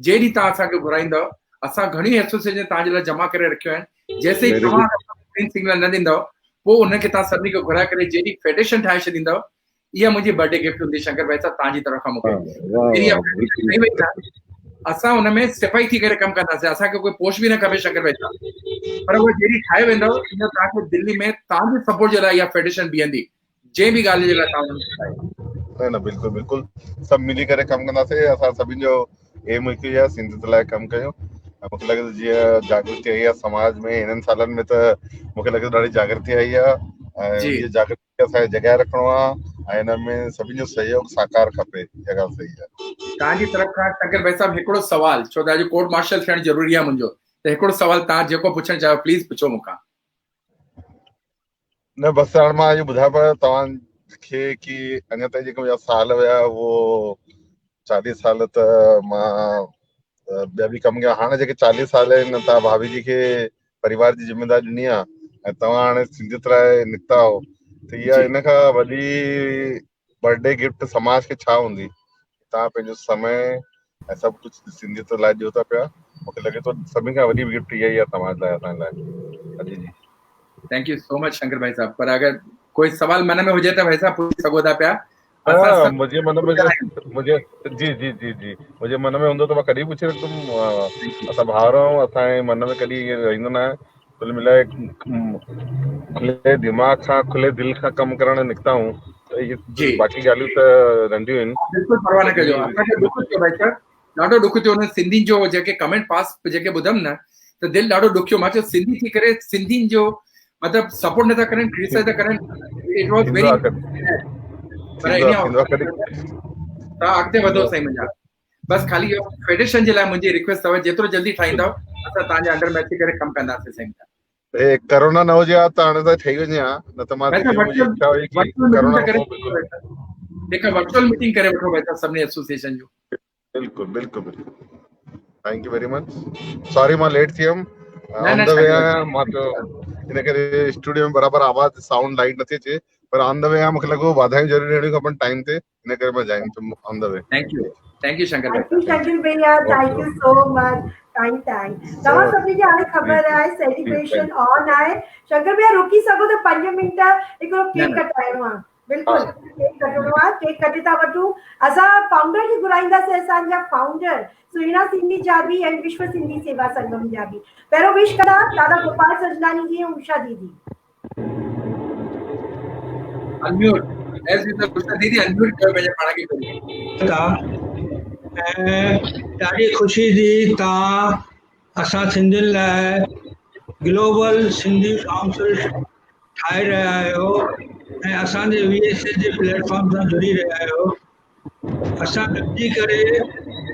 जेॾी तव्हां असांखे घुराईंदव, असां घणी एसोसिएशन तव्हांजे लाइ जमा करे रखियो आहिनि। जेसि ताईं तव्हां ग्रीन सिग्नल न ॾींदव, पोइ उनखे तव्हां सभिनी खे घुराए करे जेॾी फेडरेशन ठाहे छॾींदव, इहा मुंहिंजी बर्थडे गिफ्ट हूंदी शंकर भाई साहब तव्हांजी तरफ़ खां मूंखे। असां हुन में सिपाही थी करे कमु कंदासीं, असांखे कोई पोस्ट बि न खपे शंकर भाई साहब, पर उहा जहिड़ी ठाहे वेंदव, इन तव्हांखे दिल्ली में तव्हांजे सपोर्ट जे लाइ इहा फेडरेशन बीहंदी, जंहिं बि ॻाल्हि जे लाइ तव्हां। न बिल्कुलु बिल्कुलु, सभु मिली करे कमु कंदासीं। असां सभिनि जो एम हिकु ई आहे, सिंधियत लाइ कमु कयूं। मूंखे लॻे थो जीअं जागृति आई आहे समाज में, हिननि सालनि में त मूंखे लॻे थो ॾाढी जागृति आई आहे, ऐं इहा जागृति असांखे जॻाए रखिणो आहे, ऐं हिन में सभिनि जो सहयोग साकार खपे। इहा ॻाल्हि सही आहे। तव्हांजी तरफ़ खां शंकर भाई साहब हिकिड़ो सवाल, छो त अॼु कोर्ट मार्शल थियणु ज़रूरी आहे मुंहिंजो, त हिकिड़ो सवाल तव्हां जेको पुछणु चाहियो प्लीज़ पुछो मूंखां। न बसि हाणे मां इहो ॿुधायां पियो तव्हांखे कि अञा ताईं जेके मुंहिंजा साल हुया उहो 40 साल त मां ॿिया बि कमु कया। हाणे जेके 40 साल आहिनि, तव्हां भाभी जी खे परिवार जी ज़िम्मेदारी ॾिनी आहे, ऐं तव्हां हाणे सिंधियत लाइ निकिता हो, त इहा इन खां वॾी बर्थडे गिफ्ट समाज खे छा हूंदी? तव्हां पंहिंजो समय ऐं सभु कुझु सिंधियत लाइ ॾियो था पिया। मूंखे लॻे थो सभिनी खां वॾी गिफ्ट इहा ई आहे समाज लाइ, असांजे लाइ। जी thank you so much Shankar भाई साहब। पर अगर कोई सवाल मन में हुजे त भाई साहब पूछ सघो था पिया। मुंहिंजे मन में मुंहिंजे मन में हूंदो त मां कॾहिं पुछी रखंदुमि। असां भाउर आहियूं, असांजे मन में कॾहिं ईअं रहंदो न आहे। कुल मिलाए खुले दिमाग़ सां, खुले दिलि खां कमु करणु निकिता आहियूं, त इहे बाक़ी ॻाल्हियूं त नंढियूं आहिनि। बिल्कुलु परवाह न कजो। असांखे दुख थियो भाई साहब, ॾाढो दुख थियो। हुन सिंधियुनि जो जेके कमेंट पास जेके ॿुधमि न, त दिलि ॾाढो ॾुखियो। मां चयो सिंधी थी करे सिंधियुनि जो मतलब सपोर्ट नथा करनि, क्रिटिसाइज था करनि। इट वाज वेरी पर तव्हां अॻिते वधो साईं मुंहिंजा। बस खाली इहो फेडरेशन जे लाइ मुंहिंजी रिक्वेस्ट अथव, जेतिरो जल्दी ठाहींदव असां तव्हांजे अंडर में अची करे कमु कंदासीं साईं। करोना न हुजे हा त हाणे त ठही वञे हा, न त मां मुंहिंजी इच्छा हुई कि करोना हिकु वर्चुअल मीटिंग करे वठो भाई साहब सभिनी एसोसिएशन जो। बिल्कुलु बिल्कुलु बिल्कुलु। Thank you very much. Sorry मां लेट थी वियुमि, ऑन द वे आहियां। मां त इन करे स्टूडियो में बराबरि आवाज़ साउंड लाइट नथी अचे, पर ऑन द वे आहियां। मूंखे लॻो वाधायूं ज़रूर ॾियणियूं खपनि टाइम ते, इन करे मां जाइन थुमि on the way. Thank you Shankar भाई। थैंक यू शंकर भैया, thank you so much. Thank तव्हां सभिनी खे हाणे ख़बर आहे सेलिब्रेशन ऑन आहे। शंकर भैया रुकी सघो त 5 मिंट हिकिड़ो केक कटाइणो आहे। बिल्कुलु केक कटणो आहे, केक कटे था वठूं। असां फाउंडर खे घुराईंदासीं, असांजा फाउंडर सुहिणा सिंधी जा बि ऐं विश्व सिंधी सेवा संगम जा बि। पहिरियों विश कंदा दादा गोपाल सजनानी जी ऐं उषा दीदी। अनम्यूट एज यू उषा दीदी अनम्यूट कयो पंहिंजे पाण खे करियो। ॾाढी ख़ुशी थी तव्हां असां सिंधियुनि लाइ ग्लोबल सिंधी काउंसिल ठाहे रहिया आहियो ऐं असांजे VSS जे प्लेटफॉर्म सां जुड़ी रहिया आहियो। असां गॾिजी करे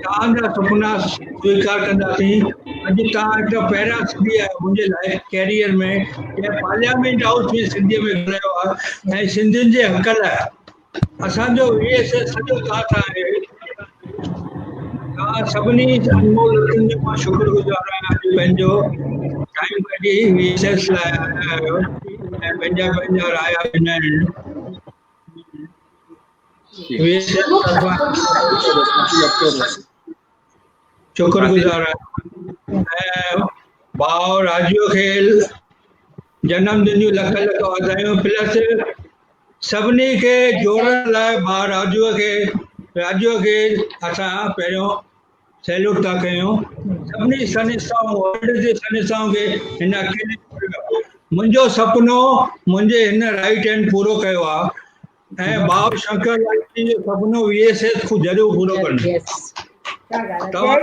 तव्हांजा सुपना स्वीकार कंदासीं। अॼु तव्हां हिकु पहिरियां सिंधी आहियो मुंहिंजे लाइ कैरियर में, जंहिं पार्लियामेंट हाउस बि सिंधीअ में ॻाल्हायो आहे, ऐं सिंधियुनि जे हक़ लाइ असांजो VSS सॼो तव्हां सां आहे। तव्हां सभिनी अनमोल रतन जो मां शुक्रगुज़ार आहियां। अॼु पंहिंजो टाइम कढी VSS लाइ आया आहियो ऐं पंहिंजा राया ॾिना आहिनि। शुक्रगुज़ार आहियां। ऐं भाउ राजू खे जनमदिन जूं लख लख वाधायूं। प्लस सभिनी खे जोड़ण लाइ भाउ राजूअ खे असां पहिरियों सैल्यूट था कयूं। सभिनी संस्थाऊं वर्ल्ड जे संस्थाऊं खे हिन अकेले मुंहिंजो सुपिनो मुंहिंजे हिन राइट हैंड पूरो कयो आहे ऐं भाउ शंकर लाल जी जो सुपिनो VSS को ज़रूरु पूरो करणो। तव्हां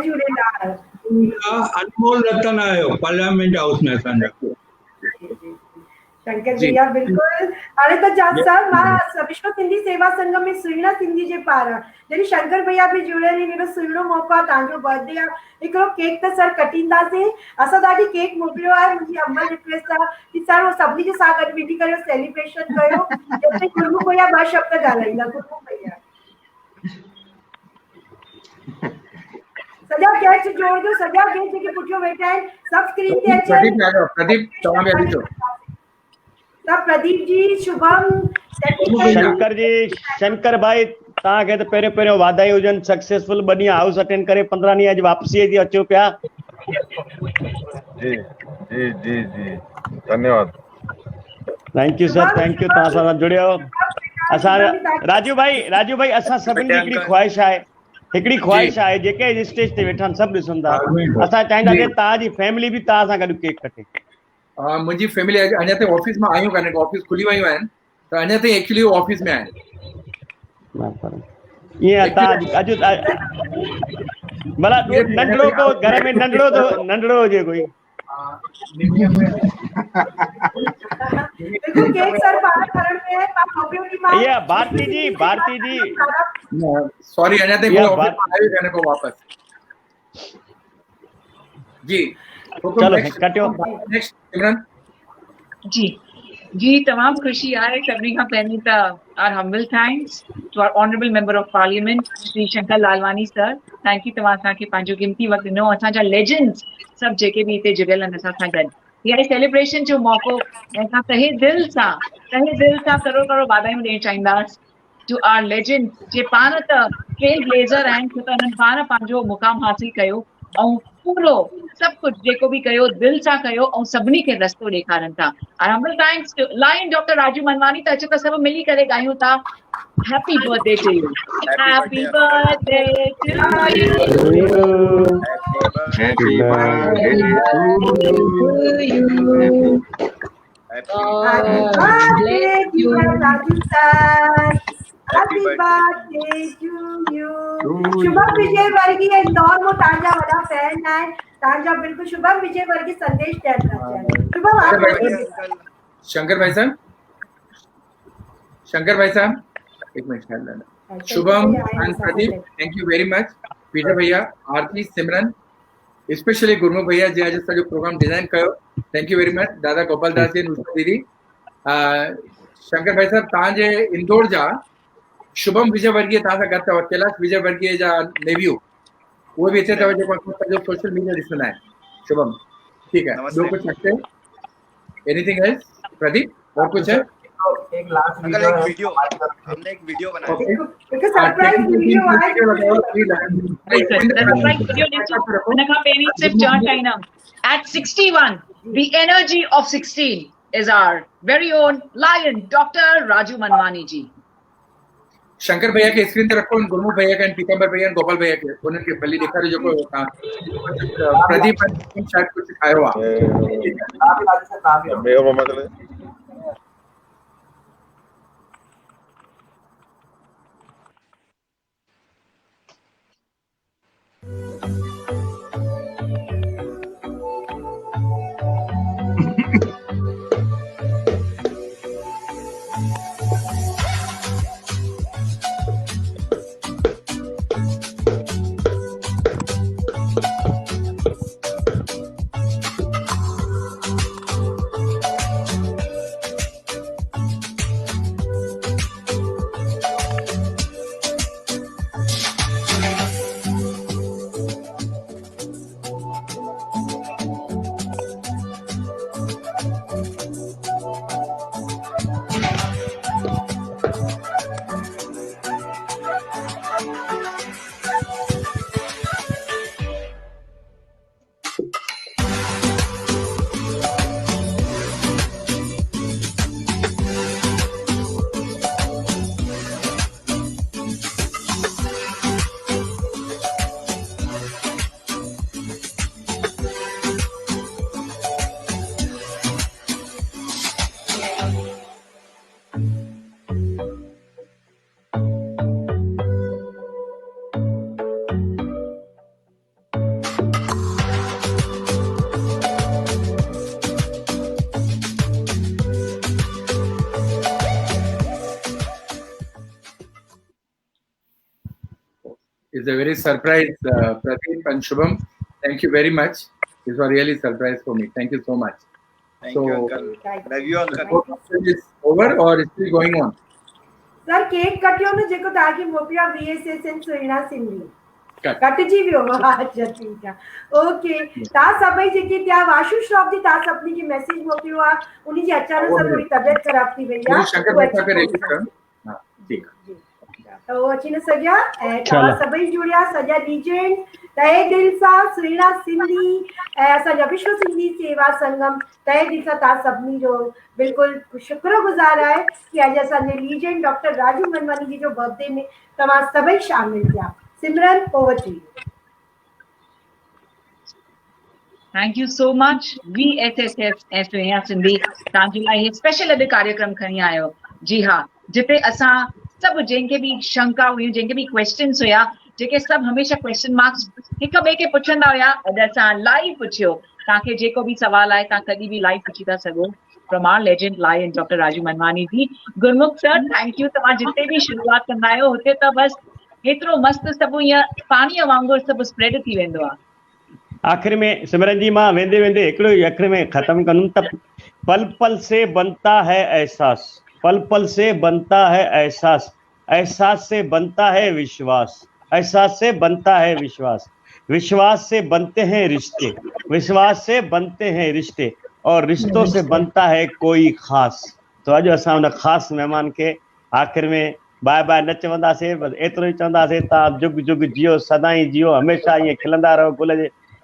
अनमोल रतन आहियो पार्लियामेंट हाउस में असांजा। शंकर भैया बिल्कुलु। हाणे त सर मां विश्व सिंधी सेवा संगम में सुहिणा सिंधी जे पारां जॾहिं शंकर भैया बि जुड़ियल आहिनि, हेॾो सुहिणो मौक़ो आहे। तव्हांजो बर्थडे आहे, हिकिड़ो केक त सर कटींदासीं। असां तव्हांखे केक मोकिलियो आहे। मुंहिंजी अम्मा रिक्वेस्ट आहे कि सर उहो सभिनी जे साथ गॾु वेठी करे सेलिब्रेशन कयो। जेतिरे गुरु भैया 2 शब्द ॻाल्हाईंदा। गुरु भैया सॼा गेस्ट जोड़जो, सॼा गेस्ट जेके पुठियो वेठा आहिनि सभु स्क्रीन ते अचनि। प्रदीप तव्हां बि अचो। त प्रदीप जी, शुभम, शंकर भाई तव्हांखे त पहिरियों पहिरियों वाधायूं हुजनि, सक्सेसफुल 2 ॾींहं हाउस अटेंड करे 15 ॾींहं अॼु वापसी थी अचो पिया। जी जी जी जी धन्यवाद। Thank U sir, thank you तव्हां सां जुड़ियो। असां राजू भाई असां सभिनी जी हिकिड़ी ख्वाहिश आहे जेके स्टेज ते वेठा आहिनि सभु ॾिसनि था, असां चाहींदासीं तव्हांजी फैमिली बि तव्हां सां गॾु केक कटे। मुंहिंजी फैमिली अञा ताईं ऑफिस मां आयूं कान्हे, ऑफिस खुली वियूं आहिनि त अञा ताईं एक्चुअली ऑफिस में आहिनि। ईअं तव्हां अॼु भला नंढड़ो को घर में नंढड़ो हुजे कोई। देखो केक सर पार करण में है, मां कॉपी मां ये भारती जी सॉरी अञा ताईं ऑफिस में आयो कान्हे को वापस जी। चलो कटियो नेक्स्ट सिमरन जी तमाम खुशी आहे। सभिनी खां पहिरीं त our humble thanks to our honourable member of parliament Shri Shankar Lalwani sir. Thank you तव्हां असांखे पंहिंजो क़ीमती वक़्तु ॾिनो। असांजा लेजेंड्स सभु जेके बि हिते जुड़ियल आहिनि असां सां गॾु, इहा सेलिब्रेशन जो मौक़ो असां तहे दिल सां करोड़ करोड़ वाधायूं ॾियणु चाहींदासीं टू आर लेजेंड जे पाण त ट्रेल ब्लेज़र आहिनि, छो त हुननि पाण पंहिंजो मुक़ाम हासिल कयो ऐं पूरो सभु कुझु जेको बि कयो दिलि सां कयो ऐं सभिनी खे रस्तो ॾेखारनि था। Humble thanks to line doctor Raju Manwani. त अचो त सभु मिली करे ॻायूं था happy birthday to you, happy birthday to you, happy birthday to you, Raju sir, happy birthday to you. Shubham Vijay Vargi Indore में तव्हांजा वॾा फैन आहिनि, तव्हांजा बिल्कुलु शुभम विजय वर्गी संदेश ॾियण था चाहिनि। शुभम शंकर भाई साहब एक minute. Shubham and Pradeep thank you very much. Peter भैया, आरती, सिमरन, स्पेशली गुरमुख भैया जी आज सॼो प्रोग्राम डिजाइन कयो, थैंक यू वेरी मच। दादा गोपाल दास जी, नुसरत दीदी, शंकर भाई साहब तव्हांजे इंदौर जा शुभम विजय वर्गीय तव्हां सां गॾु अथव, कैलाश विजय वर्गीय जा नेव्यू उहे बि अचे अथव जेको सॼो सोशल मीडिया ॾिसंदा आहिनि। शुभम ठीक है, ॿियो कुझु अचे एनीथिंग एल्स? प्रदीप और कुछ है? एक लास्ट वीडियो हमने एक वीडियो बनाया है, एक सरप्राइज वीडियो है। हुन खां पहिरीं सिर्फ चवणु चाहींदमि at 61 the energy of 16 is our very own lion Dr. Raju Manwani ji। Shankar भैया के स्क्रीन ते रखो, गुरमुख भैया के, पीतांबर भैया, गोपाल भैया के, उन्हनि खे भली ॾेखारियो जेको प्रदीप शायद कुझु ठाहियो आहे। It's a very surprise, Pradeep and Shubham. Thank you very much. This was really a surprise for me. Thank you so much. Thank you, Uncle. Love you, Uncle. Is over or is still going on? Sir cake कटियो न जेको तव्हांखे मोकिलियो VSS सुहिणा सिंधी। कटिजी वियो अच्छा ठीक आहे ओके तव्हां सभई जेके त्या वाशु श्रॉफ जी तव्हां सभिनी खे मैसेज मोकिलियो आहे उन जी अचानक सां थोड़ी तबियत ख़राब थी वई आहे शंकर भाई सां करे हां ठीक त उहो अची न सघिया ऐं तव्हां सभई जुड़िया सॼा लीजेंड तहे दिल सां सुहिणा सिंधी ऐं असांजा विश्व सिंधी सेवा संगम तहे दिल सां तव्हां सभिनी जो बिल्कुलु शुक्रगुज़ार आहे कि अॼु असांजे लीजेंड डॉक्टर राजू मनवानी जी जो बर्थडे में तव्हां सभई शामिल थिया Simran over to you thank you so much VSSF Sindhi तव्हांजे लाइ स्पेशल अॼु कार्यक्रम खणी आयो जी हाँ जिते असां सभु जंहिंखे बि शंका हुयूं जंहिंखे बि क्वेश्चन्स हुया जेके सभु हमेशह क्वेश्चन मार्क्स हिक ॿिए खे पुछंदा हुया अॼु असां लाइव पुछियो तव्हांखे जेको बि सवाल आहे तव्हां कॾहिं बि लाइव पुछी था सघो from our legend line doctor Raju Manwani ji Gurmukh sir thank you तव्हां जिते बि शुरूआत कंदा आहियो हुते त बस हेतिरो मस्तु सभु ईअं पाणीअ वांगुरु सभु स्प्रेड थी वेंदो आहे आखिर में सिमरन जी मां वेंदे वेंदे हिकिड़ो ई आखिर में ख़त्म कंदुमि त पल पल से बनता है एहसास पल पल से बनता है एहसास एहसास से बनता है विश्वास एहसास से बनता है विश्वास विश्वास से बनते हैं रिश्ते विश्वास से बनते हैं रिश्ते और रिश्तों से बनता है कोई ख़ास तो अॼु असां उन ख़ासि महिमान खे आख़िर में बाय बाय न चवंदासीं बसि एतिरो ई चवंदासीं तव्हां जुग जुग जियो सदाईं जियो हमेशह ईअं खिलंदा रहो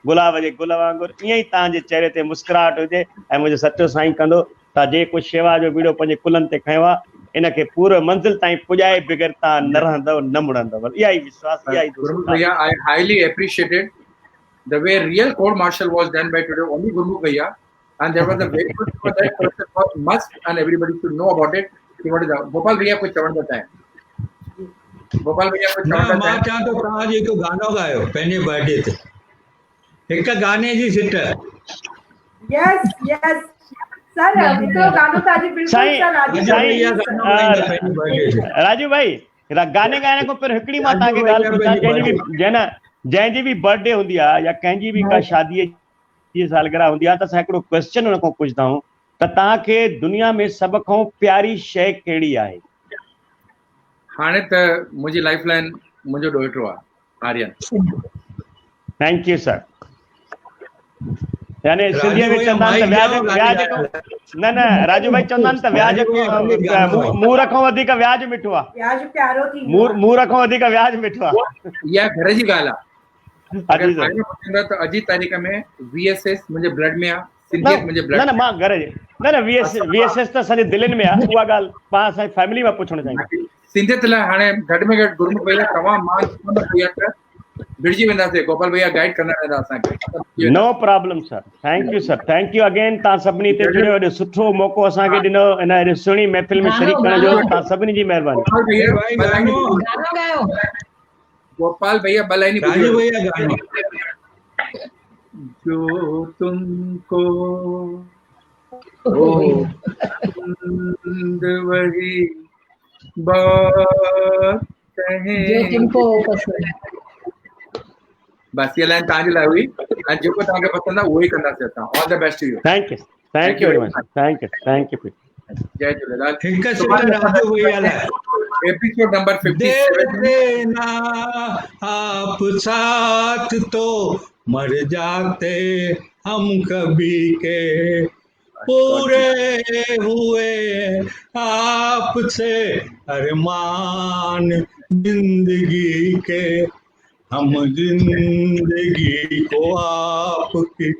गुलाब जे गुल वांगुरु ईअं ई तव्हांजे चेहरे ते मुस्कुराहट हुजे ऐं मुंहिंजो सचो साईं कंदो तव्हां जेको शेवा जो बीड़ो पंहिंजे कुलनि ते खयो आहे इनखे पूरो मंज़िल ताईं पुॼाए बग़ैर तव्हां न रहंदव न मुड़ंदव इहा ई विश्वास इहा ई भैया I highly appreciated the way real court martial was done by today only Gurmukh Bhaiya and there was a very good for that person was must and everybody should know about it कि what is that Gopal भैया कुछ चवण था चाहिनि गोपाल भैया कुछ चवण था मां चाहां थो तव्हां जेको गानो ॻायो पंहिंजे बर्थडे ते हिक गाने जी सिट यस यस सर हिकिड़ो गानो त अॼु बिल्कुलु सर राजू भाई गाने ॻाइण खां पहिरियों हिकिड़ी मां तव्हांखे ॻाल्हि पुछां जंहिंजी बि बर्थडे हूंदी आहे या कंहिंजी बि का शादीअ जी सालगिरह हूंदी आहे त असां हिकिड़ो क्वेश्चन हुन खां पुछंदा आहियूं त तव्हांखे दुनिया में सभ खां प्यारी शइ कहिड़ी आहे हाणे त मुंहिंजी लाइफ लाइन मुंहिंजो ॾोहिटो आहे आर्यन थैंक यू सर यानी सिंधीअ में चवंदा आहिनि त व्याज न न राजू भाई चवंदा आहिनि त व्याज मूर खां वधीक व्याज मिठो आहे व्याज प्यारो थी मूर खां वधीक व्याज मिठो आहे इहा घर जी ॻाल्हि आहे अगरि फाइनल पुछंदा त अॼु जी तारीख़ में VSS मुंहिंजे ब्लड में आहे सिंधियत मुंहिंजे ब्लड न न मां घर जे न VSS त असांजे दिलनि में आहे उहा ॻाल्हि पाण असांजी फैमिली मां पुछणु चाहींदा सिंधियत लाइ हाणे घटि में घटि गुरमुख भैया तव्हां मां भैया बिड़जी वेंदासीं गोपाल भैया गाइड कंदा रहंदा असांखे no problem sir thank you again तव्हां सभिनी ते जुड़ियो एॾो सुठो मौक़ो असांखे ॾिनो इन एॾी सुहिणी महफ़िल में शरीक करण जो तव्हां सभिनी जी महिरबानी गोपाल भैया बलाइनी राजू भैया गानो जो तुमको ओ वही बात कहे जो तुमको पसंद बस ये लाइन तव्हांजे लाइ हुई ऐं जेको तव्हांखे पसंदि आहे उहो ई कंदासीं असां all the best to you thank you very much thank you जय झूलेलाल हिक सेकंड राजू भैया लाइ एपिसोड नंबर 57 देना आप साथ तो मर जाते हम कभी के पूरे हुए आपसे अरमान जिंदगी के हम जिंदगी को आपकी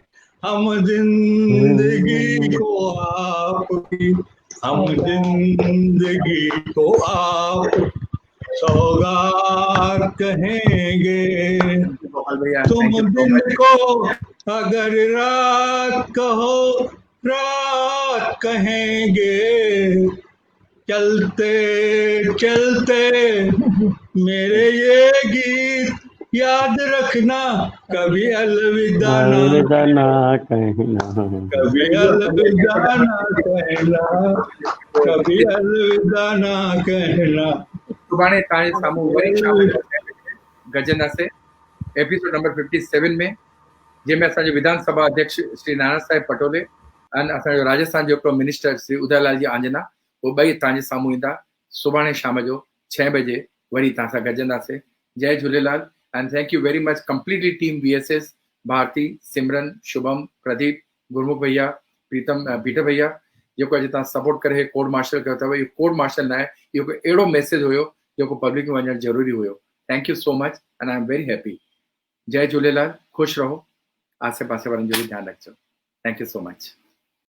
हम जिंदगी को आपकी हम जिंदगी को आप सौगात कहेंगे तुम दिन को अगर रात कहो रात कहेंगे चलते चलते मेरे ये गीत याद रखना कभी अलविदा ना कहना कभी अलविदा ना कहना कभी अलविदा ना कहना सुभाणे तव्हांजे साम्हूं वरी शामिल गजंदासीं एपिसोड नंबर 57 में जंहिंमें असांजे विधानसभा अध्यक्ष श्री नारायण साहिब पटोले ऐं असांजो राजस्थान जो हिकिड़ो मिनिस्टर श्री उदयलाल जी आंजना उहे ॿई तव्हांजे साम्हूं ईंदा सुभाणे शाम जो 6 बजे वरी तव्हां सां गजंदासीं जय Jhulelal and thank you very much completely team VSS, Bharti, Simran, Shubham, Pradeep, Gurmukh भैया, प्रीतम, पीटर भैया, जेको अॼु तव्हां सपोर्ट करे कोड मार्शल कयो अथव। इहो कोड मार्शल न आहे, इहो कोई अहिड़ो मैसेज हुयो जेको पब्लिक में वञणु ज़रूरी हुयो। Thank you so much and I am very happy. जय झूलेलाल, ख़ुशि रहो, आसे पासे वारनि जो बि ध्यानु रखिजो। Thank you so much.